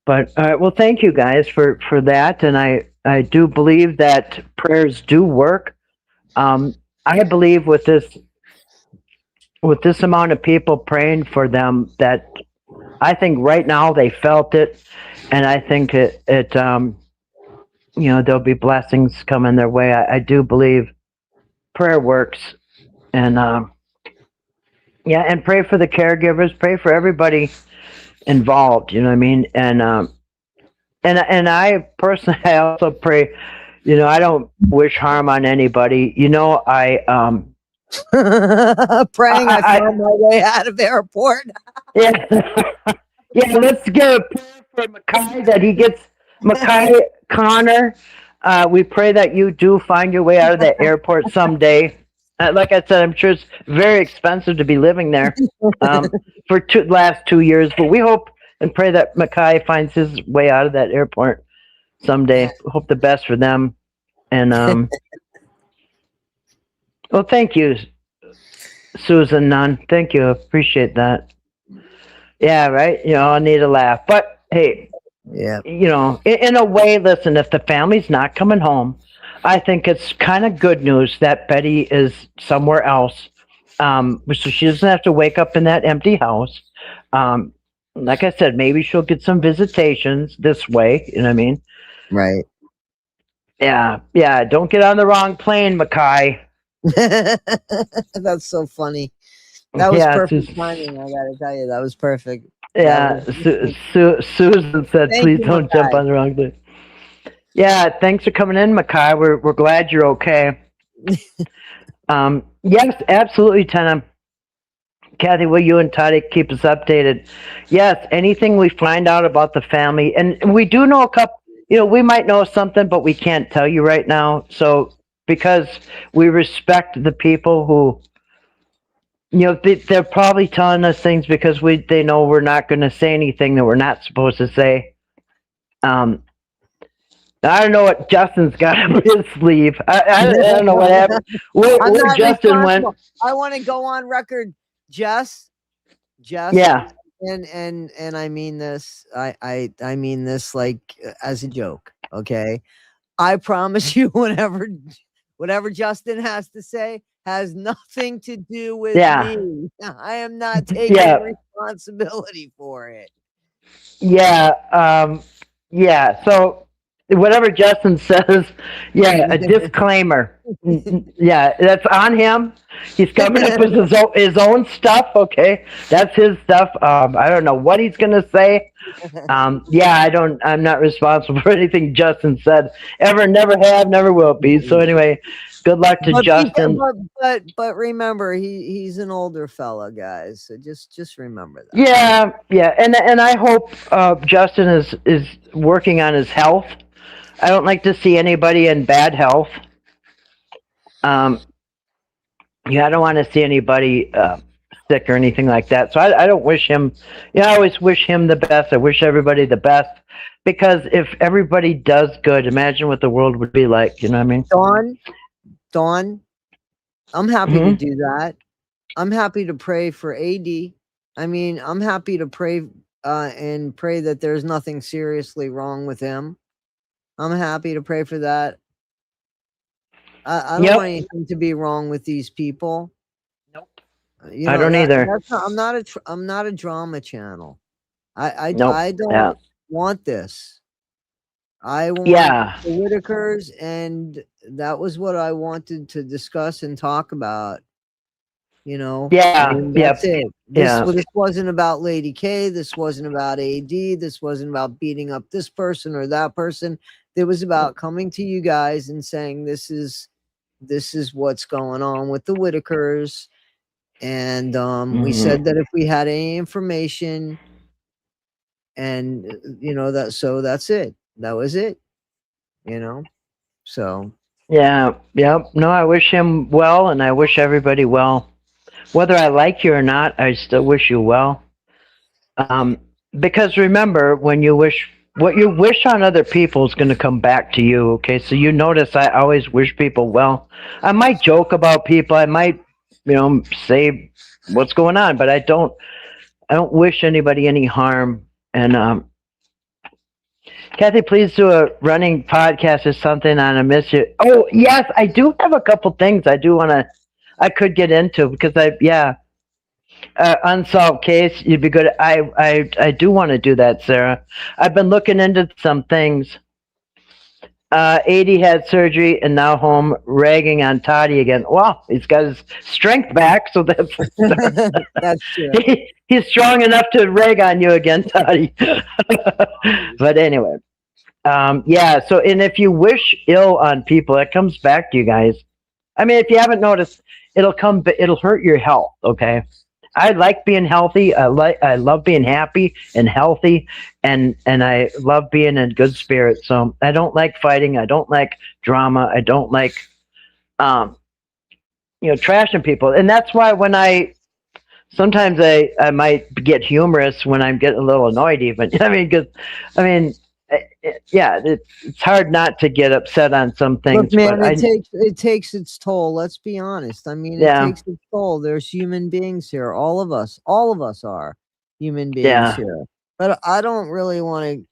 But well, thank you guys for that, and I do believe that prayers do work. I believe with this amount of people praying for them, that I think right now they felt it, and I think there'll be blessings coming their way. I do believe prayer works, and and pray for the caregivers, pray for everybody involved. You know what I mean? And I personally, I also pray. I don't wish harm on anybody.
Praying I found my way out of the airport.
Yeah. Yeah, let's get a prayer for Mackay that he gets Mackay Connor. We pray that you do find your way out of that airport someday. Like I said, I'm sure it's very expensive to be living there for last 2 years, but we hope and pray that Mackay finds his way out of that airport someday. Hope the best for them. And well, thank you, Susan Nunn. Thank you. Appreciate that. Yeah, right. I need a laugh. But hey,
yeah,
in a way, listen, if the family's not coming home, I think it's kind of good news that Betty is somewhere else. So she doesn't have to wake up in that empty house. Like I said, maybe she'll get some visitations this way. You know what I mean?
Right.
Yeah. Yeah. Don't get on the wrong plane, Mackay.
That's so funny. That was perfect timing. I gotta tell you, that was perfect.
Yeah, Susan said, "Please don't jump on the wrong thing." Yeah, thanks for coming in, Mackay. We're glad you're okay. Yes, absolutely, Tenna. Kathy, will you and Toddie keep us updated? Yes, anything we find out about the family, and we do know a couple. We might know something, but we can't tell you right now. So, because we respect the people who. They're probably telling us things because they know we're not going to say anything that we're not supposed to say. I don't know what Justin's got up his sleeve. I don't know what happened. Where Justin went.
I want to go on record, Jess.
Yeah.
And I mean this. I mean this like as a joke. Okay. I promise you, whatever Justin has to say has nothing to do with me. I am not taking responsibility for it.
Yeah. Yeah. So whatever Justin says, a disclaimer. Yeah, that's on him. He's coming up with his own stuff. Okay, that's his stuff. I don't know what he's gonna say. I'm not responsible for anything Justin said. Ever, never have, never will be. So anyway, good luck to Justin.
But remember, he's an older fella, guys. So just remember that.
Yeah, and I hope Justin is working on his health. I don't like to see anybody in bad health. I don't want to see anybody sick or anything like that. So I don't wish him. I always wish him the best. I wish everybody the best, because if everybody does good, imagine what the world would be like. You know what I mean?
Dawn, I'm happy to do that. I'm happy to pray for AD. I mean, I'm happy to pray and pray that there's nothing seriously wrong with him. I'm happy to pray for that. I don't want anything to be wrong with these people.
Nope. I don't either.
I'm not a drama channel. I don't want this. I want the Whittakers, and that was what I wanted to discuss and talk about. That's it. This wasn't about Lady K. This wasn't about AD. This wasn't about beating up this person or that person. It was about coming to you guys and saying this is what's going on with the Whittakers. And we said that if we had any information, and that's it. That was it. So
no, I wish him well, and I wish everybody well. Whether I like you or not, I still wish you well. Because remember, when you wish, what you wish on other people is going to come back to you. Okay, so you notice I always wish people well. I might joke about people. I might, say what's going on, but I don't wish anybody any harm. And Kathy, please do a running podcast or something on a mission. Oh, yes, I do have a couple things I could get into because unsolved case. You'd be good. I do want to do that, Sarah. I've been looking into some things. 80 had surgery and now home ragging on Toddie again. Well, he's got his strength back, so that's
That's true.
He's strong enough to rag on you again, Toddie. But anyway, so, and if you wish ill on people, it comes back to you guys. I mean, if you haven't noticed, it'll hurt your health. Okay. I like being healthy. I love being happy and healthy, and I love being in good spirits. So I don't like fighting. I don't like drama. I don't like, trashing people. And that's why when sometimes I might get humorous when I'm getting a little annoyed. Even it's hard not to get upset on some things.
Look, man, it takes its toll. Let's be honest. I mean, it takes its toll. There's human beings here. All of us are human beings here. But I don't really want to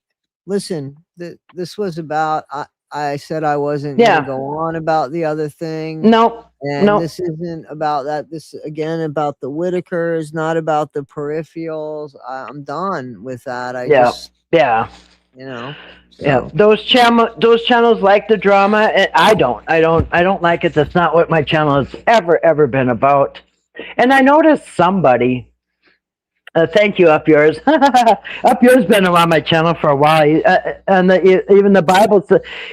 listen. This was about. I said I wasn't going to go on about the other thing.
No.
And this isn't about that. This again about the Whitakers, not about the peripherals. I'm done with that. So.
Yeah, those channels like the drama, and I don't like it. That's not what my channel has ever been about. And I noticed somebody. Thank you, Up Yours. Up Yours been on my channel for a while, even the Bible.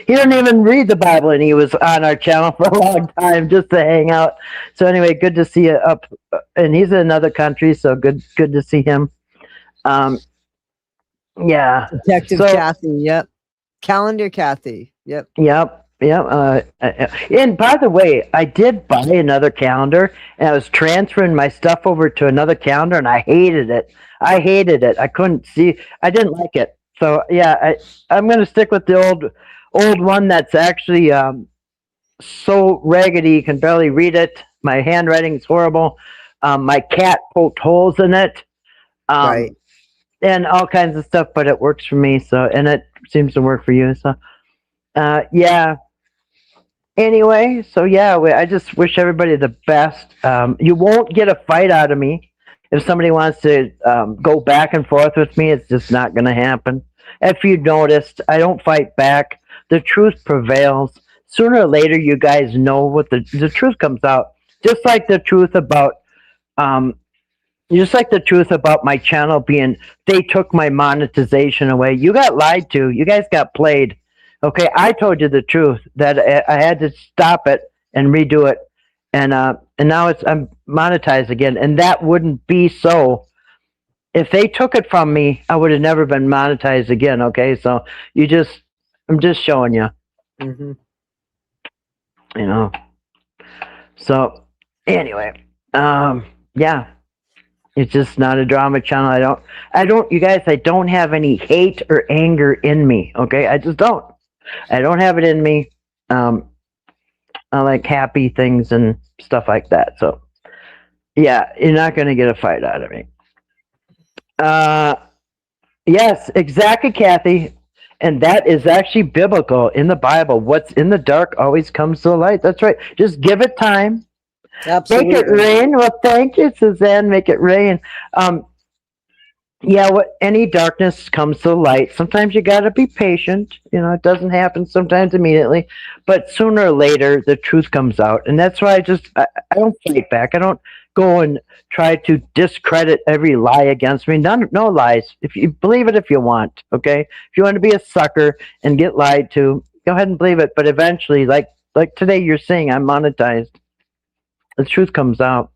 He didn't even read the Bible, and he was on our channel for a long time just to hang out. So anyway, good to see you Up, and he's in another country, so good to see him. Yeah.
Detective Kathy, yep. Calendar Kathy, yep.
Yep. And by the way, I did buy another calendar, and I was transferring my stuff over to another calendar, and I hated it. I couldn't see. I didn't like it. So yeah, I'm going to stick with the old one that's actually so raggedy you can barely read it. My handwriting is horrible. My cat poked holes in it.
Right.
And all kinds of stuff, but it works for me. So, and it seems to work for you. So, Anyway, so I just wish everybody the best. You won't get a fight out of me. If somebody wants to go back and forth with me, it's just not going to happen. If you noticed, I don't fight back. The truth prevails. Sooner or later, you guys know what the truth comes out. Just like the truth about my channel being, they took my monetization away. You got lied to. You guys got played. Okay, I told you the truth that I had to stop it and redo it, and now I'm monetized again, and that wouldn't be so. If they took it from me, I would have never been monetized again. Okay, so I'm just showing you.
Mm-hmm.
So anyway, it's just not a drama channel. I don't have any hate or anger in me. Okay, I just don't. I don't have it in me. I like happy things and stuff like that. So yeah, you're not going to get a fight out of me. Yes, exactly, Kathy. And that is actually biblical in the Bible. What's in the dark always comes to the light. That's right. Just give it time.
Absolutely.
Make it rain. Well, thank you, Suzanne. Make it rain. Any darkness comes to the light. Sometimes you got to be patient. It doesn't happen sometimes immediately, but sooner or later the truth comes out. And that's why I don't fight back. I don't go and try to discredit every lie against me. No lies. If you believe it, if you want, okay. If you want to be a sucker and get lied to, go ahead and believe it. But eventually, like today, you're saying I'm monetized. The truth comes out.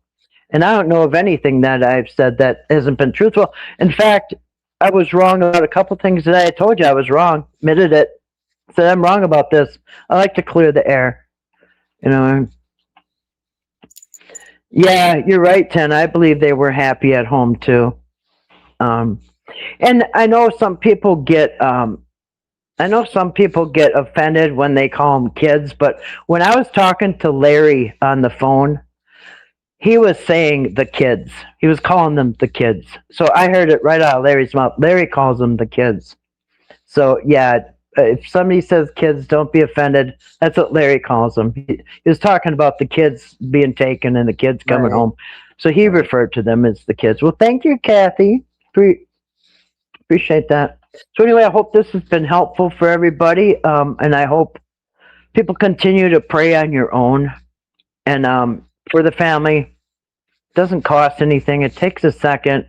And I don't know of anything that I've said that hasn't been truthful. In fact, I was wrong about a couple things today. I told you I was wrong, admitted it, said I'm wrong about this. I like to clear the air. Yeah, you're right, Ten. I believe they were happy at home too. And I know some people get offended when they call them kids, but when I was talking to Larry on the phone, he was saying the kids. He was calling them the kids. So I heard it right out of Larry's mouth. Larry calls them the kids. So yeah, if somebody says kids, don't be offended. That's what Larry calls them. He was talking about the kids being taken and the kids coming home. So he referred to them as the kids. Well, thank you, Kathy. Appreciate that. So anyway, I hope this has been helpful for everybody, and I hope people continue to pray on your own and for the family. It doesn't cost anything. It takes a second,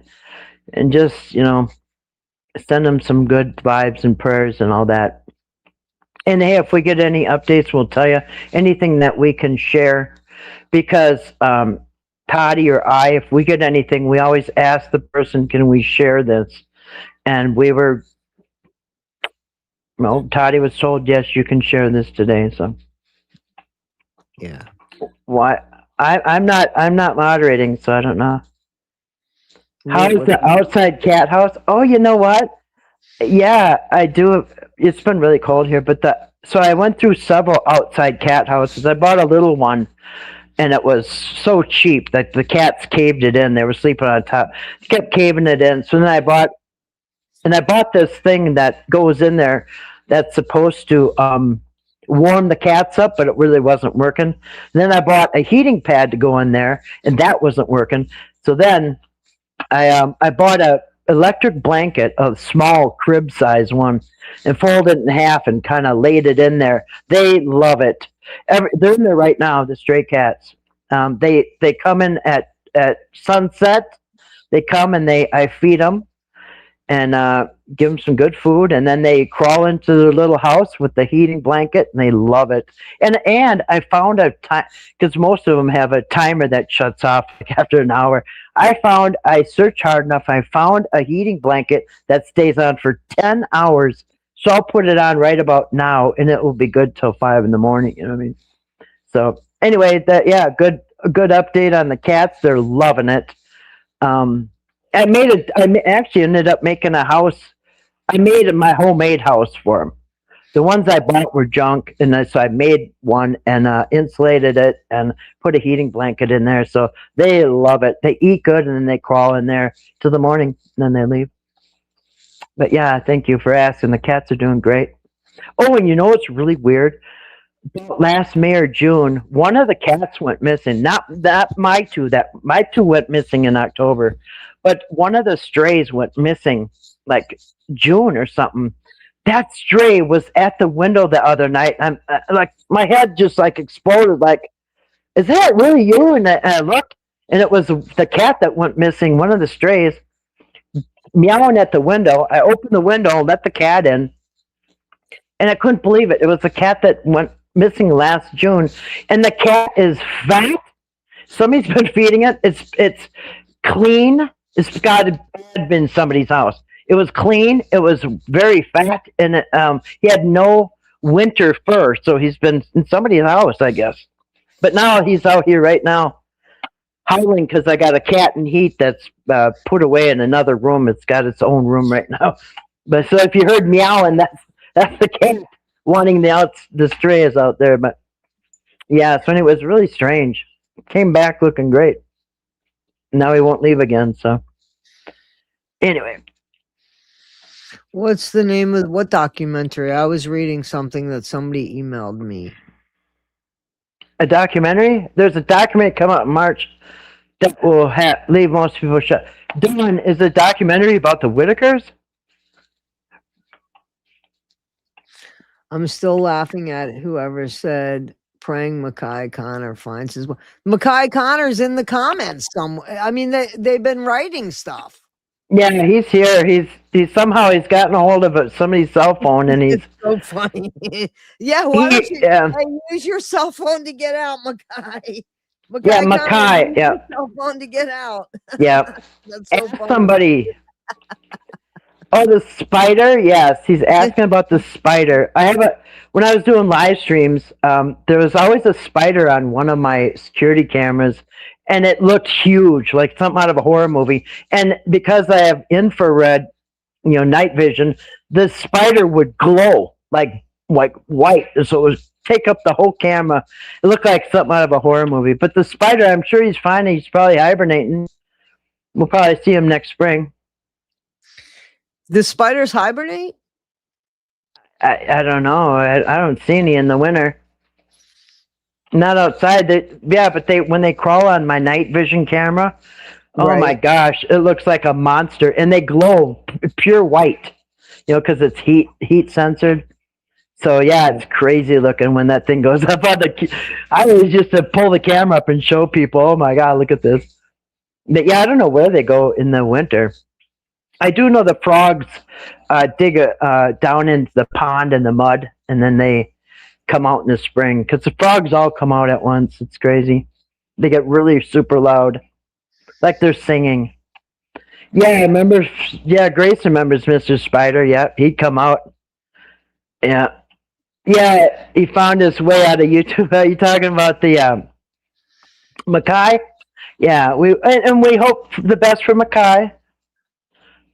and just send them some good vibes and prayers and all that. And hey, if we get any updates, we'll tell you anything that we can share. Because Toddie or I, if we get anything, we always ask the person, can we share this? And Toddie was told, yes, you can share this today. So
yeah.
Why? I'm not moderating, so I don't know. How is the outside cat house? Oh, you know what? Yeah, I do. It's been really cold here, but so I went through several outside cat houses. I bought a little one, and it was so cheap that the cats caved it in. They were sleeping on top. Kept caving it in. So then I bought this thing that goes in there that's supposed to warm the cats up, but it really wasn't working. And then I bought a heating pad to go in there, and that wasn't working. So then I bought a electric blanket, a small crib size one, and folded it in half and kind of laid it in there. They love it. They're in there right now, the stray cats. They come in at sunset. They come and I feed them and give them some good food, and then they crawl into their little house with the heating blanket, and they love it. And I found a time, because most of them have a timer that shuts off after an hour. I searched hard enough, I found a heating blanket that stays on for 10 hours. So I'll put it on right about now, and it will be good till 5 in the morning. You know what I mean? So anyway, a good update on the cats. They're loving it. I actually ended up making a house. I made my homemade house for them. The ones I bought were junk, and so I made one and insulated it and put a heating blanket in there. So they love it. They eat good, and then they crawl in there till the morning, and then they leave. But yeah, thank you for asking. The cats are doing great. Oh, and what's really weird? Last May or June, one of the cats went missing. Not my two. My two went missing in October, but one of the strays went missing like June or something. That stray was at the window the other night. I'm like, my head just like exploded. Like, is that really you? And I looked, and it was the cat that went missing. One of the strays meowing at the window. I opened the window, let the cat in, and I couldn't believe it. It was the cat that went missing last June, and the cat is fat. Somebody's been feeding it. It's clean. It's got to have been somebody's house. It was clean. It was very fat, and he had no winter fur, so he's been in somebody's house, I guess. But now he's out here right now, howling because I got a cat in heat that's put away in another room. It's got its own room right now. But so if you heard meowing, that's the cat wanting the strays out there. But yeah, so it was really strange. Came back looking great. Now he won't leave again. So anyway.
What's the name of what documentary? I was reading something that somebody emailed me.
A documentary? There's a documentary come out in March that will leave most people shut. Dawn, is a documentary about the Whittakers?
I'm still laughing at whoever said praying Mackay Connor finds his way. Mackay Connor's in the comments somewhere. I mean, they've been writing stuff.
Yeah, he's here. He's somehow gotten a hold of somebody's cell phone, and he's
it's so funny. Yeah, why don't you use your cell phone to get out, Mackay?
Yeah, Mackay. Yeah,
use your cell phone to get out.
Yeah,
that's so funny.
Somebody. Oh, the spider. Yes, he's asking about the spider. When I was doing live streams, there was always a spider on one of my security cameras. And it looked huge, like something out of a horror movie. And because I have infrared, night vision, the spider would glow like white. So it would take up the whole camera. It looked like something out of a horror movie. But the spider, I'm sure he's fine. He's probably hibernating. We'll probably see him next spring.
The spiders hibernate?
I don't know. I don't see any in the winter. Not outside. Yeah, but when they crawl on my night vision camera, oh my gosh, it looks like a monster, and they glow pure white. Because it's heat censored. So yeah, it's crazy looking when that thing goes up on the. I was just to pull the camera up and show people. Oh my god, look at this! But yeah, I don't know where they go in the winter. I do know the frogs dig down into the pond in the mud, and then they come out in the spring because the frogs all come out at once. It's crazy. They get really super loud, like they're singing. Yeah, I remember. Yeah, Grace remembers Mr. Spider. Yeah, he'd come out. Yeah. Yeah, he found his way out of YouTube. Are you talking about the Mackay? Yeah, we hope the best for Mackay.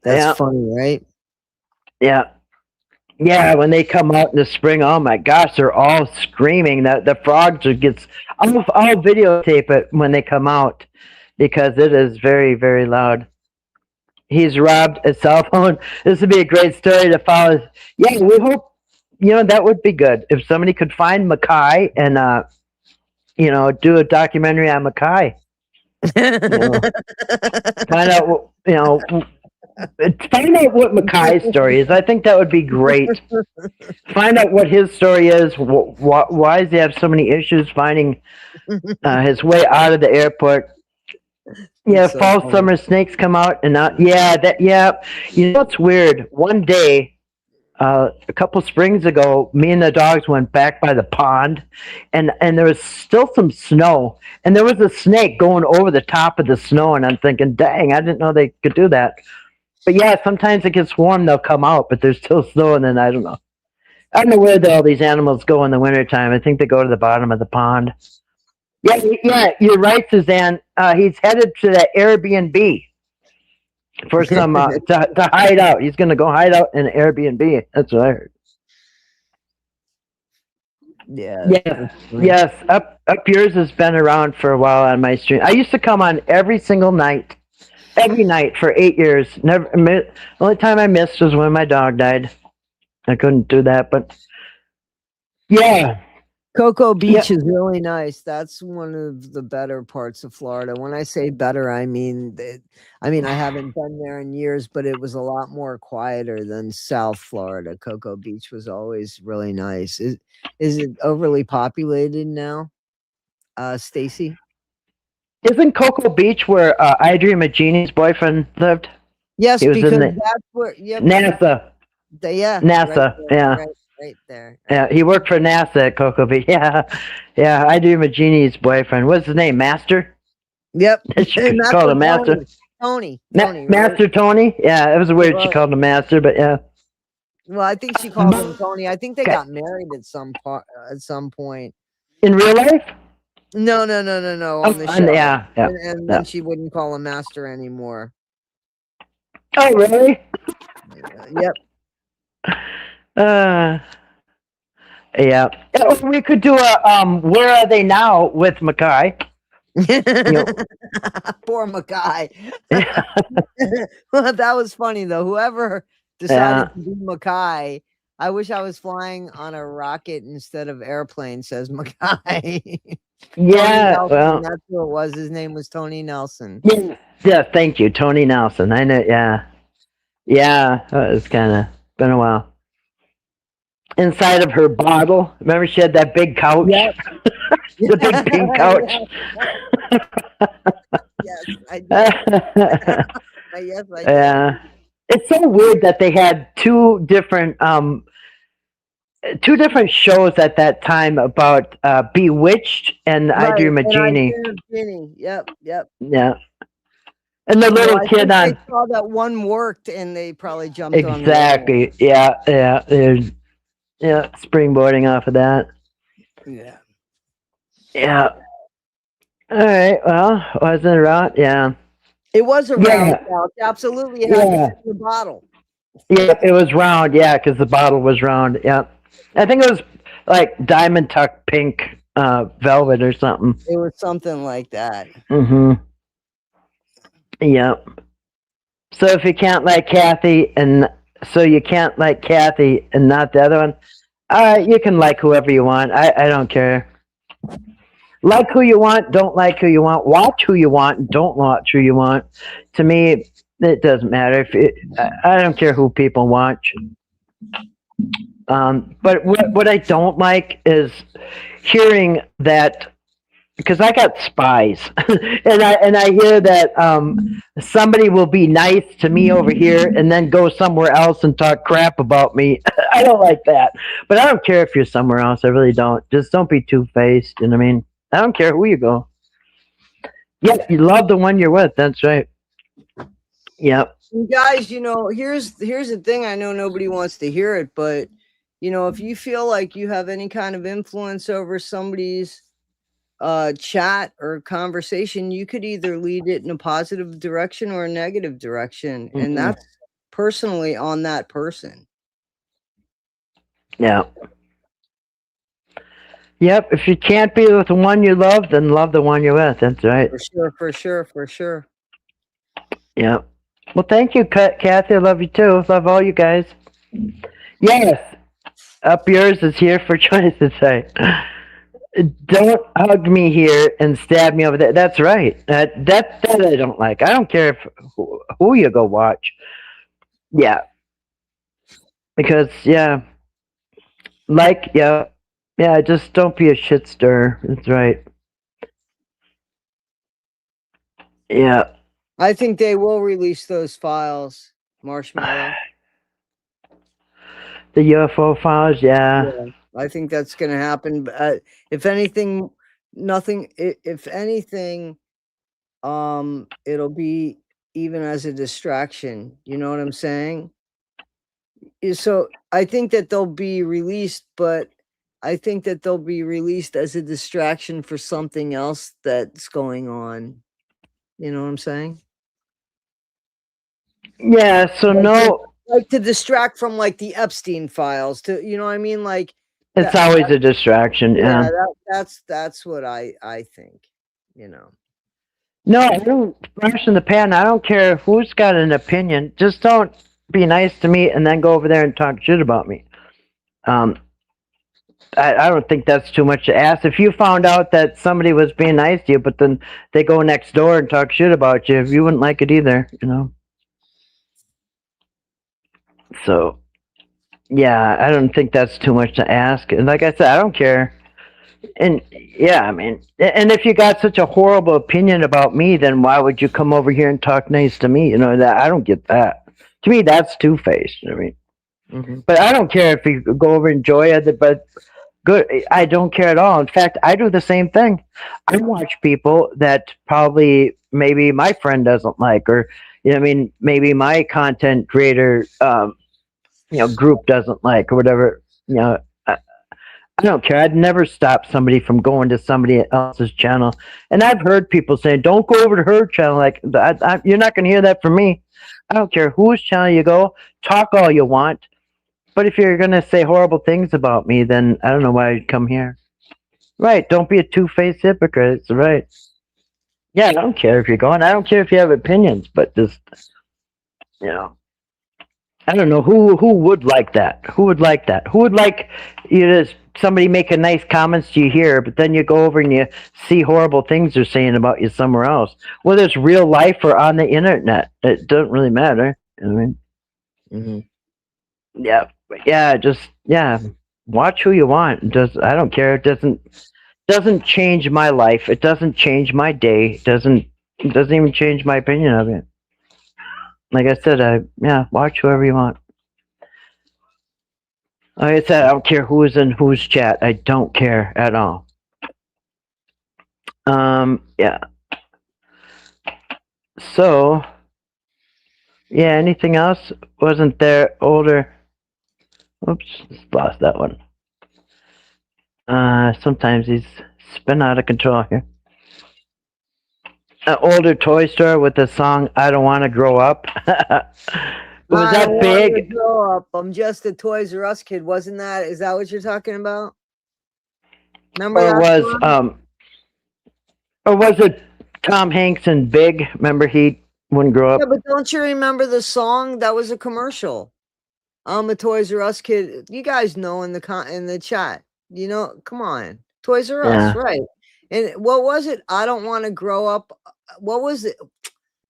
That's funny, right?
Yeah. Yeah, when they come out in the spring, oh my gosh, they're all screaming. The frogs I'll videotape it when they come out because it is very, very loud. He's robbed a cell phone. This would be a great story to follow. Yeah, we hope. That would be good if somebody could find Mackay and do a documentary on Mackay. Find out find out what Mackay's story is. I think that would be great. Find out what his story is. Why does he have so many issues finding his way out of the airport? Yeah, so fall, summer snakes come out and out. Yeah. It's weird. One day. A couple springs ago, me and the dogs went back by the pond, and there was still some snow, and there was a snake going over the top of the snow, and I'm thinking, dang, I didn't know they could do that. But yeah, sometimes it gets warm, they'll come out, but there's still snow, and then I don't know. I don't know where all these animals go in the wintertime. I think they go to the bottom of the pond. Yeah, you're right, Suzanne. He's headed to that Airbnb. For some to hide out. He's going to go hide out in an Airbnb. That's what I heard. Yeah. Yes. Up yours has been around for a while on my stream. I used to come on every single night. Every night for 8 years. The only time I missed was when my dog died. I couldn't do that, but yeah.
Cocoa Beach is really nice. That's one of the better parts of Florida. When I say better, I mean I haven't been there in years, but it was a lot more quieter than South Florida. Cocoa Beach was always really nice. Is it overly populated now, Stacy?
Isn't Cocoa Beach where Adrian Magini's boyfriend lived?
Yes, because that's where
NASA. NASA.
Right there.
Yeah, he worked for NASA at Cocoa Beach. Yeah. I do Magini's boyfriend. What's his name? Master?
Yep.
She called him Master.
Tony.
Master
right?
Tony? Yeah, it was weird she called him Master, but yeah.
Well, I think she called him Tony. I think they got married at some point.
In real life?
No. On the show.
Yeah.
And then she wouldn't call him Master anymore.
Oh, really?
Yep.
Yeah. We could do a Where Are They Now with Mackay.
Poor Mackay. Well, that was funny though. Whoever decided to do Mackay, I wish I was flying on a rocket instead of airplane, says Mackay.
Yeah, well,
that's who it was. His name was Tony Nelson.
Yeah, thank you, Tony Nelson. I know. Yeah, it's kind of been a while. Inside of her bottle, remember she had that big couch, the big pink couch.
Yes, I did. Yes, I did.
Yeah, it's so weird that they had two different shows at that time about Bewitched and Adrian Magini.
Yep.
Yeah. And the little kid on.
They saw that one worked, and they probably jumped on.
Exactly. Yeah. Yeah. Springboarding off of that. Yeah. All right. Well, wasn't it round? Yeah.
It was a round couch. Absolutely. It had the bottle.
Yeah, it was round. Yeah, because the bottle was round. Yeah. I think it was like diamond tuck pink velvet or something.
It was something like that.
Mm-hmm. Yep. So if you can't like Kathy and so you can't like Kathy and not the other one. You can like whoever you want. I don't care. Like who you want, don't like who you want. Watch who you want, don't watch who you want. To me, it doesn't matter. I don't care who people watch. But what I don't like is hearing that, because I got spies, and I hear that somebody will be nice to me over here and then go somewhere else and talk crap about me. I don't like that. But I don't care if you're somewhere else. I really don't. Just don't be two-faced. You know what I mean? I don't care who you go. Yeah, you love the one you're with. That's right. Yep.
Guys, here's the thing. I know nobody wants to hear it, but if you feel like you have any kind of influence over somebody's chat or conversation, you could either lead it in a positive direction or a negative direction. Mm-hmm. And that's personally on that person.
Yeah. Yep. If you can't be with the one you love, then love the one you're with. That's right.
For sure.
Yep. Well, thank you, Kathy. I love you too. Love all you guys. Yes. Up yours is here for choices. Say. Don't hug me here and stab me over there. That's right. That I don't like. I don't care if who you go watch. Yeah. Because just don't be a shit stirrer. That's right. Yeah.
I think they will release those files, Marshmallow.
The UFO files, yeah.
I think that's going to happen. If anything, if anything, it'll be even as a distraction. You know what I'm saying? So I think that they'll be released, but I think that they'll be released as a distraction for something else that's going on. You know what I'm saying?
Yeah, so
like to distract from like the Epstein files to, you know what I mean? Like
it's always a distraction. Yeah.
That's what I think,
No, I don't flash in the pan. I don't care who's got an opinion. Just don't be nice to me and then go over there and talk shit about me. I don't think that's too much to ask. If you found out that somebody was being nice to you, but then they go next door and talk shit about you, you wouldn't like it either, So, yeah, I don't think that's too much to ask. And like I said, I don't care. And yeah, I mean, and if you got such a horrible opinion about me, then why would you come over here and talk nice to me? That I don't get that. To me, that's two-faced. I mean, but I don't care if you go over and enjoy it. But good, I don't care at all. In fact, I do the same thing. I watch people that probably maybe my friend doesn't like, or maybe my content creator group doesn't like, or whatever. I don't care. I'd never stop somebody from going to somebody else's channel. And I've heard people say, don't go over to her channel. Like, you're not going to hear that from me. I don't care whose channel you go. Talk all you want. But if you're going to say horrible things about me, then I don't know why you'd come here. Right. Don't be a two-faced hypocrite. It's right. Yeah, I don't care if you're going. I don't care if you have opinions, but just, I don't know who would like that. Who would like that? Who would like somebody make a nice comments to you here, but then you go over and you see horrible things they're saying about you somewhere else, whether it's real life or on the internet. It doesn't really matter. I mean, watch who you want. I don't care. It doesn't change my life. It doesn't change my day. It doesn't even change my opinion of it. Like I said, watch whoever you want. Like I said, I don't care who is in whose chat. I don't care at all. Yeah. So, yeah, anything else? Wasn't there older? Oops, lost that one. Sometimes he's spin out of control here. An older toy store with the song "I Don't Want to Grow Up." Was that big?
Grow up. I'm just a Toys R Us kid. Wasn't that? Is that what you're talking about? Remember
or was it Tom Hanks and Big? Remember he wouldn't grow up.
Yeah, but don't you remember the song? That was a commercial. I'm a Toys R Us kid. You guys know in the chat. You know, come on, Toys R Us, right? And what was it? I don't want to grow up. What was it?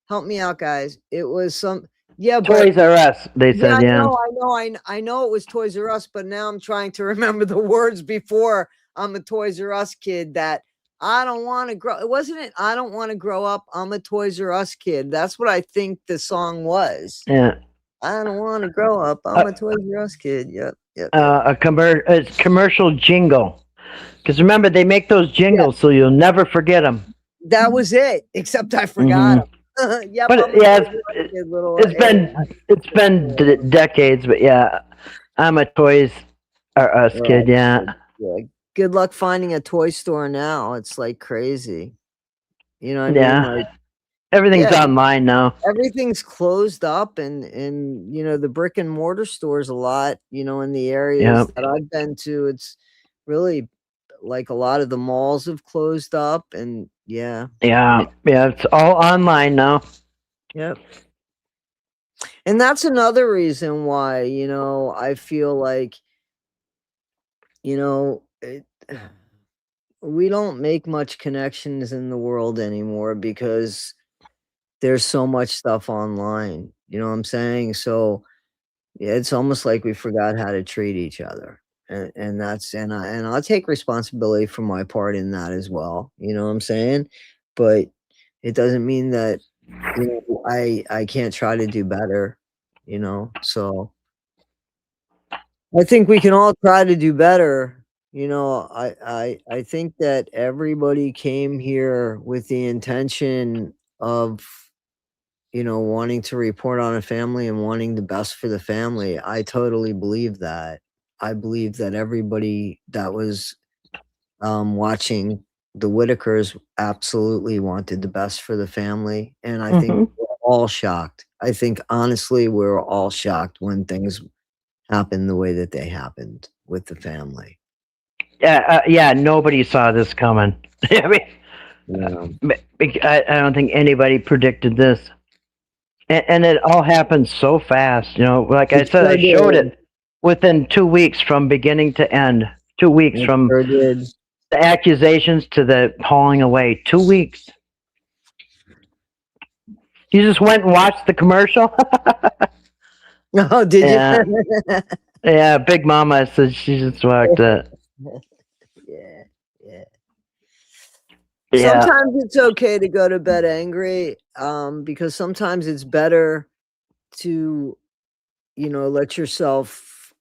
Help me out, guys. It was some. Yeah,
Toys R Us. They said,
I know it was Toys R Us, but now I'm trying to remember the words before. I'm a Toys R Us kid. That I don't want to grow. Wasn't it? I don't want to grow up. I'm a Toys R Us kid. That's what I think the song was.
Yeah.
I don't want to grow up. I'm a Toys R Us kid. Yep.
A commercial jingle. Because remember, they make those jingles so you'll never forget them.
That was it. Except I forgot them.
Yep, but it's been decades. But yeah, I'm a Toys R Us kid. Yeah.
Good luck finding a toy store now. It's like crazy. You know what I mean? Like,
everything's online now.
Everything's closed up, and you know, the brick and mortar stores a lot, you know, in the areas that I've been to, it's really like a lot of the malls have closed up, and it's all online now. Yep. And that's another reason why, you know, I feel like, you know, we don't make much connections in the world anymore because there's so much stuff online. You know what I'm saying? So yeah, it's almost like we forgot how to treat each other. And I'll take responsibility for my part in that as well. You know what I'm saying? But it doesn't mean that, you know, I can't try to do better, you know. So I think we can all try to do better. You know, I think that everybody came here with the intention of, you know, wanting to report on a family and wanting the best for the family. I totally believe that. I believe that everybody that was watching the Whitakers absolutely wanted the best for the family. And I think we're all shocked. I think, honestly, we're all shocked when things happened the way that they happened with the family.
Yeah, nobody saw this coming. I mean, I don't think anybody predicted this. And it all happened so fast, you know. Like I said, I showed it within 2 weeks from beginning to end. 2 weeks from the accusations to the hauling away. 2 weeks. You just went and watched the commercial?
Oh, did you?
Yeah, Big Mama said she just watched it.
Yeah. Sometimes it's okay to go to bed angry, because sometimes it's better to, you know, let yourself,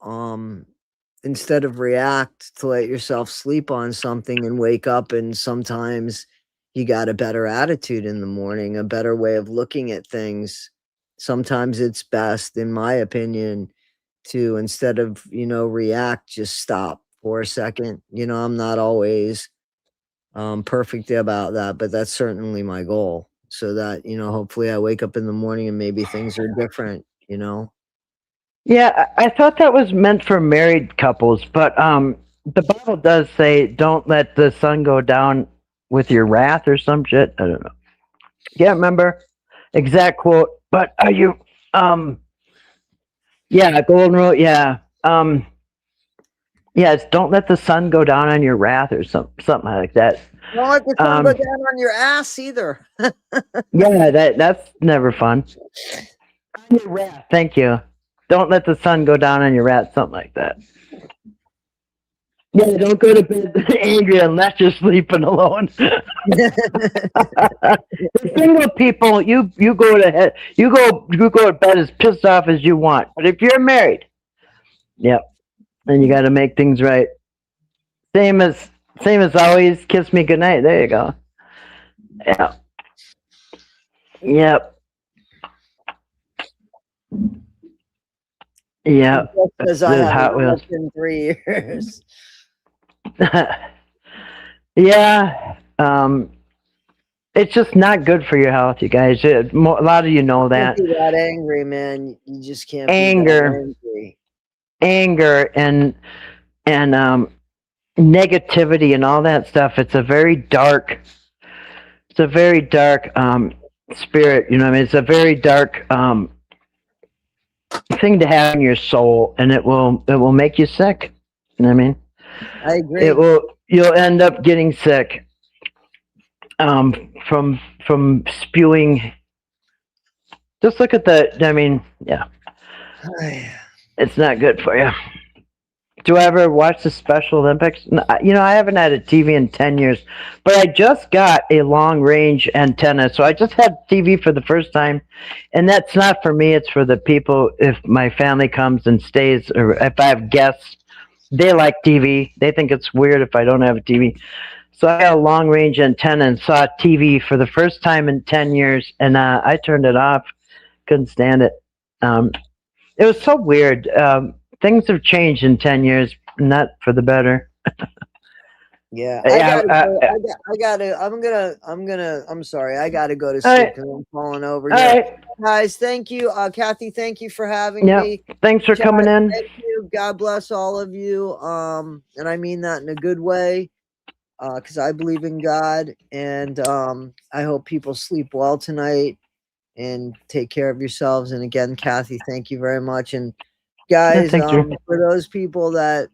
instead of react, to let yourself sleep on something and wake up, and sometimes you got a better attitude in the morning, a better way of looking at things. Sometimes it's best, in my opinion, to, instead of, you know, react, just stop for a second. You know, I'm not always perfect about that, but that's certainly my goal, so that, you know, hopefully I wake up in the morning and maybe things are different, you know.
Yeah, I thought that was meant for married couples, but the Bible does say don't let the sun go down with your wrath or some shit. I don't know. Can't remember exact quote, but are you yeah, golden rule, yeah. Yeah, it's don't let the sun go down on your wrath or something like that.
Don't let the sun go down on your ass either.
Yeah, that's never fun. On your wrath, thank you. Don't let the sun go down on your wrath, something like that. Yeah, don't go to bed angry unless you're sleeping alone. Single people, you go to bed as pissed off as you want. But if you're married, yep, then you got to make things right. Same as always. Kiss me goodnight. There you go. Yeah. Yep. Yeah.
Because I haven't in 3 years.
Yeah. It's just not good for your health, you guys. A lot of you know that.
You can't be that angry, man. You just can't be
angry. Anger and negativity and all that stuff. It's a very dark spirit, you know what I mean? It's a very dark thing to have in your soul, and it will make you sick. I mean,
I agree.
You'll end up getting sick from spewing. Just look at I mean, yeah, it's not good for you. Do I ever watch the Special Olympics? You know, I haven't had a TV in 10 years, but I just got a long range antenna. So I just had TV for the first time. And that's not for me. It's for the people. If my family comes and stays, or if I have guests, they like TV. They think it's weird if I don't have a TV. So I got a long range antenna and saw TV for the first time in 10 years. And I turned it off. Couldn't stand it. It was so weird. Things have changed in 10 years, not for the better.
Yeah, I'm sorry. I gotta go to sleep because I'm falling over here.
Right.
Guys, thank you. Kathy, thank you for having me.
Thanks for coming in.
Thank you. God bless all of you. And I mean that in a good way. Because I believe in God, and I hope people sleep well tonight and take care of yourselves. And again, Kathy, thank you very much. And guys, for those people that,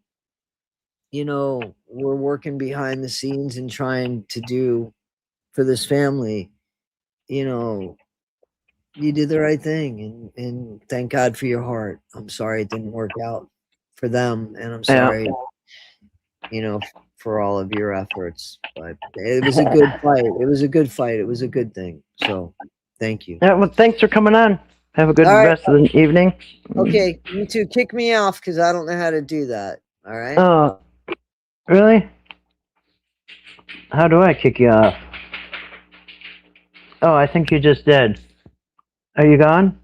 you know, we're working behind the scenes and trying to do for this family, you know, you did the right thing, and thank God for your heart. I'm sorry it didn't work out for them, and I'm sorry, you know, for all of your efforts, but it was a good fight. It was a good fight. It was a good thing. So thank you.
Yeah, well, thanks for coming on. Have a good rest of the evening.
Okay, you two kick me off because I don't know how to do that. All right.
Oh, really? How do I kick you off? Oh, I think you just did. Are you gone?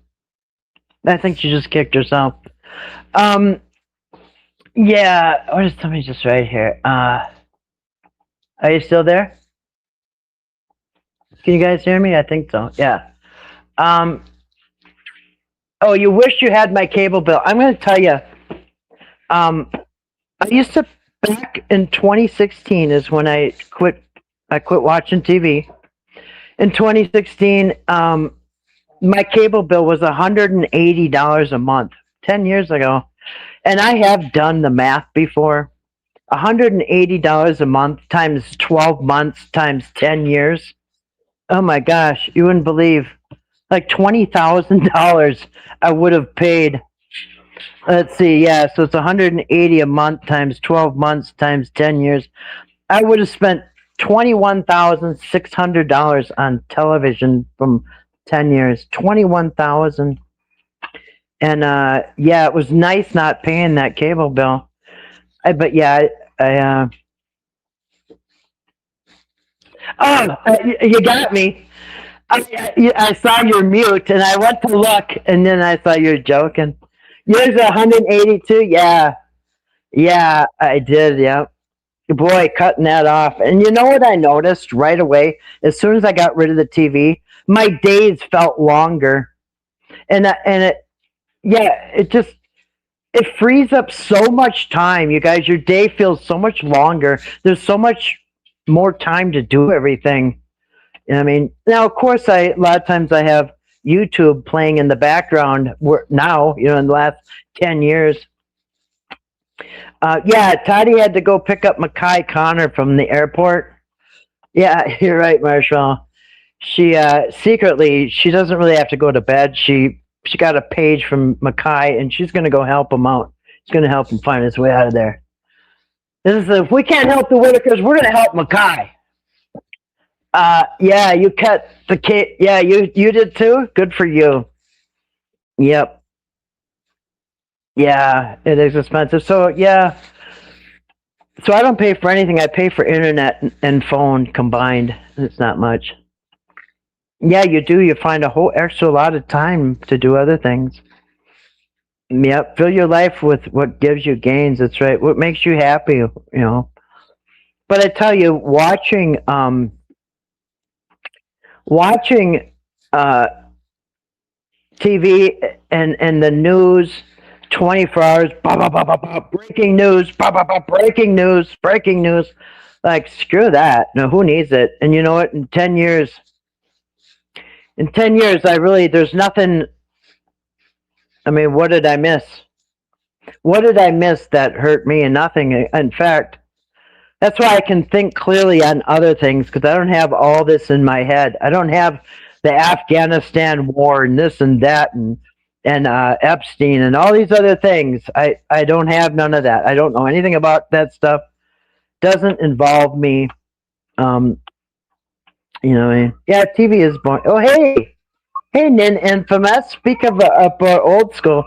I think you just kicked yourself. Yeah, or is somebody just right here? Are you still there? Can you guys hear me? I think so. Yeah. Oh, you wish you had my cable bill. I'm going to tell you. I used to, back in 2016 is when I quit watching TV. In 2016, my cable bill was $180 a month, 10 years ago. And I have done the math before. $180 a month times 12 months times 10 years. Oh my gosh, you wouldn't believe. Like $20,000 I would have paid. Let's see, yeah, so it's $180 a month times 12 months times 10 years. I would have spent $21,600 on television from 10 years. $21,000. And yeah, it was nice not paying that cable bill. But yeah, you got me. I saw your mute, and I went to look, and then I saw you're joking. Yours 182, yeah, I did, yeah. Boy, cutting that off, and you know what I noticed right away? As soon as I got rid of the TV, my days felt longer, and it frees up so much time, you guys. Your day feels so much longer. There's so much more time to do everything. You know what I mean? Now, of course, a lot of times I have YouTube playing in the background now, you know, in the last 10 years. Yeah, Toddie had to go pick up Mackay Connor from the airport. Yeah, you're right, Marshall. She secretly, she doesn't really have to go to bed. She got a page from Mackay, and she's going to go help him out. She's going to help him find his way out of there. If we can't help the Whitakers, we're going to help Mackay. Yeah, you cut the kid. Yeah, you did too? Good for you. Yep. Yeah, it is expensive. So, yeah. So I don't pay for anything. I pay for internet and phone combined. It's not much. Yeah, you do. You find a whole extra lot of time to do other things. Yep. Fill your life with what gives you gains. That's right. What makes you happy, you know. But I tell you, watching TV and the news 24 hours, bah, bah, bah, bah, bah, breaking news, bah, bah, bah, breaking news. Like, screw that. No, who needs it? And you know what? In 10 years, there's nothing I mean, what did I miss? What did I miss that hurt me? And nothing. In fact, that's why I can think clearly on other things, because I don't have all this in my head. I don't have the Afghanistan war and this and that and Epstein and all these other things. I don't have none of that. I don't know anything about that stuff. Doesn't involve me. You know, yeah, TV is boring. Oh, hey, Nin Infamous. Speak of old school.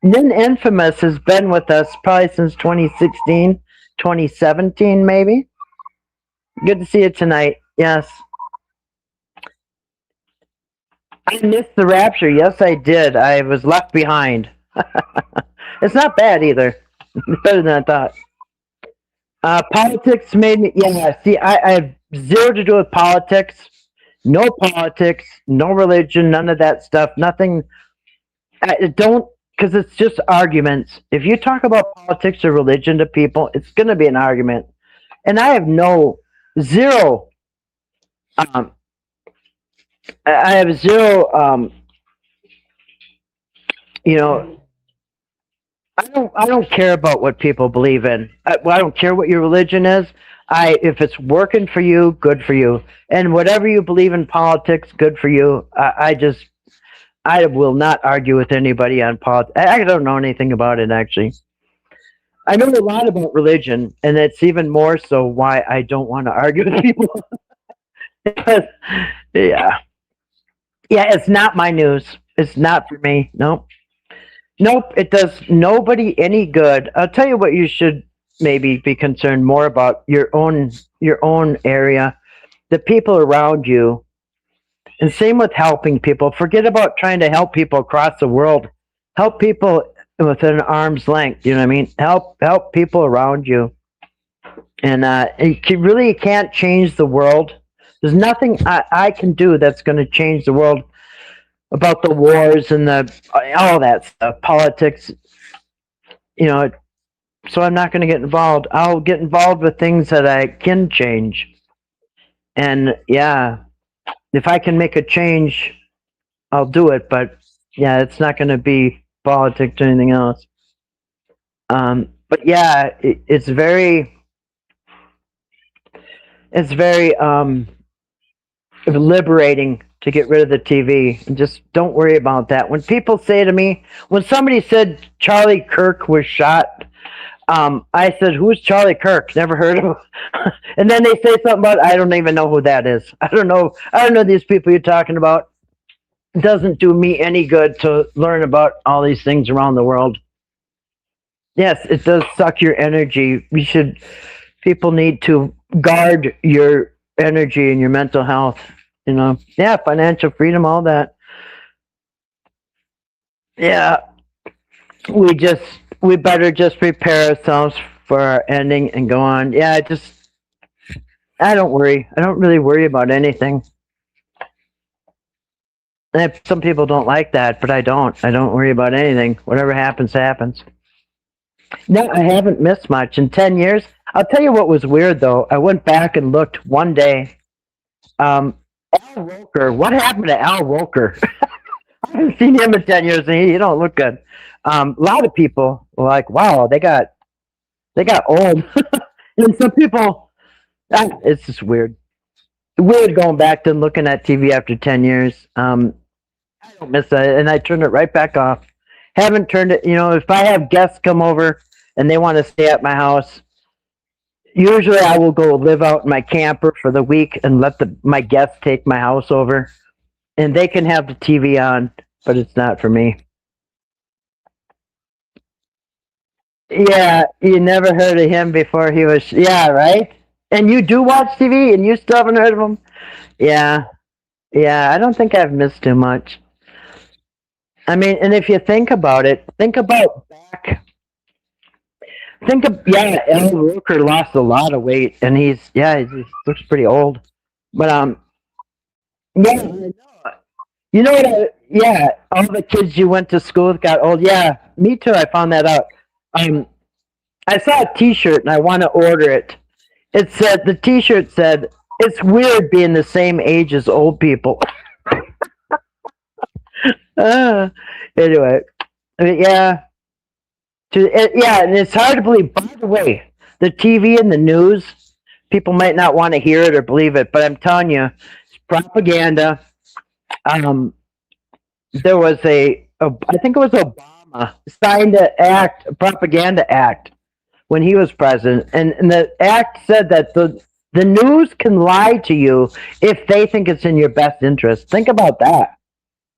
Nin Infamous has been with us probably since 2016, 2017, maybe. Good to see you tonight. Yes. I missed the rapture. Yes, I did. I was left behind. It's not bad either. It's better than I thought. Politics made me, yeah, see, I have zero to do with politics. No politics, no religion, none of that stuff. Nothing. I don't, because it's just arguments. If you talk about politics or religion to people, it's going to be an argument. And I have zero, I have zero, you know, I don't care about what people believe in. I don't care what your religion is. If it's working for you, good for you. And whatever you believe in politics, good for you. I will not argue with anybody on politics. I don't know anything about it, actually. I know a lot about religion, and it's even more so why I don't want to argue with people. Because, yeah, it's not my news. It's not for me. Nope. It does nobody any good. I'll tell you what you should maybe be concerned more about: your own area, the people around you, and same with helping people. Forget about trying to help people across the world. Help people within an arm's length. You know what I mean? Help people around you, and you really can't change the world. There's nothing I can do that's going to change the world. About the wars and all that stuff, politics, you know, so I'm not going to get involved. I'll get involved with things that I can change. And yeah, if I can make a change, I'll do it. But yeah, it's not going to be politics or anything else. But yeah, it's very liberating to get rid of the TV and just don't worry about that. When people say to me, when somebody said Charlie Kirk was shot, I said, "Who's Charlie Kirk? Never heard of him." And then they say something about, I don't even know who that is. I don't know these people you're talking about. It doesn't do me any good to learn about all these things around the world. Yes, it does suck your energy. People need to guard your energy and your mental health. You know, yeah, financial freedom, all that. Yeah, we better just prepare ourselves for our ending and go on. Yeah, I don't worry. I don't really worry about anything. Some people don't like that, but I don't. I don't worry about anything. Whatever happens, happens. No, I haven't missed much in 10 years. I'll tell you what was weird, though. I went back and looked one day. Al Roker. What happened to Al Roker? I haven't seen him in 10 years, and he don't look good. A lot of people were like, "Wow, they got old." And some people, it's just weird. Weird going back to looking at TV after 10 years. I don't miss that, and I turned it right back off. Haven't turned it. You know, if I have guests come over and they want to stay at my house, usually I will go live out in my camper for the week and let my guests take my house over. And they can have the TV on, but it's not for me. Yeah, you never heard of him before he was... Yeah, right? And you do watch TV and you still haven't heard of him? Yeah. Yeah, I don't think I've missed too much. I mean, and if you think about it, think about back... Al Roker lost a lot of weight, and he looks pretty old. But yeah, you know what? All the kids you went to school with got old. Yeah, me too. I found that out. I saw a T-shirt and I want to order it. The T-shirt said, "It's weird being the same age as old people." Anyway, Yeah. Yeah, and it's hard to believe. By the way, the TV and the news, people might not want to hear it or believe it, but I'm telling you, it's propaganda. There was I think it was Obama signed a propaganda act when he was president, and the act said that the news can lie to you if they think it's in your best interest. Think about that.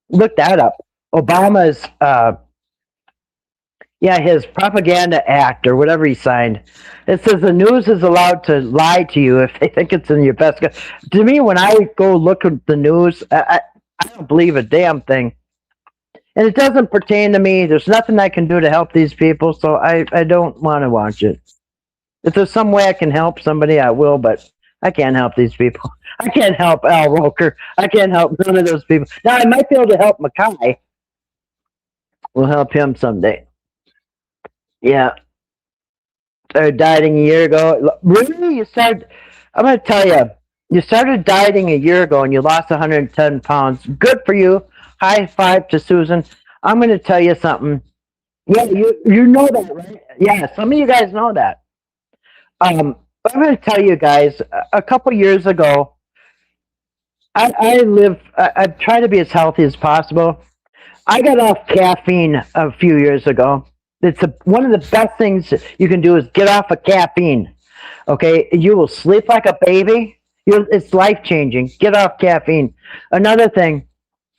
Look that up. Obama's his propaganda act or whatever he signed. It says the news is allowed to lie to you if they think it's in your best. To me, when I go look at the news, I don't believe a damn thing. And it doesn't pertain to me. There's nothing I can do to help these people, so I don't want to watch it. If there's some way I can help somebody, I will, but I can't help these people. I can't help Al Roker. I can't help none of those people. Now, I might be able to help Mackay. We'll help him someday. Yeah. Started dieting a year ago. Really? I'm going to tell you, you started dieting a year ago and you lost 110 pounds. Good for you. High five to Susan. I'm going to tell you something. Yeah, you know that, right? Yeah, some of you guys know that. I'm going to tell you guys, a couple years ago, I try to be as healthy as possible. I got off caffeine a few years ago. It's one of the best things you can do is get off of caffeine. Okay, you will sleep like a baby. It's life changing. Get off caffeine. Another thing,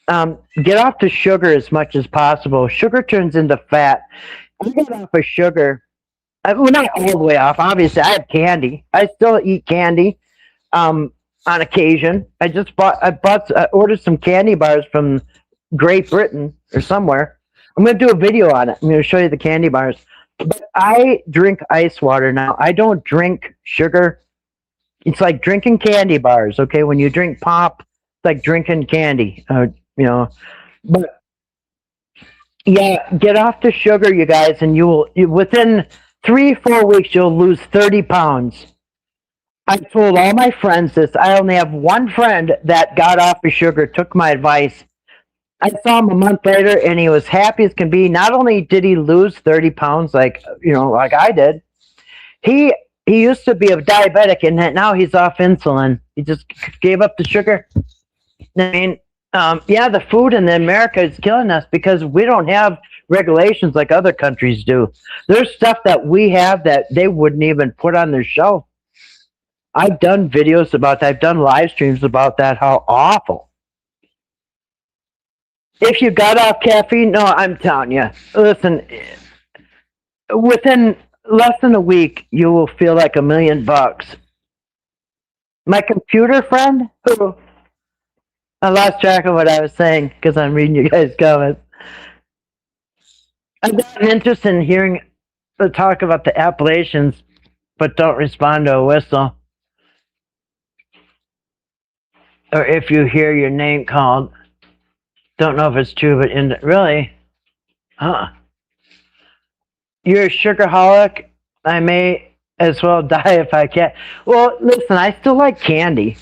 get off the sugar as much as possible. Sugar turns into fat. I got off of sugar. Well, not all the way off. Obviously, I have candy. I still eat candy on occasion. I ordered some candy bars from Great Britain or somewhere. I'm going to do a video on it. I'm going to show you the candy bars. But I drink ice water now. I don't drink sugar. It's like drinking candy bars, okay? When you drink pop, it's like drinking candy, But yeah, get off the sugar, you guys, and within 3-4 weeks, you'll lose 30 pounds. I told all my friends this. I only have one friend that got off of sugar, took my advice. I saw him a month later, and he was happy as can be. Not only did he lose 30 pounds, like I did, he used to be a diabetic, and now he's off insulin. He just gave up the sugar. I mean, the food in America is killing us because we don't have regulations like other countries do. There's stuff that we have that they wouldn't even put on their shelf. I've done videos about that. I've done live streams about that, how awful. If you got off caffeine, no, I'm telling you, listen, within less than a week, you will feel like $1 million. My computer friend, who I lost track of what I was saying because I'm reading you guys' comments. I've got an interest in hearing the talk about the Appalachians, but don't respond to a whistle. Or if you hear your name called. Don't know if it's true, but really? Huh. You're a sugarholic? I may as well die if I can. Well, listen, I still like candy.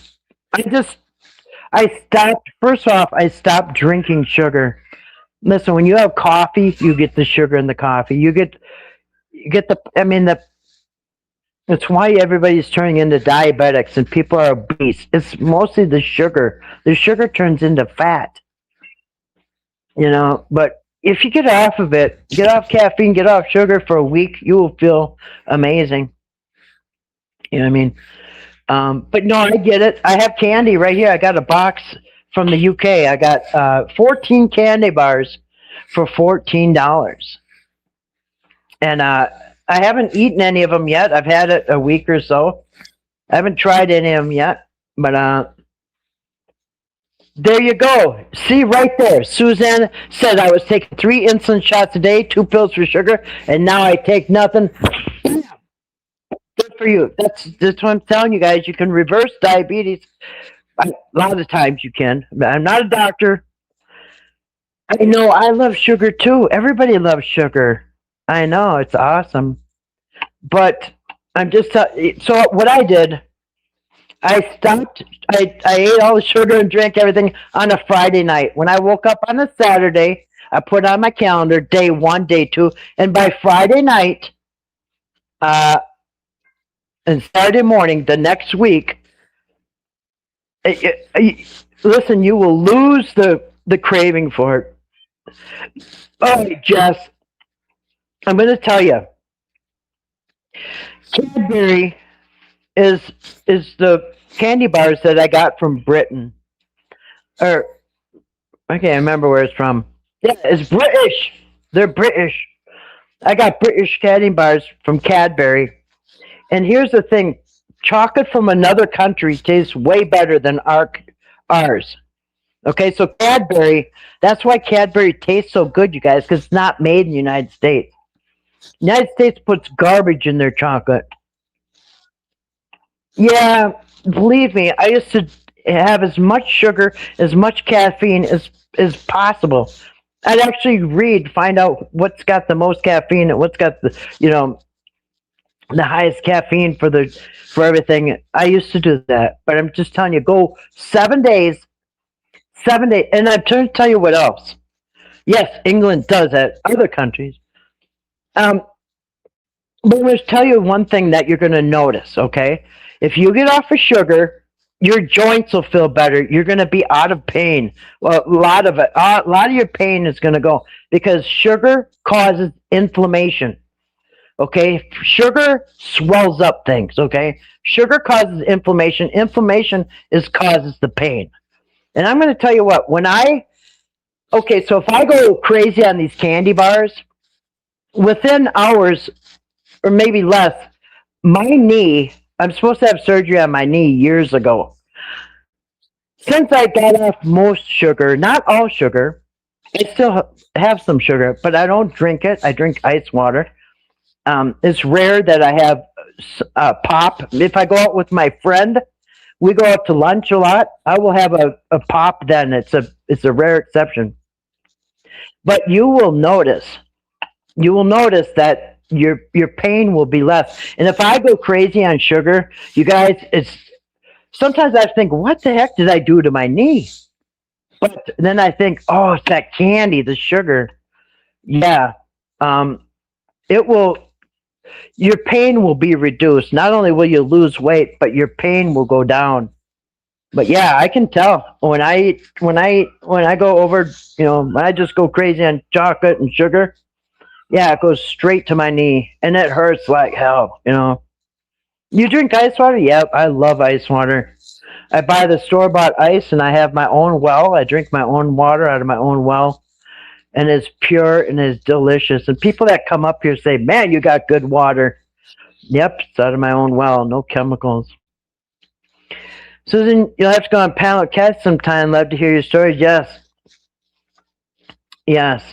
First off, I stopped drinking sugar. Listen, when you have coffee, you get the sugar in the coffee. It's why everybody's turning into diabetics and people are obese. It's mostly the sugar. The sugar turns into fat. But if you get off of it, get off caffeine, get off sugar for a week, you will feel amazing. You know what I mean? But no, I get it. I have candy right here. I got a box from the UK. I got 14 candy bars for $14. And I haven't eaten any of them yet. I've had it a week or so. I haven't tried any of them yet. But there you go. See right there. Suzanne said I was taking 3 insulin shots a day, 2 pills for sugar, and now I take nothing. Good for you. That's what I'm telling you guys. You can reverse diabetes. A lot of times you can. I'm not a doctor. I know. I love sugar too. Everybody loves sugar. I know. It's awesome. But I'm just so what I did, I stopped. I ate all the sugar and drank everything on a Friday night. When I woke up on a Saturday, I put on my calendar day 1, day 2, and by Friday night, and Saturday morning the next week, listen, you will lose the craving for it. Oh, Jess, I'm going to tell you, Cadbury is the candy bars that I got from Britain. Or I can't remember where it's from. Yeah, it's British. They're British. I got British candy bars from Cadbury. And here's the thing. Chocolate from another country tastes way better than ours. Okay, so Cadbury, that's why Cadbury tastes so good, you guys, because it's not made in the United States. The United States puts garbage in their chocolate. Yeah, believe me, I used to have as much sugar, as much caffeine as possible. I'd actually find out what's got the most caffeine and what's got the the highest caffeine for everything. I used to do that, but I'm just telling you, go 7 days, and I'm trying to tell you what else. Yes, England does that. Other countries. But I'm going to tell you one thing that you're going to notice. Okay, if you get off of sugar, your joints will feel better. You're going to be out of pain. Well, a lot of your pain is going to go because sugar causes inflammation. Okay, sugar swells up things. Okay, sugar causes inflammation. Inflammation causes the pain. And I'm going to tell you what. So if I go crazy on these candy bars, within hours or maybe less, my knee. I'm supposed to have surgery on my knee years ago. Since I got off most sugar, not all sugar, I still have some sugar, but I don't drink it. I drink ice water. It's rare that I have pop. If I go out with my friend, we go out to lunch a lot. I will have a pop then. It's a rare exception. But you will notice that your pain will be less. And if I go crazy on sugar, you guys, sometimes I think, what the heck did I do to my knee? But then I think, oh, it's that candy, the sugar. Yeah. Your pain will be reduced. Not only will you lose weight, but your pain will go down. But yeah, I can tell when I go over, when I just go crazy on chocolate and sugar, yeah, it goes straight to my knee, and it hurts like hell, You drink ice water? Yep, I love ice water. I buy the store-bought ice, and I have my own well. I drink my own water out of my own well, and it's pure and it's delicious. And people that come up here say, man, you got good water. Yep, it's out of my own well, no chemicals. Susan, you'll have to go on Panel of Cats sometime. Love to hear your stories. Yes. Yes.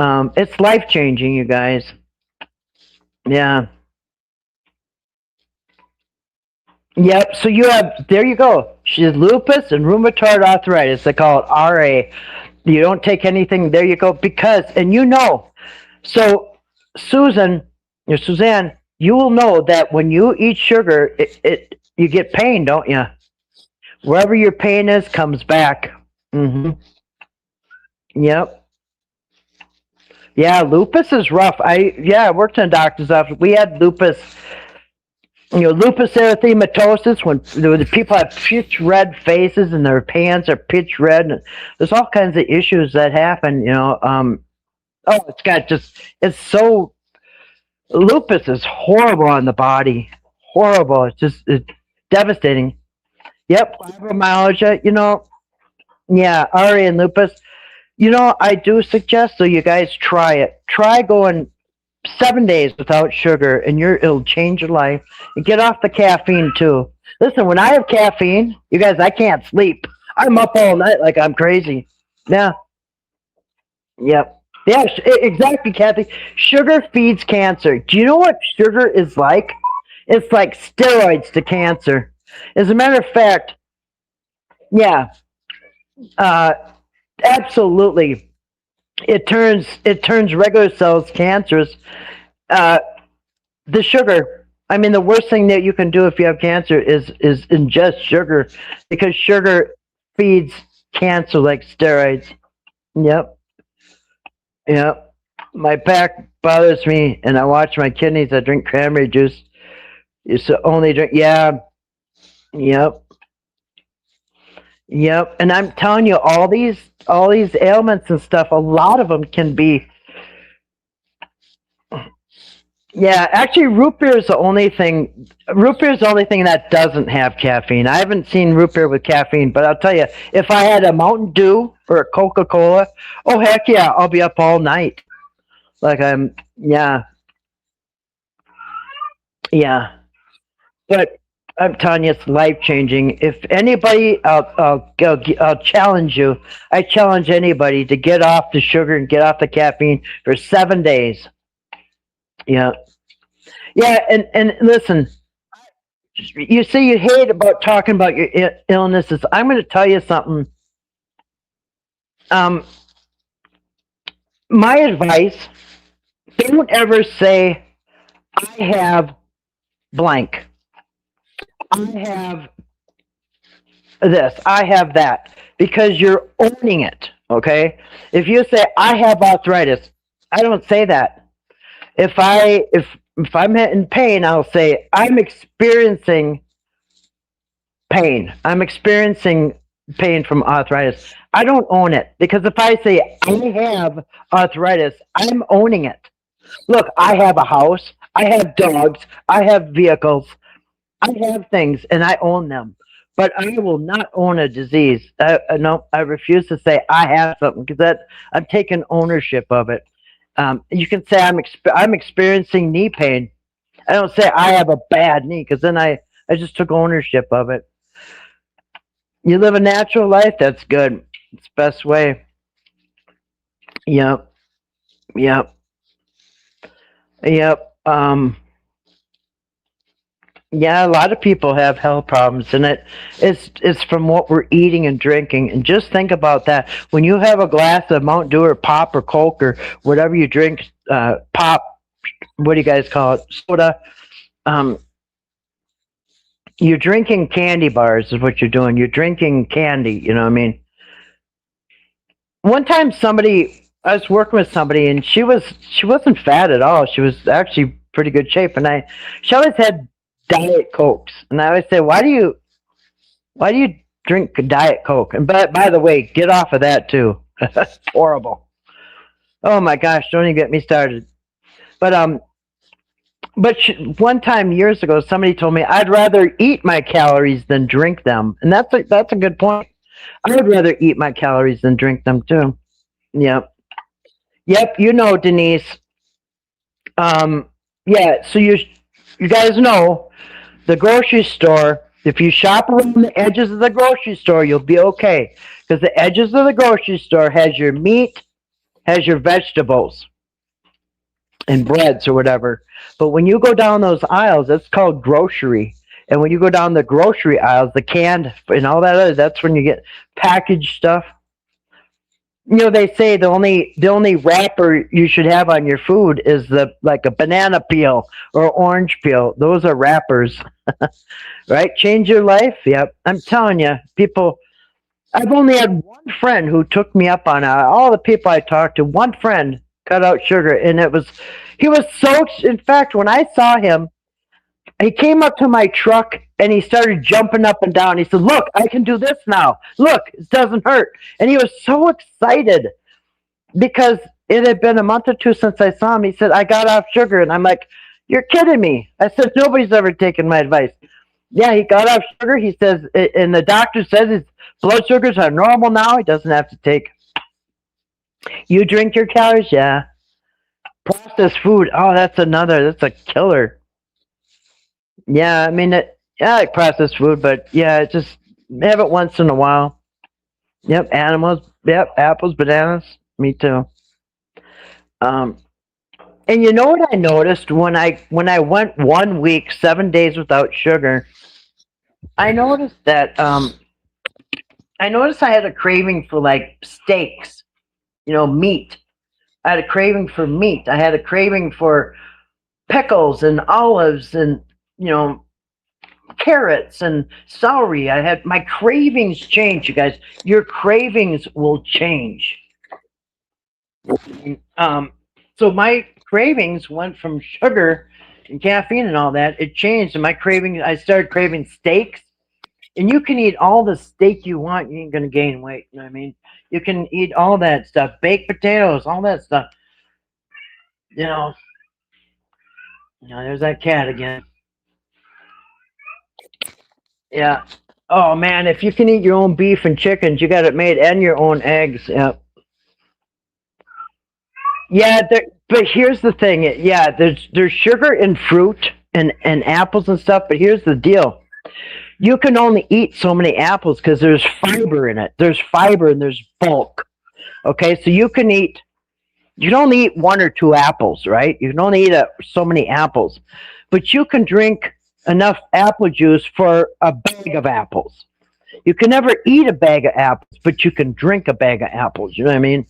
It's life-changing, you guys. Yeah. Yep, so there you go. She has lupus and rheumatoid arthritis. They call it RA. You don't take anything, there you go, so Suzanne, you will know that when you eat sugar, you get pain, don't you? Wherever your pain is, comes back. Mm-hmm. Yep. Yeah, lupus is rough. I worked in a doctor's office. We had lupus, lupus erythematosus, when the people have pitch red faces and their pants are pitch red. And there's all kinds of issues that happen, lupus is horrible on the body. Horrible. It's devastating. Yep, fibromyalgia, yeah, RA and lupus. I do suggest, so you guys try it. Try going 7 days without sugar, and it'll change your life. And get off the caffeine too. Listen, when I have caffeine, you guys, I can't sleep. I'm up all night like I'm crazy. Yeah. Yep. Yeah, exactly, Kathy. Sugar feeds cancer. Do you know what sugar is like? It's like steroids to cancer. As a matter of fact, yeah. Absolutely, it turns regular cells cancerous. The sugar. I mean, the worst thing that you can do if you have cancer is ingest sugar, because sugar feeds cancer like steroids. Yep. Yep. My back bothers me, and I watch my kidneys. I drink cranberry juice. It's the only drink. Yeah. Yep. Yep. And I'm telling you, all these ailments and stuff. A lot of them can be. Yeah, actually, root beer is the only thing. Root beer is the only thing that doesn't have caffeine. I haven't seen root beer with caffeine, but I'll tell you, if I had a Mountain Dew or a Coca-Cola, oh heck yeah, I'll be up all night. Like yeah, yeah. But I'm telling you, it's life changing. If anybody, I'll challenge you. I challenge anybody to get off the sugar and get off the caffeine for 7 days. Yeah, yeah, and listen. You say you hate about talking about your illnesses. I'm going to tell you something. My advice: don't ever say, "I have blank. I have this. I have that," because you're owning it. Okay. If you say, "I have arthritis," I don't say that. If I'm in pain, I'll say, "I'm experiencing pain. I'm experiencing pain from arthritis." I don't own it, because if I say I have arthritis, I'm owning it. Look, I have a house, I have dogs, I have vehicles, I have things, and I own them. But I will not own a disease. No, I refuse to say I have something, because that I'm taking ownership of it. You can say I'm experiencing knee pain. I don't say I have a bad knee, because then I just took ownership of it. You live a natural life, that's good. It's the best way. Yep. Yep. Yep. Yeah, a lot of people have health problems, and it's from what we're eating and drinking. And just think about that. When you have a glass of Mountain Dew or pop or Coke or whatever you drink, pop, what do you guys call it? Soda. Um, you're drinking candy bars is what you're doing. You're drinking candy. You know what I mean? One time, I was working with somebody, and she wasn't fat at all. She was actually pretty good shape, and she always had Diet Cokes, and I always say, why do you drink Diet Coke? And by the way, get off of that too. That's horrible. Oh my gosh, don't even get me started. But one time years ago, somebody told me I'd rather eat my calories than drink them, and that's a good point. I would rather eat my calories than drink them too. Yep. Yep, Denise. Yeah, so you guys know the grocery store. If you shop around the edges of the grocery store, you'll be okay, because the edges of the grocery store has your meat, has your vegetables, and breads or whatever. But when you go down those aisles, that's called grocery. And when you go down the grocery aisles, the canned and all that other, that's when you get packaged stuff. They say the only wrapper you should have on your food is like a banana peel or orange peel. Those are wrappers, right? Change your life. Yep, I'm telling you, people. I've only had one friend who took me up on all the people I talked to. One friend cut out sugar, and he was so. In fact, when I saw him, he came up to my truck and he started jumping up and down. He said, "Look, I can do this now. Look, it doesn't hurt." And he was so excited because it had been a month or two since I saw him. He said, "I got off sugar." And I'm like, "You're kidding me." I said, "Nobody's ever taken my advice." Yeah, he got off sugar. He says, and the doctor says his blood sugars are normal now. He doesn't have to take. You drink your calories? Yeah. Processed food. Oh, that's a killer. Yeah, I mean, I like processed food, but yeah, just have it once in a while. Yep, animals. Yep, apples, bananas. Me too. Um, and you know what I noticed when I went 1 week, 7 days without sugar? I noticed that I had a craving for like steaks, meat. I had a craving for meat. I had a craving for pickles and olives and carrots and celery. My cravings change, you guys. Your cravings will change. So my cravings went from sugar and caffeine and all that. It changed, and my craving. I started craving steaks, and you can eat all the steak you want. You ain't gonna gain weight. You know what I mean? You can eat all that stuff, baked potatoes, all that stuff. You know, there's that cat again. Yeah. Oh man, if you can eat your own beef and chickens, you got it made, and your own eggs. Yeah. Yeah, but here's the thing. Yeah, there's sugar in fruit and apples and stuff. But here's the deal: you can only eat so many apples because there's fiber in it. There's fiber and there's bulk. Okay, so you can only eat 1 or 2 apples, right? You can only eat so many apples, but you can drink enough apple juice for a bag of apples. You can never eat a bag of apples, but you can drink a bag of apples. You know what I mean?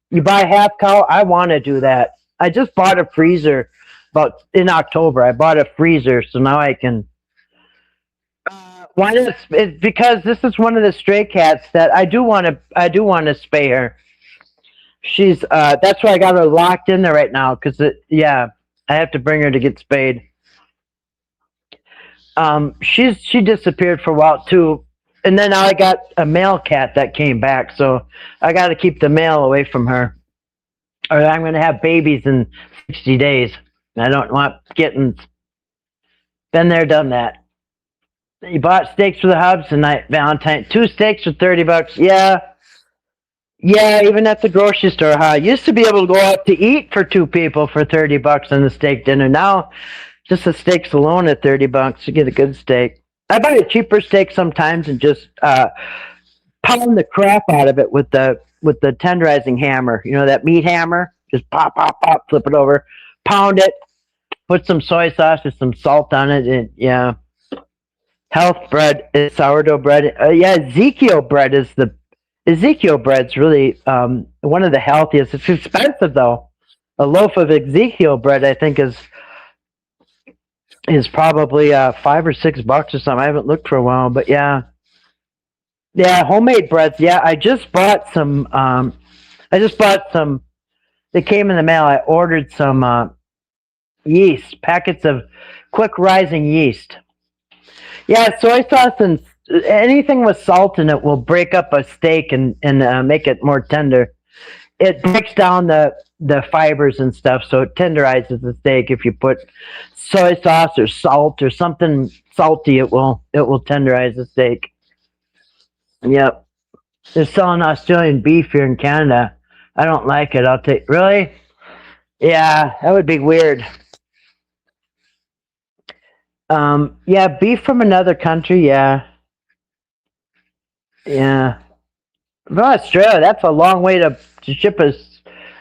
You buy half cow. I want to do that. I just bought a freezer in October. I bought a freezer, so now I can. Why does it's because this is one of the stray cats that I do want to spay her. She's that's why I got her locked in there right now because I have to bring her to get spayed. She disappeared for a while too, and then I got a male cat that came back, so I got to keep the male away from her, or I'm going to have babies in 60 days. I don't want kittens. Been there, done that. You bought steaks for the hubs tonight, Valentine. 2 steaks for $30. Yeah, even at the grocery store. Huh? Used to be able to go out to eat for 2 people for $30 on the steak dinner. Now, just the steaks alone at $30, you get a good steak. I buy a cheaper steak sometimes and just pound the crap out of it with the tenderizing hammer. You know that meat hammer? Just pop, pop, pop, flip it over, pound it, put some soy sauce or some salt on it, and yeah. Health bread is sourdough bread. Ezekiel bread's really one of the healthiest. It's expensive though. A loaf of Ezekiel bread, I think, is probably $5 or $6 or something. I haven't looked for a while, but yeah, homemade breads. Yeah, I just bought some. They came in the mail. I ordered some yeast, packets of quick rising yeast. Yeah, soy sauce and anything with salt in it will break up a steak and make it more tender. It breaks down the fibers and stuff, so it tenderizes the steak. If you put soy sauce or salt or something salty, it will tenderize the steak. Yep. They're selling Australian beef here in Canada. I don't like it. Really? Yeah, that would be weird. Beef from another country, yeah. From Australia, that's a long way to ship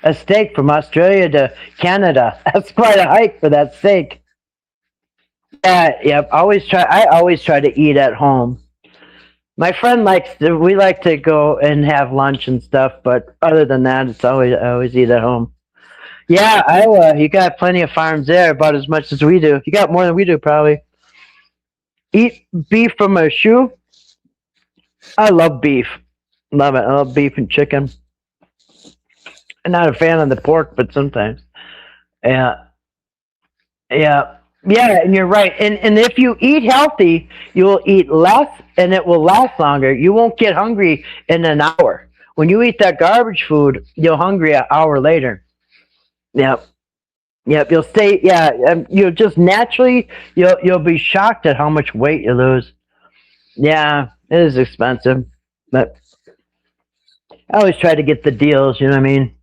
a steak from Australia to Canada. That's quite a hike for that steak. Yeah. I always try to eat at home. My friend we like to go and have lunch and stuff, but other than that, I always eat at home. Yeah, Iowa, you got plenty of farms there, about as much as we do. You got more than we do, probably. Eat beef from a shoe? I love beef. Love it. I love beef and chicken. I'm not a fan of the pork, but sometimes. Yeah, and you're right. And if you eat healthy, you will eat less, and it will last longer. You won't get hungry in an hour. When you eat that garbage food, you're hungry an hour later. Yep. You'll stay. You'll just naturally. You'll be shocked at how much weight you lose. Yeah, it is expensive, but I always try to get the deals. You know what I mean?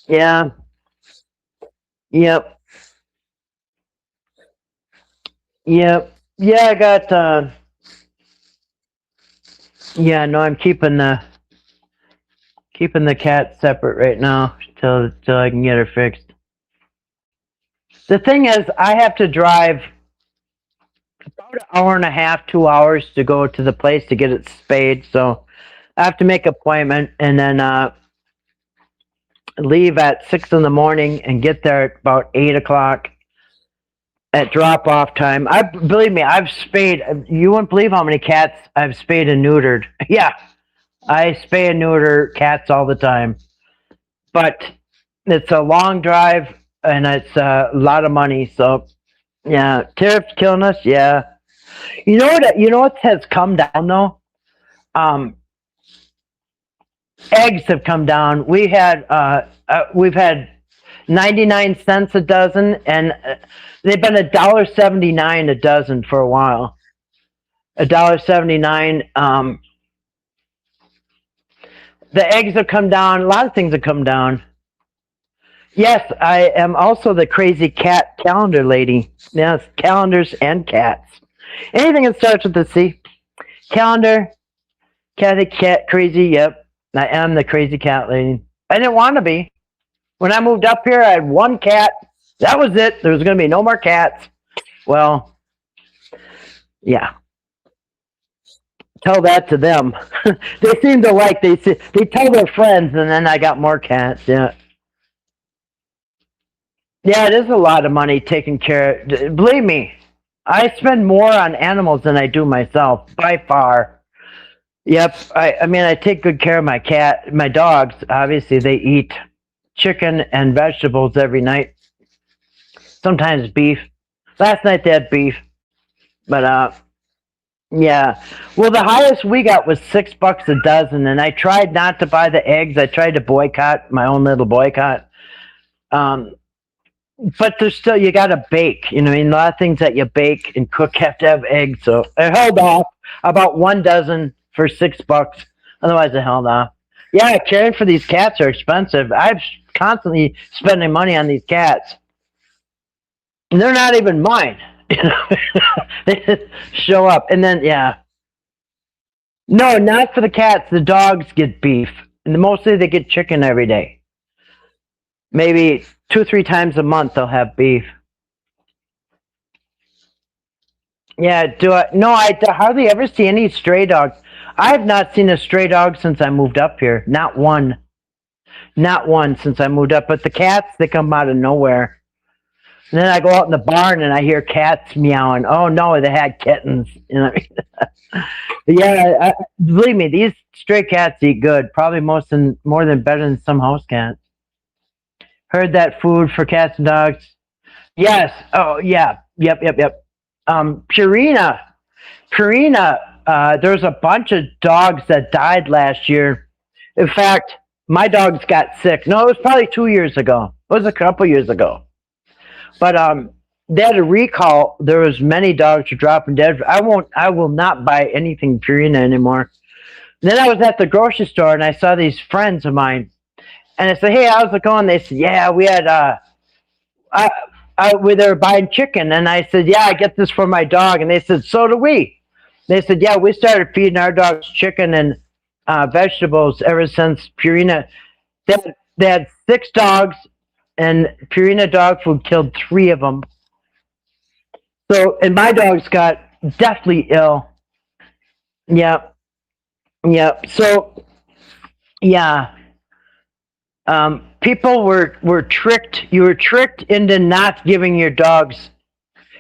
Yeah. Yep. Yeah, I got. No, I'm keeping the cat separate right now till I can get her fixed. The thing is, I have to drive about an hour and a half, 2 hours to go to the place to get it spayed. So I have to make an appointment and then leave at 6 in the morning and get there at about 8 o'clock at drop-off time. Believe me, I've spayed. You wouldn't believe how many cats I've spayed and neutered. Yeah, I spay and neuter cats all the time. but it's a long drive and it's a lot of money. So yeah, tariffs killing us. Yeah, you know what? You know what has come down though. Eggs have come down. We've had 99 cents a dozen, and they've been $1.79 a dozen for a while. $1.79. The eggs have come down. A lot of things have come down. Yes, I am also the crazy cat calendar lady. Yes, calendars and cats. Anything that starts with the C. Calendar, cat, crazy. Yep. I am the crazy cat lady. I didn't want to be. When I moved up here, I had one cat. That was it. There was going to be no more cats. Well, yeah. Tell that to them. They seem to like, they tell their friends, and then I got more cats. Yeah. Yeah, it is a lot of money taking care of. Believe me, I spend more on animals than I do myself, by far. Yep. I mean, I take good care of my dogs. Obviously, they eat chicken and vegetables every night. Sometimes beef. Last night they had beef. But, yeah. Well, the highest we got was $6 a dozen, and I tried not to buy the eggs. I tried to boycott, my own little boycott. But there's still, you got to bake. You know, I mean, a lot of things that you bake and cook have to have eggs. So I held off about 1 dozen for $6. Otherwise, I held off. Yeah, caring for these cats are expensive. I'm constantly spending money on these cats. And they're not even mine. You know, they just show up. And then, yeah. No, not for the cats. The dogs get beef. And mostly they get chicken every day. Maybe 2 or 3 times a month they'll have beef. Yeah, no, I hardly ever see any stray dogs. I have not seen a stray dog since I moved up here. Not one. Not one since I moved up. But the cats, they come out of nowhere. And then I go out in the barn and I hear cats meowing. Oh no, they had kittens. You know what I mean? Yeah, believe me, these stray cats eat good. Probably more than better than some house cats. Heard that food for cats and dogs. Yes. Oh yeah. Yep. Purina. There's a bunch of dogs that died last year. In fact, my dogs got sick. No, it was probably 2 years ago. It was a couple years ago. But they had a recall. There was many dogs were dropping dead. I will not buy anything Purina anymore. Then I was at the grocery store and I saw these friends of mine. And I said, "Hey, how's it going?" They said, "Yeah, we had they were buying chicken." And I said, "Yeah, I get this for my dog." And they said, "So do we." They said, "Yeah, we started feeding our dogs chicken and vegetables ever since Purina." They had 6 dogs, and Purina dog food killed 3 of them. So, and my dogs got deathly ill. Yep. So, yeah. People were tricked. You were tricked into not giving your dogs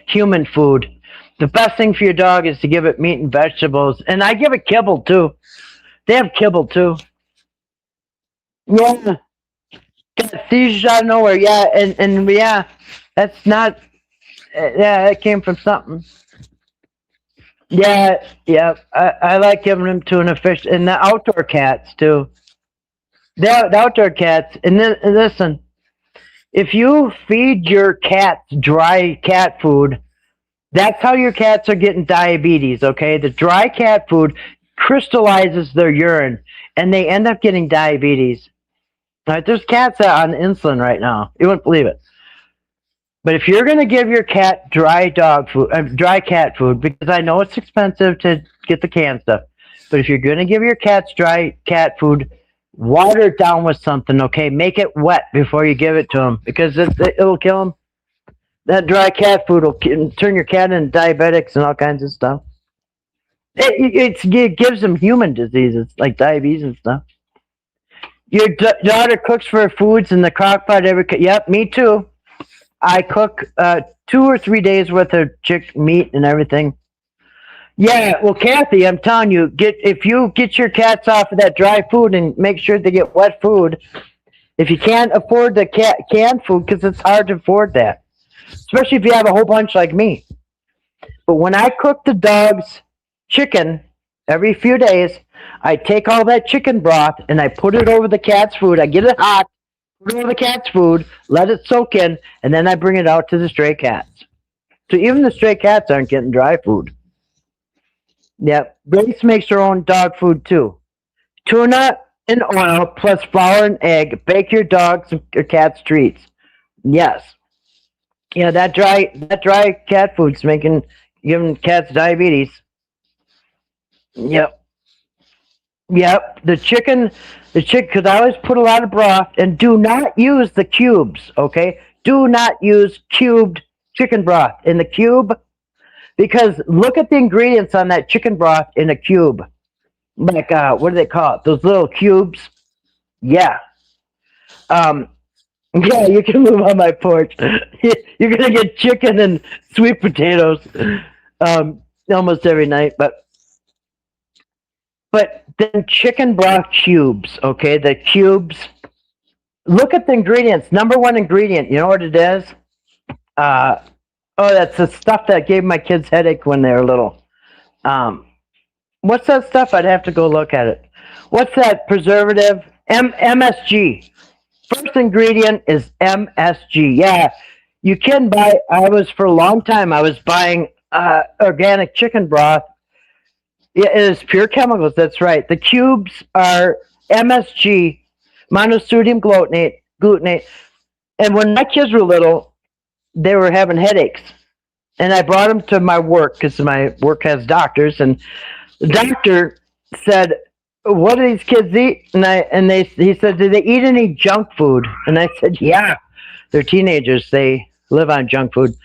human food. The best thing for your dog is to give it meat and vegetables. And I give it kibble too. They have kibble too. Yeah. Got seizures out of nowhere. Yeah, and yeah, that's not. Yeah, that came from something. Yeah. I like giving them tuna fish and the outdoor cats too. The outdoor cats. And then listen, if you feed your cats dry cat food, that's how your cats are getting diabetes. Okay, the dry cat food crystallizes their urine, and they end up getting diabetes. Right? There's cats on insulin right now. You wouldn't believe it. But if you're going to give your cat dry cat food, because I know it's expensive to get the canned stuff, but if you're going to give your cats dry cat food, water it down with something, okay? Make it wet before you give it to them, because it'll kill them. That dry cat food will turn your cat into diabetics and all kinds of stuff. It gives them human diseases like diabetes and stuff. Your daughter cooks for her foods in the crock pot Yep, me too. I cook 2 or 3 days worth of meat and everything. Yeah, well, Kathy, I'm telling you, if you get your cats off of that dry food and make sure they get wet food, If you can't afford the canned food, because it's hard to afford that, especially if you have a whole bunch like me. But when I cook the dogs chicken every few days, I take all that chicken broth and I put it over the cat's food. I get it hot, put it over the cat's food, let it soak in, and then I bring it out to the stray cats. So even the stray cats aren't getting dry food. Yep. Grace makes her own dog food too. Tuna and oil plus flour and egg. Bake your dogs or cats treats. Yes. Yeah, that dry cat food's giving cats diabetes. Yep. Yep. The chicken, because I always put a lot of broth, and do not use the cubes, okay? Do not use cubed chicken broth in the cube, because look at the ingredients on that chicken broth in a cube. Like, what do they call it? Those little cubes? Yeah. Yeah, you can move on my porch. You're going to get chicken and sweet potatoes almost every night, but then chicken broth cubes, okay? The cubes. Look at the ingredients. Number one ingredient, you know what it is? That's the stuff that gave my kids headache when they were little. What's that stuff? I'd have to go look at it. What's that preservative? MSG. First ingredient is MSG. Yeah, you can buy. For a long time, I was buying organic chicken broth. Yeah, it is pure chemicals. That's right. The cubes are MSG, monosodium glutamate. And when my kids were little, they were having headaches. And I brought them to my work, because my work has doctors. And the doctor said, "What do these kids eat?" He said, "Do they eat any junk food?" And I said, "Yeah, they're teenagers. They live on junk food."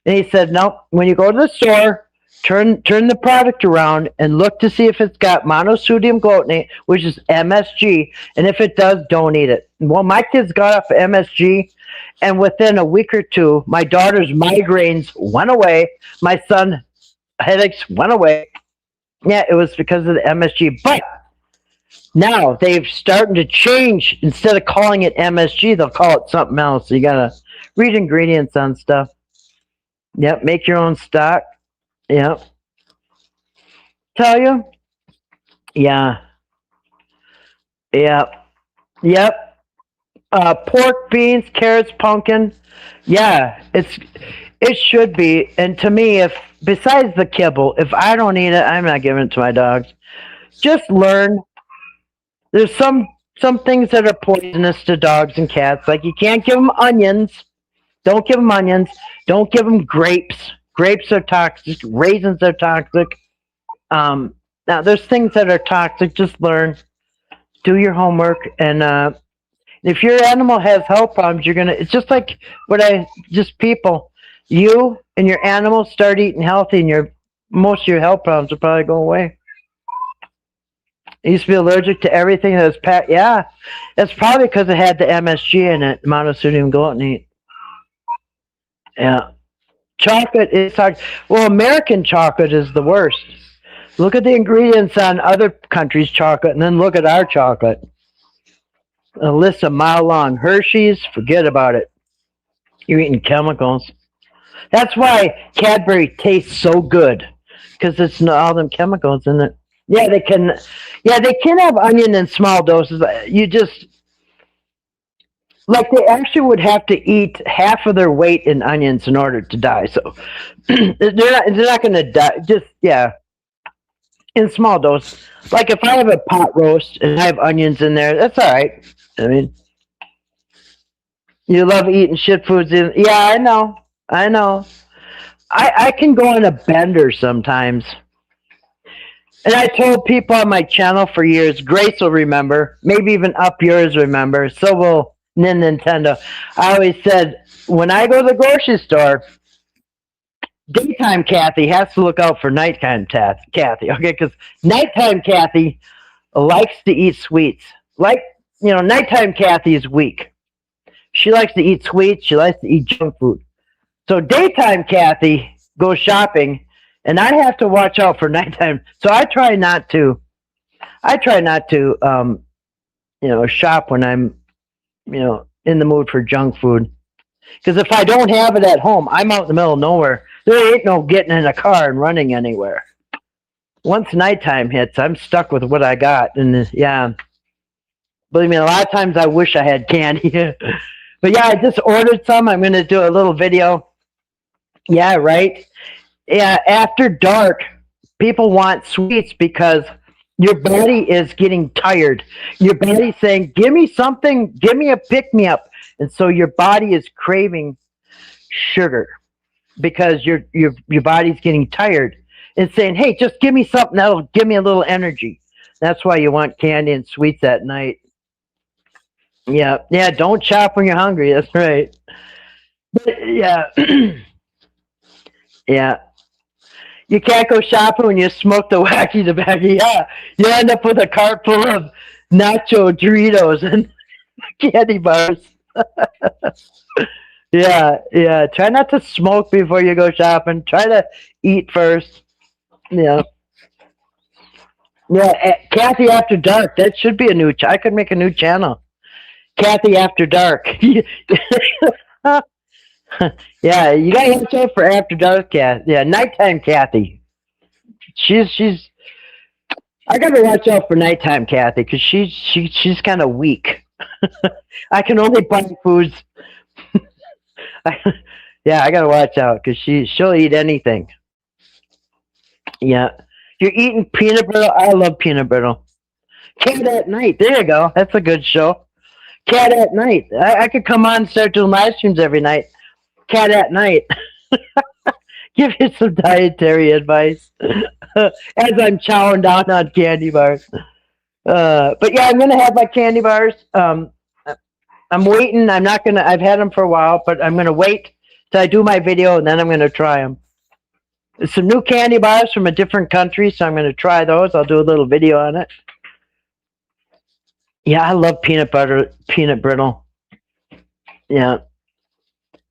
And he said, "No, when you go to the store, turn the product around and look to see if it's got monosodium glutamate, which is MSG. And if it does, don't eat it." Well, my kids got off of MSG, and within a week or two, my daughter's migraines went away. My son's headaches went away. Yeah, it was because of the MSG. But now they've started to change. Instead of calling it MSG, they'll call it something else. So you gotta read ingredients on stuff. Yep, make your own stock. Yep. Tell you? Yeah. Yep. Yep. Pork, beans, carrots, pumpkin. Yeah, it should be. And to me, if besides the kibble, if I don't eat it, I'm not giving it to my dogs. Just learn. There's some things that are poisonous to dogs and cats. Like you can't give them onions. Don't give them onions. Don't give them grapes. Grapes are toxic. Raisins are toxic. Now, there's things that are toxic. Just learn. Do your homework. And if your animal has health problems, it's just like people. You and your animal start eating healthy, and most of your health problems will probably go away. I used to be allergic to everything that was yeah, that's probably because it had the MSG in it, monosodium glutamate. Yeah. Chocolate is hard. Well, American chocolate is the worst. Look at the ingredients on other countries' chocolate, and then look at our chocolate. A list a mile long. Hershey's, forget about it. You're eating chemicals. That's why Cadbury tastes so good, because it's all them chemicals in it. Yeah, they can have onion in small doses. They actually would have to eat half of their weight in onions in order to die. So they're not going to die. Just, yeah, in small doses. Like if I have a pot roast and I have onions in there, that's all right. I mean, you love eating shit foods. Yeah, I know. I can go on a bender sometimes. And I told people on my channel for years, Grace will remember, maybe even Up Yours remember, so will Nintendo. I always said, when I go to the grocery store, daytime Kathy has to look out for nighttime Kathy, okay? Because nighttime Kathy likes to eat sweets. Nighttime Kathy is weak. She likes to eat sweets. She likes to eat junk food. So daytime Kathy goes shopping, and I have to watch out for nighttime. So I try not to shop when I'm, in the mood for junk food. Because if I don't have it at home, I'm out in the middle of nowhere. There ain't no getting in a car and running anywhere. Once nighttime hits, I'm stuck with what I got. And yeah, believe me, a lot of times I wish I had candy. But yeah, I just ordered some. I'm going to do a little video. Yeah, right? Yeah, after dark, people want sweets because your body is getting tired. Your body's saying, give me something, give me a pick-me-up. And so your body is craving sugar because your body's getting tired. It's saying, hey, just give me something that'll give me a little energy. That's why you want candy and sweets at night. Yeah, don't chop when you're hungry. That's right. But, yeah. Yeah. You can't go shopping when you smoke the wacky tobacco. Yeah, you end up with a cart full of nacho Doritos and candy bars. Yeah. Try not to smoke before you go shopping. Try to eat first. Yeah. Kathy After Dark. That should be a new. I could make a new channel. Kathy After Dark. Yeah, you gotta watch out for After Dark Cat. Yeah, nighttime Kathy. She's. I gotta watch out for nighttime Kathy because she's kind of weak. I can only buy foods. Yeah, I gotta watch out because she'll eat anything. Yeah, you're eating peanut brittle. I love peanut brittle. Cat at Night. There you go. That's a good show. Cat at Night. I could come on and start doing live streams every night. Cat at Night. Give you some dietary advice as I'm chowing down on candy bars. But yeah, I'm gonna have my candy bars. I'm waiting. I'm not gonna. I've had them for a while, but I'm gonna wait till I do my video and then I'm gonna try them. There's some new candy bars from a different country, so I'm gonna try those. I'll do a little video on it. Yeah, I love peanut brittle. Yeah.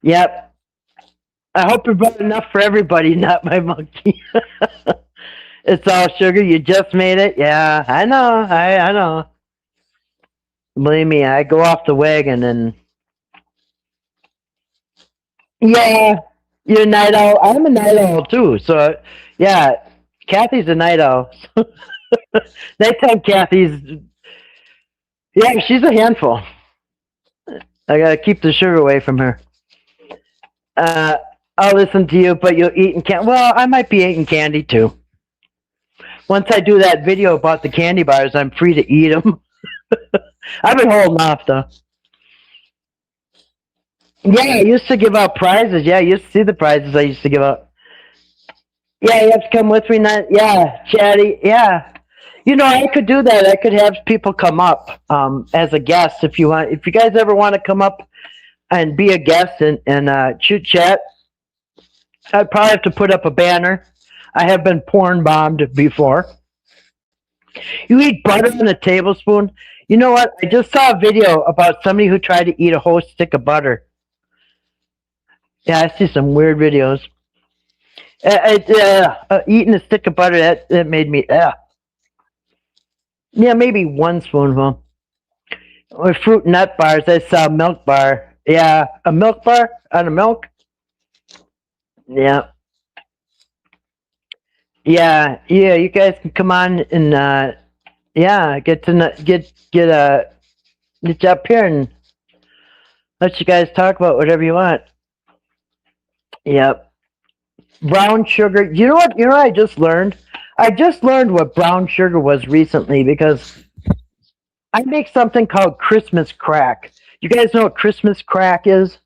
Yep. I hope you brought enough for everybody, not my monkey. It's all sugar. You just made it. Yeah, I know. I know. Believe me, I go off the wagon and. Yeah, you're a night owl. I'm a night owl too. So, yeah, Kathy's a night owl. Nighttime Kathy's. Yeah, she's a handful. I gotta keep the sugar away from her. I'll listen to you, but you'll eat candy. Well, I might be eating candy too. Once I do that video about the candy bars, I'm free to eat them. I've been holding off though. Yeah, I used to give out prizes. Yeah, you used to see the prizes I used to give out. Yeah, you have to come with me. Yeah, Chatty. Yeah. I could do that. I could have people come up as a guest if you want. If you guys ever want to come up and be a guest and chit chat, I'd probably have to put up a banner. I have been porn bombed before. You eat butter in a tablespoon. You know what? I just saw a video about somebody who tried to eat a whole stick of butter. Yeah, I see some weird videos. Eating a stick of butter, that made me, Yeah, maybe one spoonful. Or fruit nut bars. I saw a milk bar. Yeah, a milk bar out of milk. Yeah. Yeah, you guys can come on and get up here and let you guys talk about whatever you want. Yep. Brown sugar. You know what I just learned? I just learned what brown sugar was recently because I make something called Christmas crack. You guys know what Christmas crack is?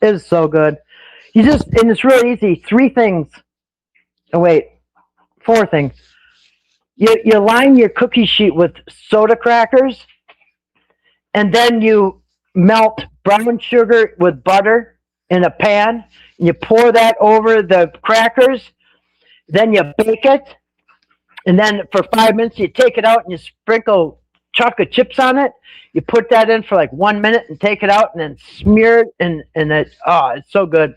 It is so good. And it's really easy. 3 things. Oh, wait. 4 things. You line your cookie sheet with soda crackers, and then you melt brown sugar with butter in a pan, and you pour that over the crackers, then you bake it, and then for 5 minutes you take it out and you sprinkle chocolate chips on it. You put that in for like 1 minute and take it out and then smear it, and it's so good.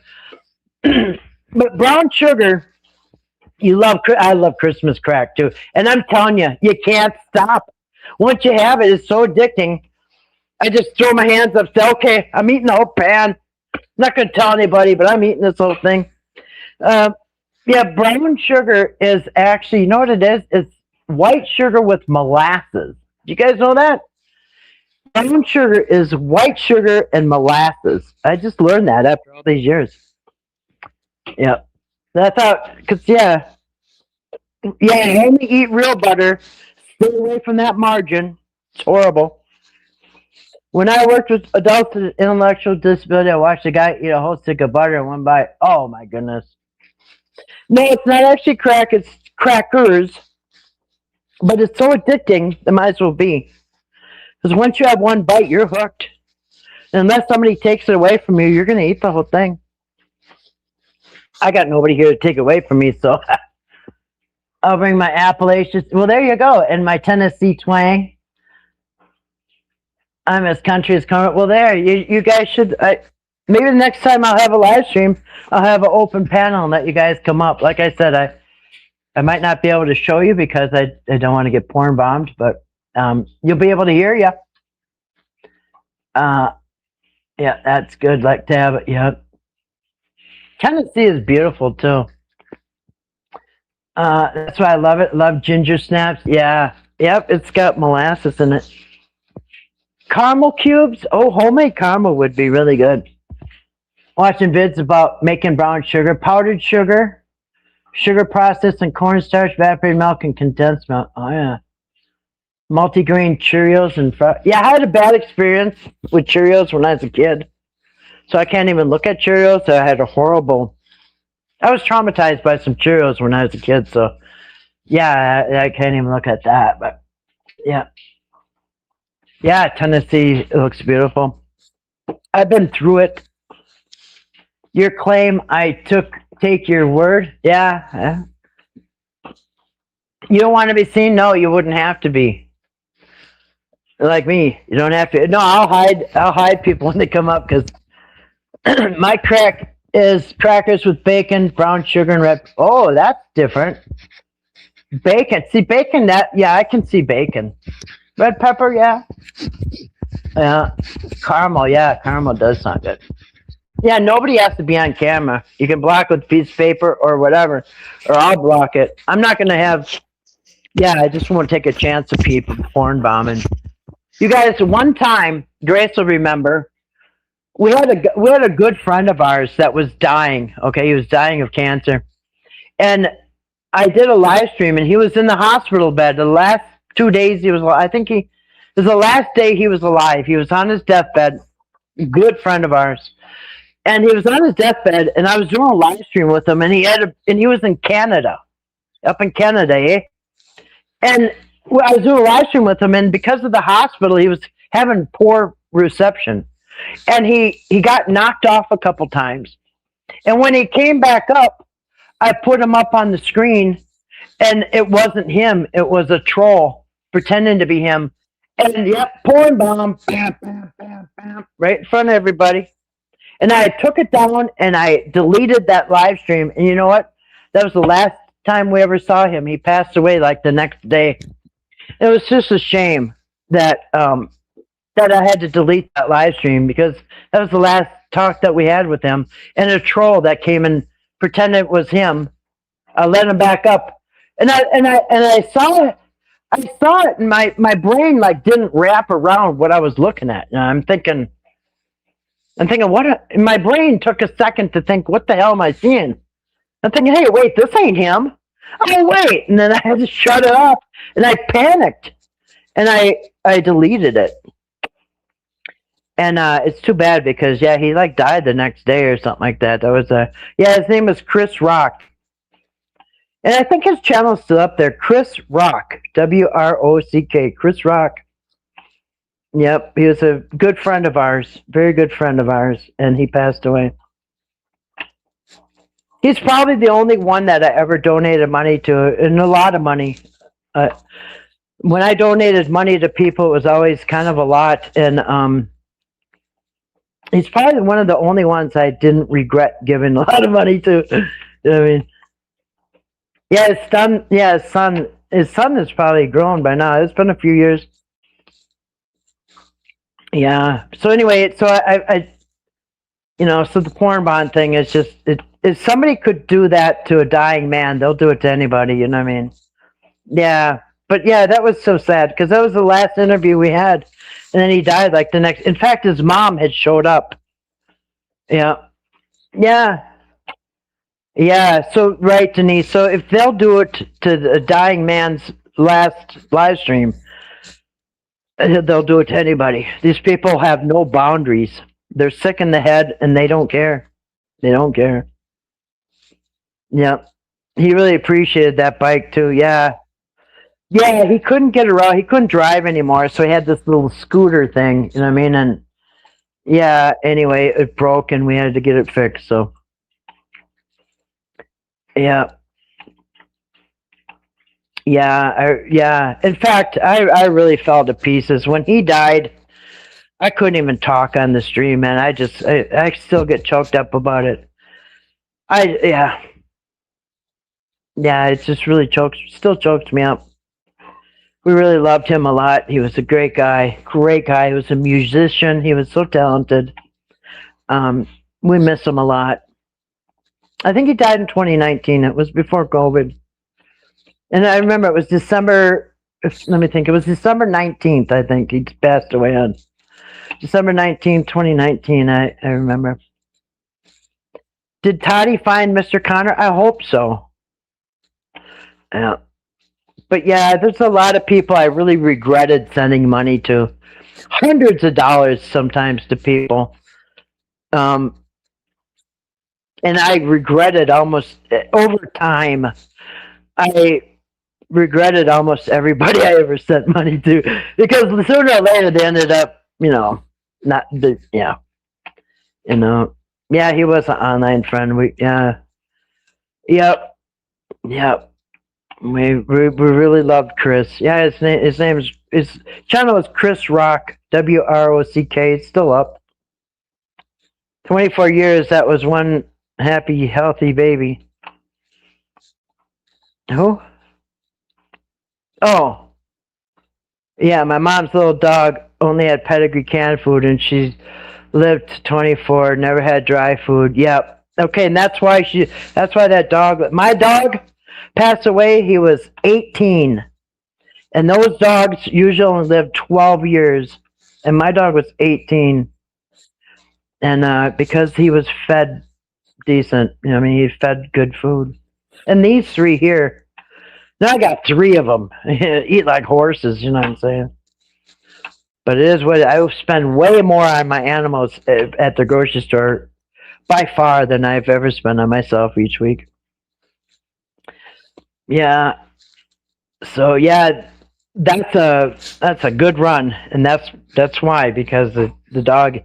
But brown sugar, I love Christmas crack too. And I'm telling you, you can't stop. Once you have it, it's so addicting. I just throw my hands up, say, okay, I'm eating the whole pan. Not going to tell anybody, but I'm eating this whole thing. Yeah, brown sugar is actually, you know what it is? It's white sugar with molasses. Do you guys know that? Brown sugar is white sugar and molasses. I just learned that after all these years. Yeah. That's how, because, yeah, only eat real butter. Stay away from that margarine. It's horrible. When I worked with adults with intellectual disability, I watched a guy eat a whole stick of butter in one bite. Oh, my goodness. No, it's not actually crack. It's crackers. But it's so addicting, it might as well be. Because once you have one bite, you're hooked. And unless somebody takes it away from you, you're going to eat the whole thing. I got nobody here to take it away from me, so I'll bring my Appalachian. Well, there you go. And my Tennessee twang. I'm as country as come. Well, there. You guys should. Maybe the next time I'll have a live stream, I'll have an open panel and let you guys come up. Like I said, I might not be able to show you because I don't want to get porn bombed, but you'll be able to hear you. Yeah, that's good. Like to have it. Yeah. Tennessee is beautiful too. That's why I love it. Love ginger snaps. Yeah. Yep. It's got molasses in it. Caramel cubes. Oh, homemade caramel would be really good. Watching vids about making brown sugar, powdered sugar, sugar processed and cornstarch, evaporated milk, and condensed milk. Oh yeah. Multigrain Cheerios and yeah, I had a bad experience with Cheerios when I was a kid. So I can't even look at Cheerios. I had a horrible. I was traumatized by some Cheerios when I was a kid. So yeah, I can't even look at that. But yeah. Yeah, Tennessee looks beautiful. I've been through it. Your claim, I take your word. Yeah. You don't want to be seen? No, you wouldn't have to be. Like me, you don't have to. No, I'll hide people when they come up because my crack is crackers with bacon, brown sugar, and red. Oh, that's different. Bacon. See, bacon, yeah, I can see bacon. Red pepper, yeah. Caramel, yeah, caramel does sound good. Yeah, nobody has to be on camera. You can block with piece of paper or whatever, or I'll block it. I'm not going to have, yeah, I just want to take a chance of people porn bombing. You guys, one time, Grace will remember, we had a good friend of ours that was dying. Okay, he was dying of cancer, and I did a live stream, and he was in the hospital bed. The last 2 days he was, I think it was the last day he was alive. He was on his deathbed. Good friend of ours, and he was on his deathbed, and I was doing a live stream with him, and he was in Canada, up in Canada, eh? And I was doing a live stream with him, and because of the hospital, he was having poor reception. And he got knocked off a couple times. And when he came back up, I put him up on the screen, and it wasn't him. It was a troll pretending to be him. And yep, porn bomb, bam, bam, bam, bam, right in front of everybody. And I took it down, and I deleted that live stream. And you know what? That was the last time we ever saw him. He passed away like the next day. It was just a shame that that I had to delete that live stream because that was the last talk that we had with him. And a troll that came and pretended it was him. I let him back up, and I saw it. I saw it, and my brain like didn't wrap around what I was looking at. And I'm thinking what? My brain took a second to think, what the hell am I seeing? I'm thinking, hey, wait, this ain't him. Oh, wait. And then I had to shut it off, and I panicked, and I deleted it. And it's too bad because, yeah, he like died the next day or something like that. That was yeah, his name was Chris Rock. And I think his channel's still up there. Chris Rock, W-R-O-C-K, Chris Rock. Yep, he was a good friend of ours, very good friend of ours, and he passed away. He's probably the only one that I ever donated money to, and a lot of money. When I donated money to people, it was always kind of a lot, and he's probably one of the only ones I didn't regret giving a lot of money to. I mean, yeah, his son is probably grown by now. It's been a few years. Yeah. So anyway, so I so the porn bond thing is just if somebody could do that to a dying man, they'll do it to anybody. You know what I mean? Yeah. But yeah, that was so sad because that was the last interview we had, and then he died like the next. In fact, his mom had showed up. Yeah. Yeah. Yeah. So right, Denise. So if they'll do it to the dying man's last live stream, they'll do it to anybody. These people have no boundaries. They're sick in the head and they don't care. They don't care. Yeah. He really appreciated that bike too. Yeah. Yeah, he couldn't get around. He couldn't drive anymore, so he had this little scooter thing, you know what I mean? And yeah, anyway, it broke and we had to get it fixed, so yeah. Yeah. In fact, I really fell to pieces. When he died, I couldn't even talk on the stream, man. I still get choked up about it. Yeah, it just really still chokes me up. We really loved him a lot. He was a great guy. He was a musician. He was so talented. We miss him a lot. I think he died in 2019. It was before COVID. And I remember it was December, let me think, it was December 19th, I think he passed away on. December 19th, 2019, I remember. Did Toddie find Mr. Connor? I hope so. Yeah. But yeah, there's a lot of people I really regretted sending money to. Hundreds of dollars sometimes to people. And I regretted almost, over time, I regretted almost everybody I ever sent money to. Because sooner or later they ended up, not, yeah. Yeah, he was an online friend. Yep. We really loved Chris. Yeah, his channel is Chris Rock, WROCK. It's still up. 24 years. That was one happy, healthy baby. Who? Oh, yeah. My mom's little dog only had pedigree canned food, and she lived to 24. Never had dry food. Yep. Okay, and that's why that dog. My dog passed away. He was 18. And those dogs usually only live 12 years. And my dog was 18. And because he was fed decent, he fed good food. And these three here, now I got three of them. Eat like horses, you know what I'm saying? But it is what I spend way more on my animals at the grocery store by far than I've ever spent on myself each week. Yeah. So yeah, that's a good run, and that's why, because the dog,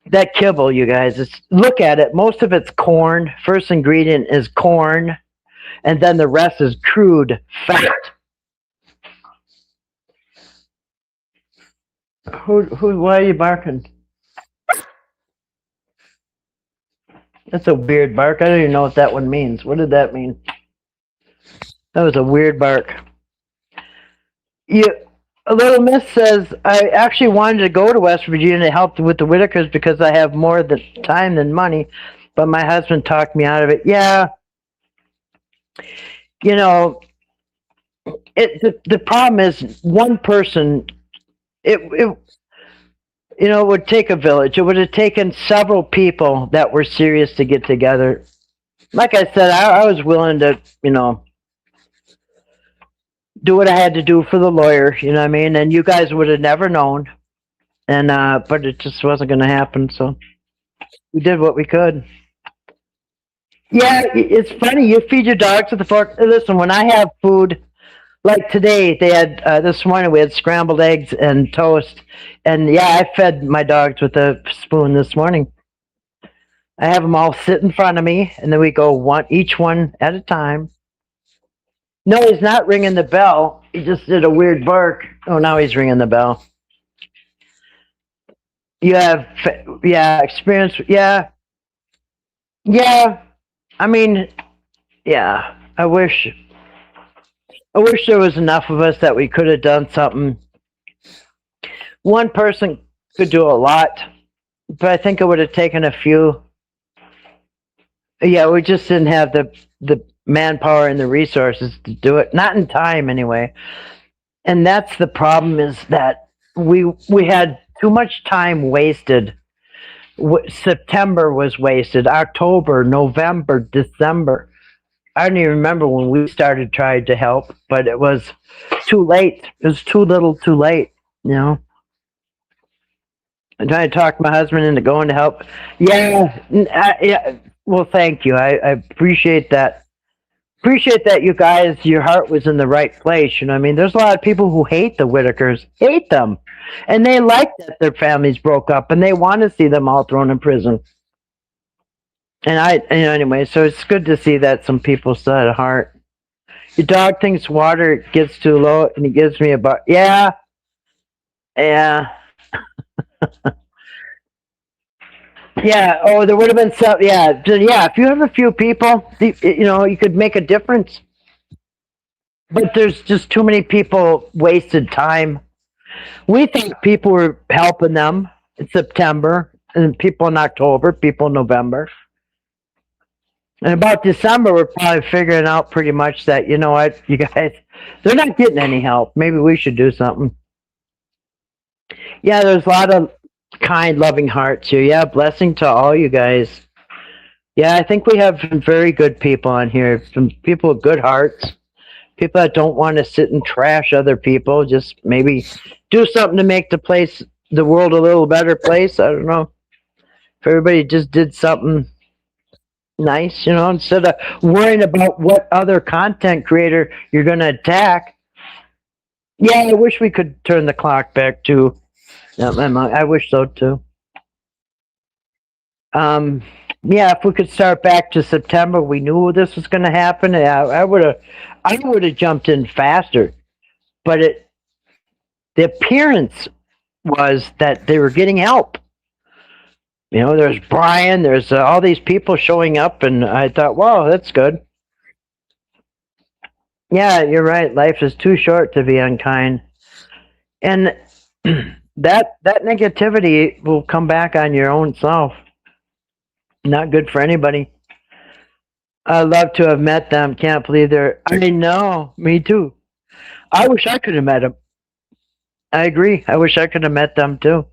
that kibble, you guys, look at it. Most of it's corn. First ingredient is corn, and then the rest is crude fat. Why are you barking? That's a weird bark. I don't even know what that one means. What did that mean? That was a weird bark. A little miss says, I actually wanted to go to West Virginia to help with the Whitakers because I have more time than money, but my husband talked me out of it. Yeah. The problem is one person, it would take a village. It would have taken several people that were serious to get together. Like I said, I was willing to, do what I had to do for the lawyer, you know what I mean? And you guys would have never known. And but it just wasn't going to happen, so we did what we could. Yeah, it's funny. You feed your dogs with the fork. Listen, when I have food, like today, they had this morning we had scrambled eggs and toast, and yeah, I fed my dogs with a spoon this morning. I have them all sit in front of me, and then we go each one at a time. No, he's not ringing the bell. He just did a weird bark. Oh, now he's ringing the bell. You have, experience. Yeah. I mean, yeah. I wish there was enough of us that we could have done something. One person could do a lot, but I think it would have taken a few. Yeah, we just didn't have the manpower and the resources to do it. Not in time, anyway. And that's the problem, is that we had too much time wasted. September was wasted. October, November, December. I don't even remember when we started trying to help, but it was too late. It was too little, too late. You know. I'm trying to talk my husband into going to help. Yeah, yeah. Well, thank you. I appreciate that. Appreciate that, you guys. Your heart was in the right place. You know, what I mean, there's a lot of people who hate the Whittakers, hate them, and they like that their families broke up, and they want to see them all thrown in prison. And anyway, so it's good to see that some people still had a heart. Your dog thinks water gets too low, and he gives me a butt. Yeah, yeah. Yeah. Oh, there would have been some. Yeah. Yeah. If you have a few people, you know, you could make a difference. But there's just too many people wasted time. We thought people were helping them in September, and people in October, people in November. And about December, we're probably figuring out pretty much that, you know what, you guys, they're not getting any help. Maybe we should do something. Yeah, there's a lot of kind, loving hearts here. Yeah, blessing to all you guys. Yeah, I think we have some very good people on here. Some people with good hearts. People that don't want to sit and trash other people. Just maybe do something to make the world a little better place. I don't know. If everybody just did something nice, you know, instead of worrying about what other content creator you're going to attack. Yeah, I wish we could turn the clock back too. I wish so too. Yeah, if we could start back to September, we knew this was going to happen. I would have jumped in faster, but the appearance was that they were getting help. You know, there's Brian, there's all these people showing up, and I thought, wow, that's good. Yeah, you're right. Life is too short to be unkind, and that negativity will come back on your own self. Not good for anybody. I'd love to have met them. Can't believe they're. I know, me too. I wish I could have met them. I agree. I wish I could have met them too.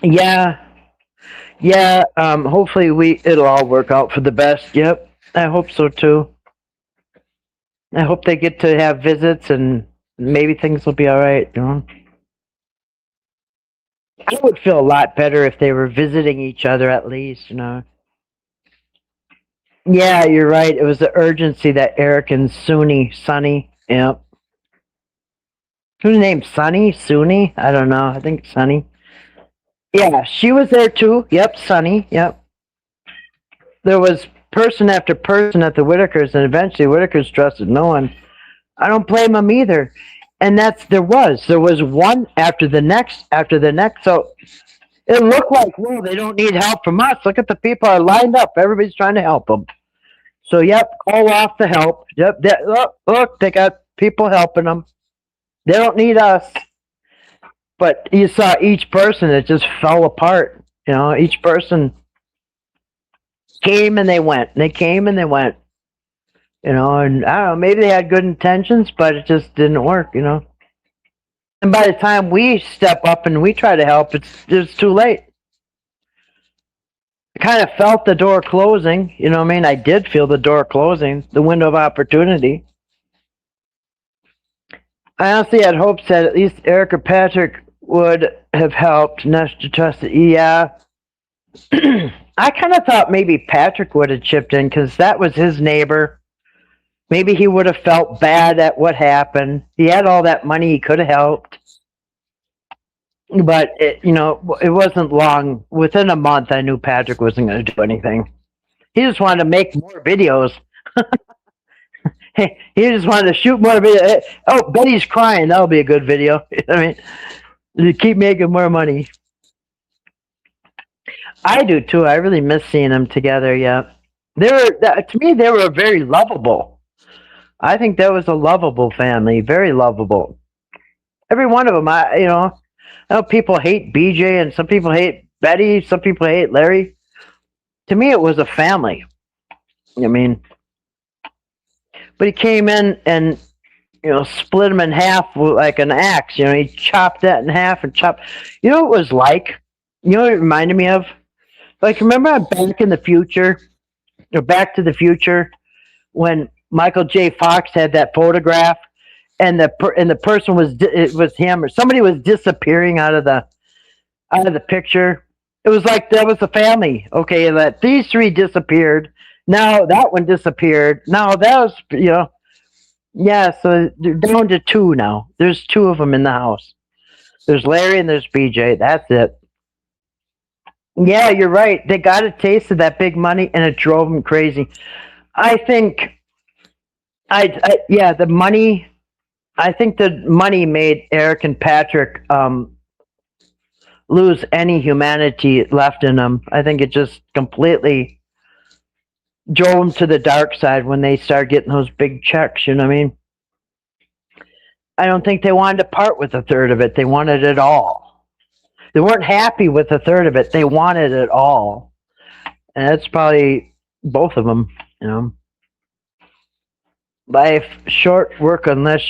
Yeah, yeah. Hopefully it'll all work out for the best. Yep, I hope so too. I hope they get to have visits, and maybe things will be all right. You know, I would feel a lot better if they were visiting each other at least. You know. Yeah, you're right. It was the urgency that Eric and Sunny. Yep. Who's named Sunny? Sunny? I don't know. I think Sunny. Yeah, she was there too. Yep, Sunny. Yep. There was person after person at the Whittakers, and eventually Whittakers trusted no one. I don't blame them either. And there was one after the next. So it looked like, well, they don't need help from us. Look at the people are lined up. Everybody's trying to help them. So, yep, call off the help. Yep, look, they got people helping them. They don't need us. But you saw each person, it just fell apart. You know, each person came and they went. They came and they went. You know, and I don't know, maybe they had good intentions, but it just didn't work, you know. And by the time we step up and we try to help, it's too late. I kind of felt the door closing, you know what I mean? I did feel the door closing, the window of opportunity. I honestly had hopes that at least Eric or Patrick would have helped Nestor Trust. Yeah. I kind of thought maybe Patrick would have chipped in because that was his neighbor. Maybe he would have felt bad at what happened. He had all that money, he could have helped. But, it wasn't long. Within a month, I knew Patrick wasn't going to do anything. He just wanted to make more videos. He just wanted to shoot more videos. Oh, Betty's crying. That'll be a good video. I mean, you keep making more money. I do too. I really miss seeing them together. Yeah, to me, they were very lovable. I think that was a lovable family. Very lovable. Every one of them. I know people hate BJ and some people hate Betty. Some people hate Larry. To me, it was a family. I mean, but he came in and split him in half with like an axe. He chopped that in half and chopped. You know what it was like? You know what it reminded me of? Like, remember on Back in the Future, or Back to the Future, when Michael J. Fox had that photograph, and the person it was him or somebody was disappearing out of the picture. It was like that was the family. Okay, that these three disappeared. Now that one disappeared. Now that was yeah. So they're down to two now. There's two of them in the house. There's Larry and there's BJ. That's it. Yeah, you're right. They got a taste of that big money, and it drove them crazy. I think, the money. I think the money made Eric and Patrick lose any humanity left in them. I think it just completely drove them to the dark side when they started getting those big checks. You know what I mean? I don't think they wanted to part with a third of it. They wanted it all. They weren't happy with a third of it. They wanted it all. And that's probably both of them, Life short, work unless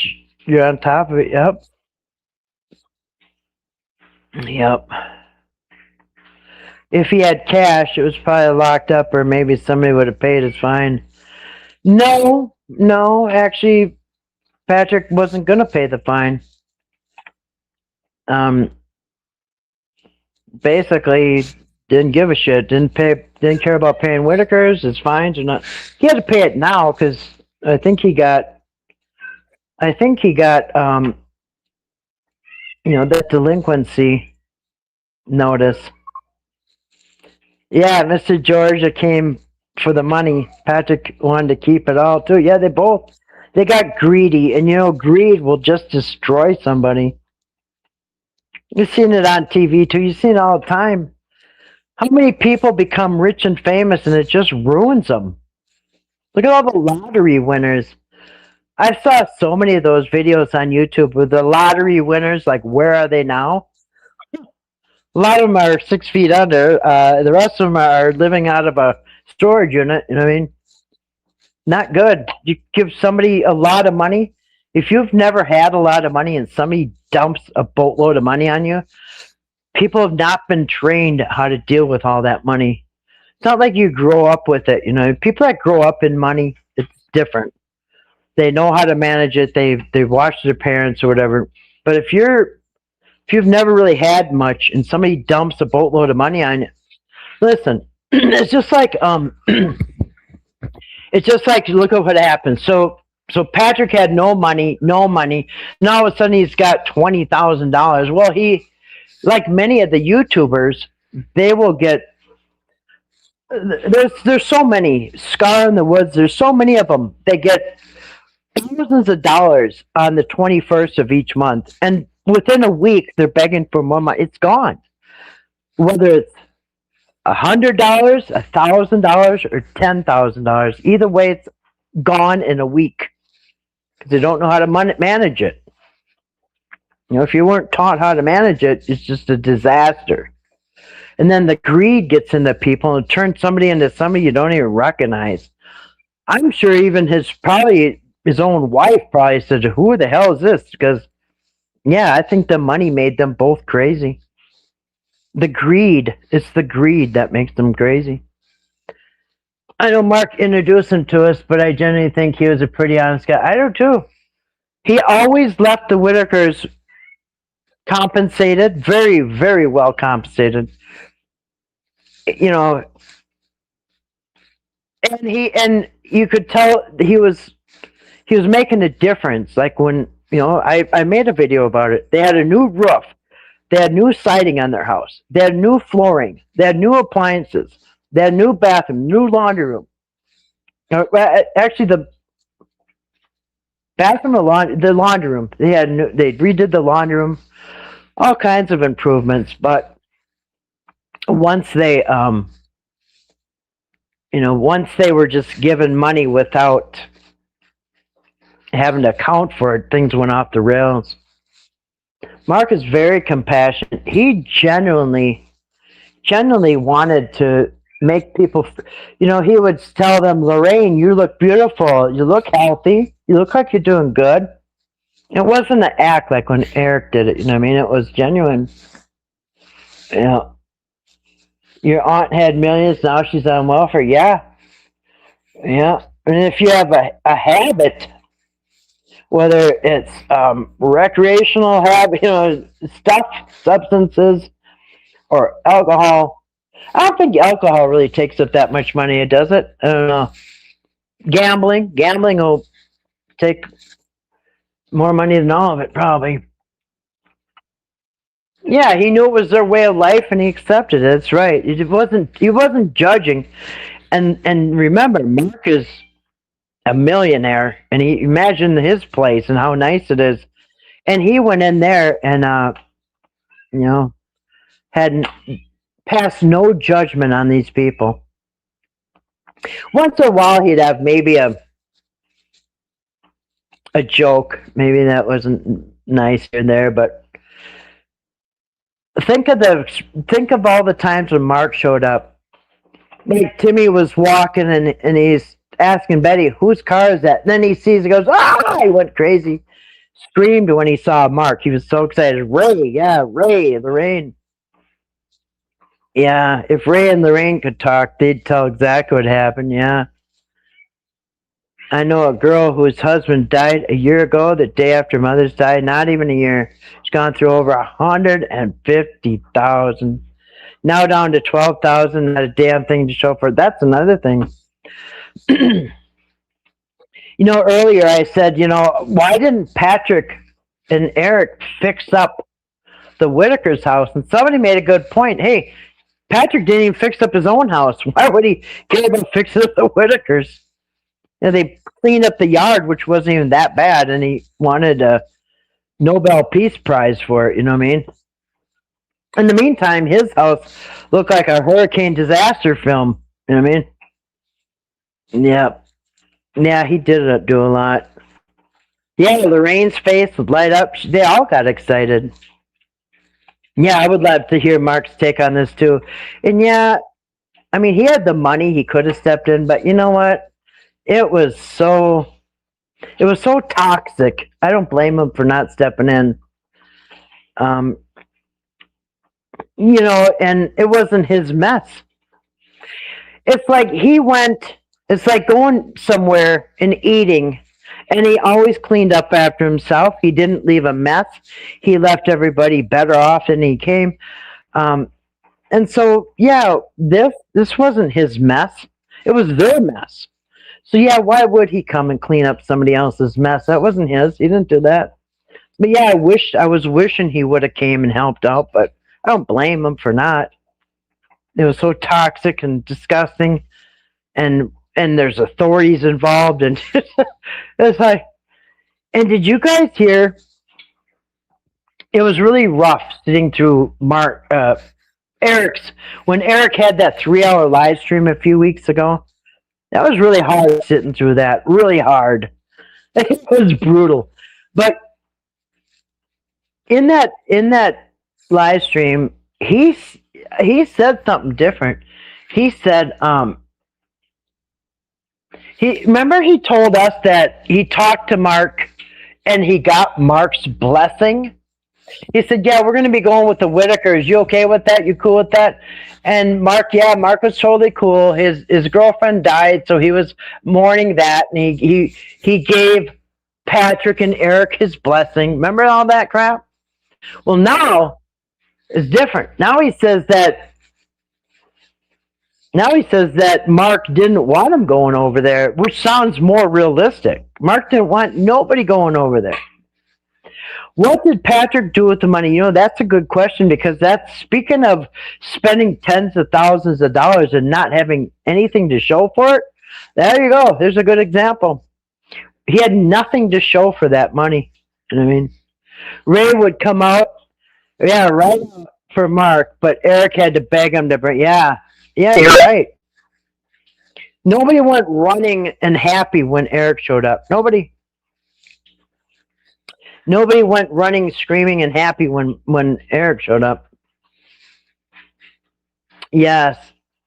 you're on top of it. Yep. Yep. If he had cash, it was probably locked up, or maybe somebody would have paid his fine. No, actually, Patrick wasn't going to pay the fine. Basically, didn't give a shit. Didn't care about paying Whittaker's, his fines or not. He had to pay it now because I think he got that delinquency notice. Yeah, Mr. Georgia came for the money. Patrick wanted to keep it all too. Yeah, they got greedy, and greed will just destroy somebody. You've seen it on TV too. You've seen it all the time. How many people become rich and famous and it just ruins them? Look at all the lottery winners. I saw so many of those videos on YouTube with the lottery winners, like, where are they now? A lot of them are 6 feet under. The rest of them are living out of a storage unit. You know what I mean? Not good. You give somebody a lot of money. If you've never had a lot of money and somebody dumps a boatload of money on you, people have not been trained how to deal with all that money. It's not like you grow up with it. People that grow up in money, it's different. They know how to manage it. They watch their parents or whatever. But if you've never really had much and somebody dumps a boatload of money on you, listen, it's just like look at what happened. So Patrick had no money. Now all of a sudden he's got $20,000. Well, he, like many of the YouTubers, they will get. There's so many Scar in the Woods. There's so many of them. They get thousands of dollars on the 21st of each month, and within a week they're begging for more money. It's gone. Whether it's $100, $1,000, or $10,000, either way, it's gone in a week because they don't know how to manage it. If you weren't taught how to manage it, it's just a disaster. And then the greed gets into people and turns somebody into somebody you don't even recognize. I'm sure even his own wife probably said, "Who the hell is this?" Because, yeah, I think the money made them both crazy. The greed. It's the greed that makes them crazy. I know Mark introduced him to us, but I genuinely think he was a pretty honest guy. I do too. He always left the Whittakers compensated, very, very well compensated. And you could tell he was making a difference. Like when I made a video about it. They had a new roof, they had new siding on their house, they had new flooring, they had new appliances, they had new bathroom, new laundry room. Actually, the bathroom, the laundry room. They redid the laundry room, all kinds of improvements. But once they were just given money without having to account for it, things went off the rails. Mark is very compassionate. He genuinely wanted to make people, he would tell them, Lorraine, you look beautiful. You look healthy. You look like you're doing good. It wasn't an act like when Eric did it. You know what I mean? It was genuine. Your aunt had millions. Now she's on welfare. Yeah. Yeah. And if you have a habit, whether it's recreational habit, substances, or alcohol. I don't think alcohol really takes up that much money, does it? I don't know. Gambling will take more money than all of it, probably. Yeah, he knew it was their way of life, and he accepted it. That's right. He wasn't judging. And remember, Mark is a millionaire, and he imagined his place and how nice it is. And he went in there and had passed no judgment on these people. Once in a while, he'd have maybe a joke. Maybe that wasn't nice here and there, but think of all the times when Mark showed up. Like Timmy was walking and he's asking Betty, whose car is that? And then he sees it, goes, ah! He went crazy, screamed when he saw Mark. He was so excited. Ray, Lorraine. Yeah, if Ray and Lorraine could talk, they'd tell exactly what happened. Yeah. I know a girl whose husband died a year ago, the day after Mother's died, not even a year. She's gone through over 150,000. Now down to 12,000, not a damn thing to show for it. That's another thing. Earlier I said, why didn't Patrick and Eric fix up the Whittaker's house? And somebody made a good point. Hey, Patrick didn't even fix up his own house. Why would he care about fixing up the Whittakers? They cleaned up the yard, which wasn't even that bad, and he wanted a Nobel Peace Prize for it, you know what I mean? In the meantime, his house looked like a hurricane disaster film, you know what I mean? Yeah, he did do a lot. Yeah, Lorraine's face would light up. They all got excited. Yeah, I would love to hear Mark's take on this too. And yeah, I mean, he had the money. He could have stepped in, but you know what? It was so toxic. I don't blame him for not stepping in. And it wasn't his mess. It's like it's like going somewhere and eating, and he always cleaned up after himself. He didn't leave a mess. He left everybody better off than he came. And so, yeah, this wasn't his mess. It was their mess. So, yeah, why would he come and clean up somebody else's mess? That wasn't his. He didn't do that. But, yeah, I was wishing he would have came and helped out, but I don't blame him for not. It was so toxic and disgusting, and there's authorities involved, and it's like, and did you guys hear? It was really rough sitting through Eric's, when Eric had that 3-hour live stream a few weeks ago. That was really hard sitting through that, really hard. It was brutal. But in that live stream, he said something different. He said, he told us that he talked to Mark and he got Mark's blessing. He said, yeah, we're going to be going with the Whittakers. You okay with that? You cool with that? And Mark was totally cool. His girlfriend died, so he was mourning that, and he gave Patrick and Eric his blessing. Remember all that crap? Well, now it's different. Now he says that Mark didn't want him going over there, which sounds more realistic. Mark didn't want nobody going over there. What did Patrick do with the money? That's a good question, because that's, speaking of spending tens of thousands of dollars and not having anything to show for it, there you go. There's a good example. He had nothing to show for that money. You know what I mean? Ray would come out, right for Mark, but Eric had to beg him to bring, yeah, you're right. Nobody went running and happy when Eric showed up. Nobody. Nobody went running, screaming, and happy when Eric showed up. Yes.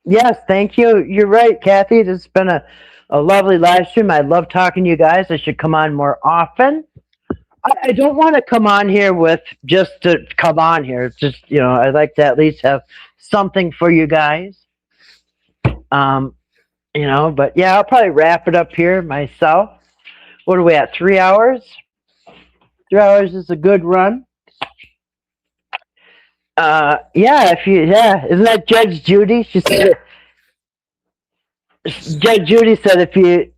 Yes, thank you. You're right, Kathy. It's been a lovely live stream. I love talking to you guys. I should come on more often. I don't want to come on here with just to come on here. It's just, I'd like to at least have something for you guys. But yeah, I'll probably wrap it up here myself. What are we at? 3 hours? 3 hours is a good run. Isn't that Judge Judy? She said Judge Judy said if you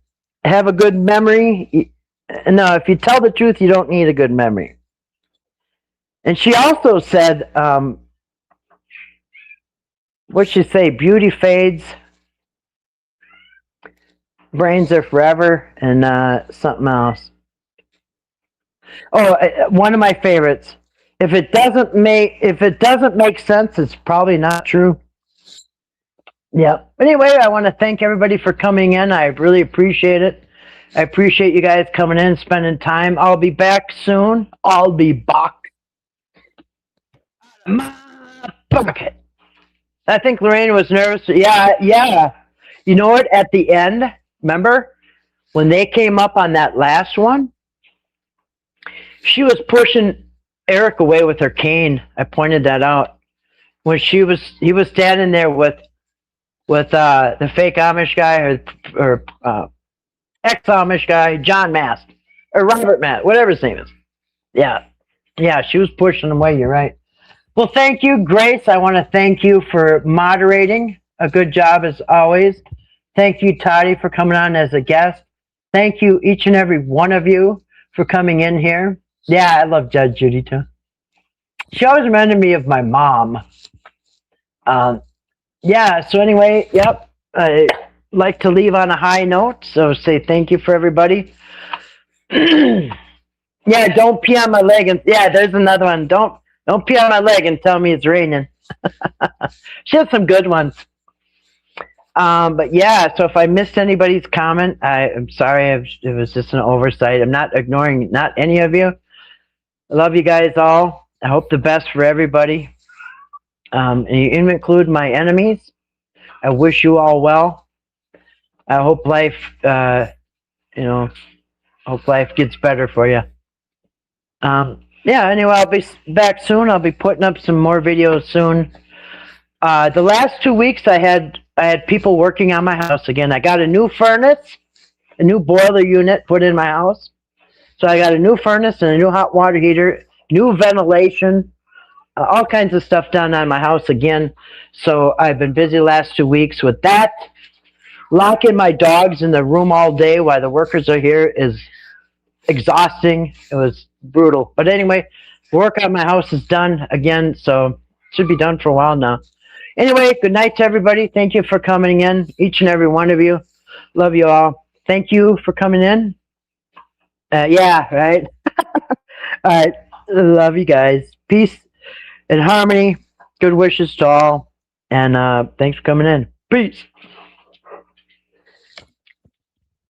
have a good memory, if you tell the truth, you don't need a good memory. And she also said, what'd she say? Beauty fades, brains are forever, and something else. Oh, one of my favorites. If it doesn't make sense, it's probably not true. Yeah. Anyway, I want to thank everybody for coming in. I really appreciate it. I appreciate you guys coming in, spending time. I'll be back soon. I'll be back. My pocket. I think Lorraine was nervous. Yeah. You know what? At the end, remember when they came up on that last one? She was pushing Eric away with her cane. I pointed that out when he was standing there with the fake Amish guy or ex-Amish guy, John Mast or Robert Mast, whatever his name is. Yeah, she was pushing him away. You're right. Well, thank you, Grace. I want to thank you for moderating. A good job as always. Thank you, Toddie, for coming on as a guest. Thank you, each and every one of you, for coming in here. Yeah, I love Judge Judy too. She always reminded me of my mom. So anyway, yep. I like to leave on a high note, so say thank you for everybody. Yeah, don't pee on my leg. And yeah, there's another one. Don't pee on my leg and tell me it's raining. She has some good ones. But yeah, so if I missed anybody's comment, I'm sorry. It was just an oversight. I'm not ignoring not any of you. I love you guys all. I hope the best for everybody. And you include my enemies. I wish you all well. I hope life, hope life gets better for you. Anyway, I'll be back soon. I'll be putting up some more videos soon. The last 2 weeks I had people working on my house again. I got a new furnace, a new boiler unit put in my house. So I got a new furnace and a new hot water heater, new ventilation, all kinds of stuff done on my house again. So I've been busy the last 2 weeks with that. Locking my dogs in the room all day while the workers are here is exhausting. It was brutal. But anyway, work on my house is done again, so it should be done for a while now. Anyway, good night to everybody. Thank you for coming in, each and every one of you. Love you all. Thank you for coming in. Yeah, right? All right. Love you guys. Peace and harmony. Good wishes to all. And thanks for coming in. Peace.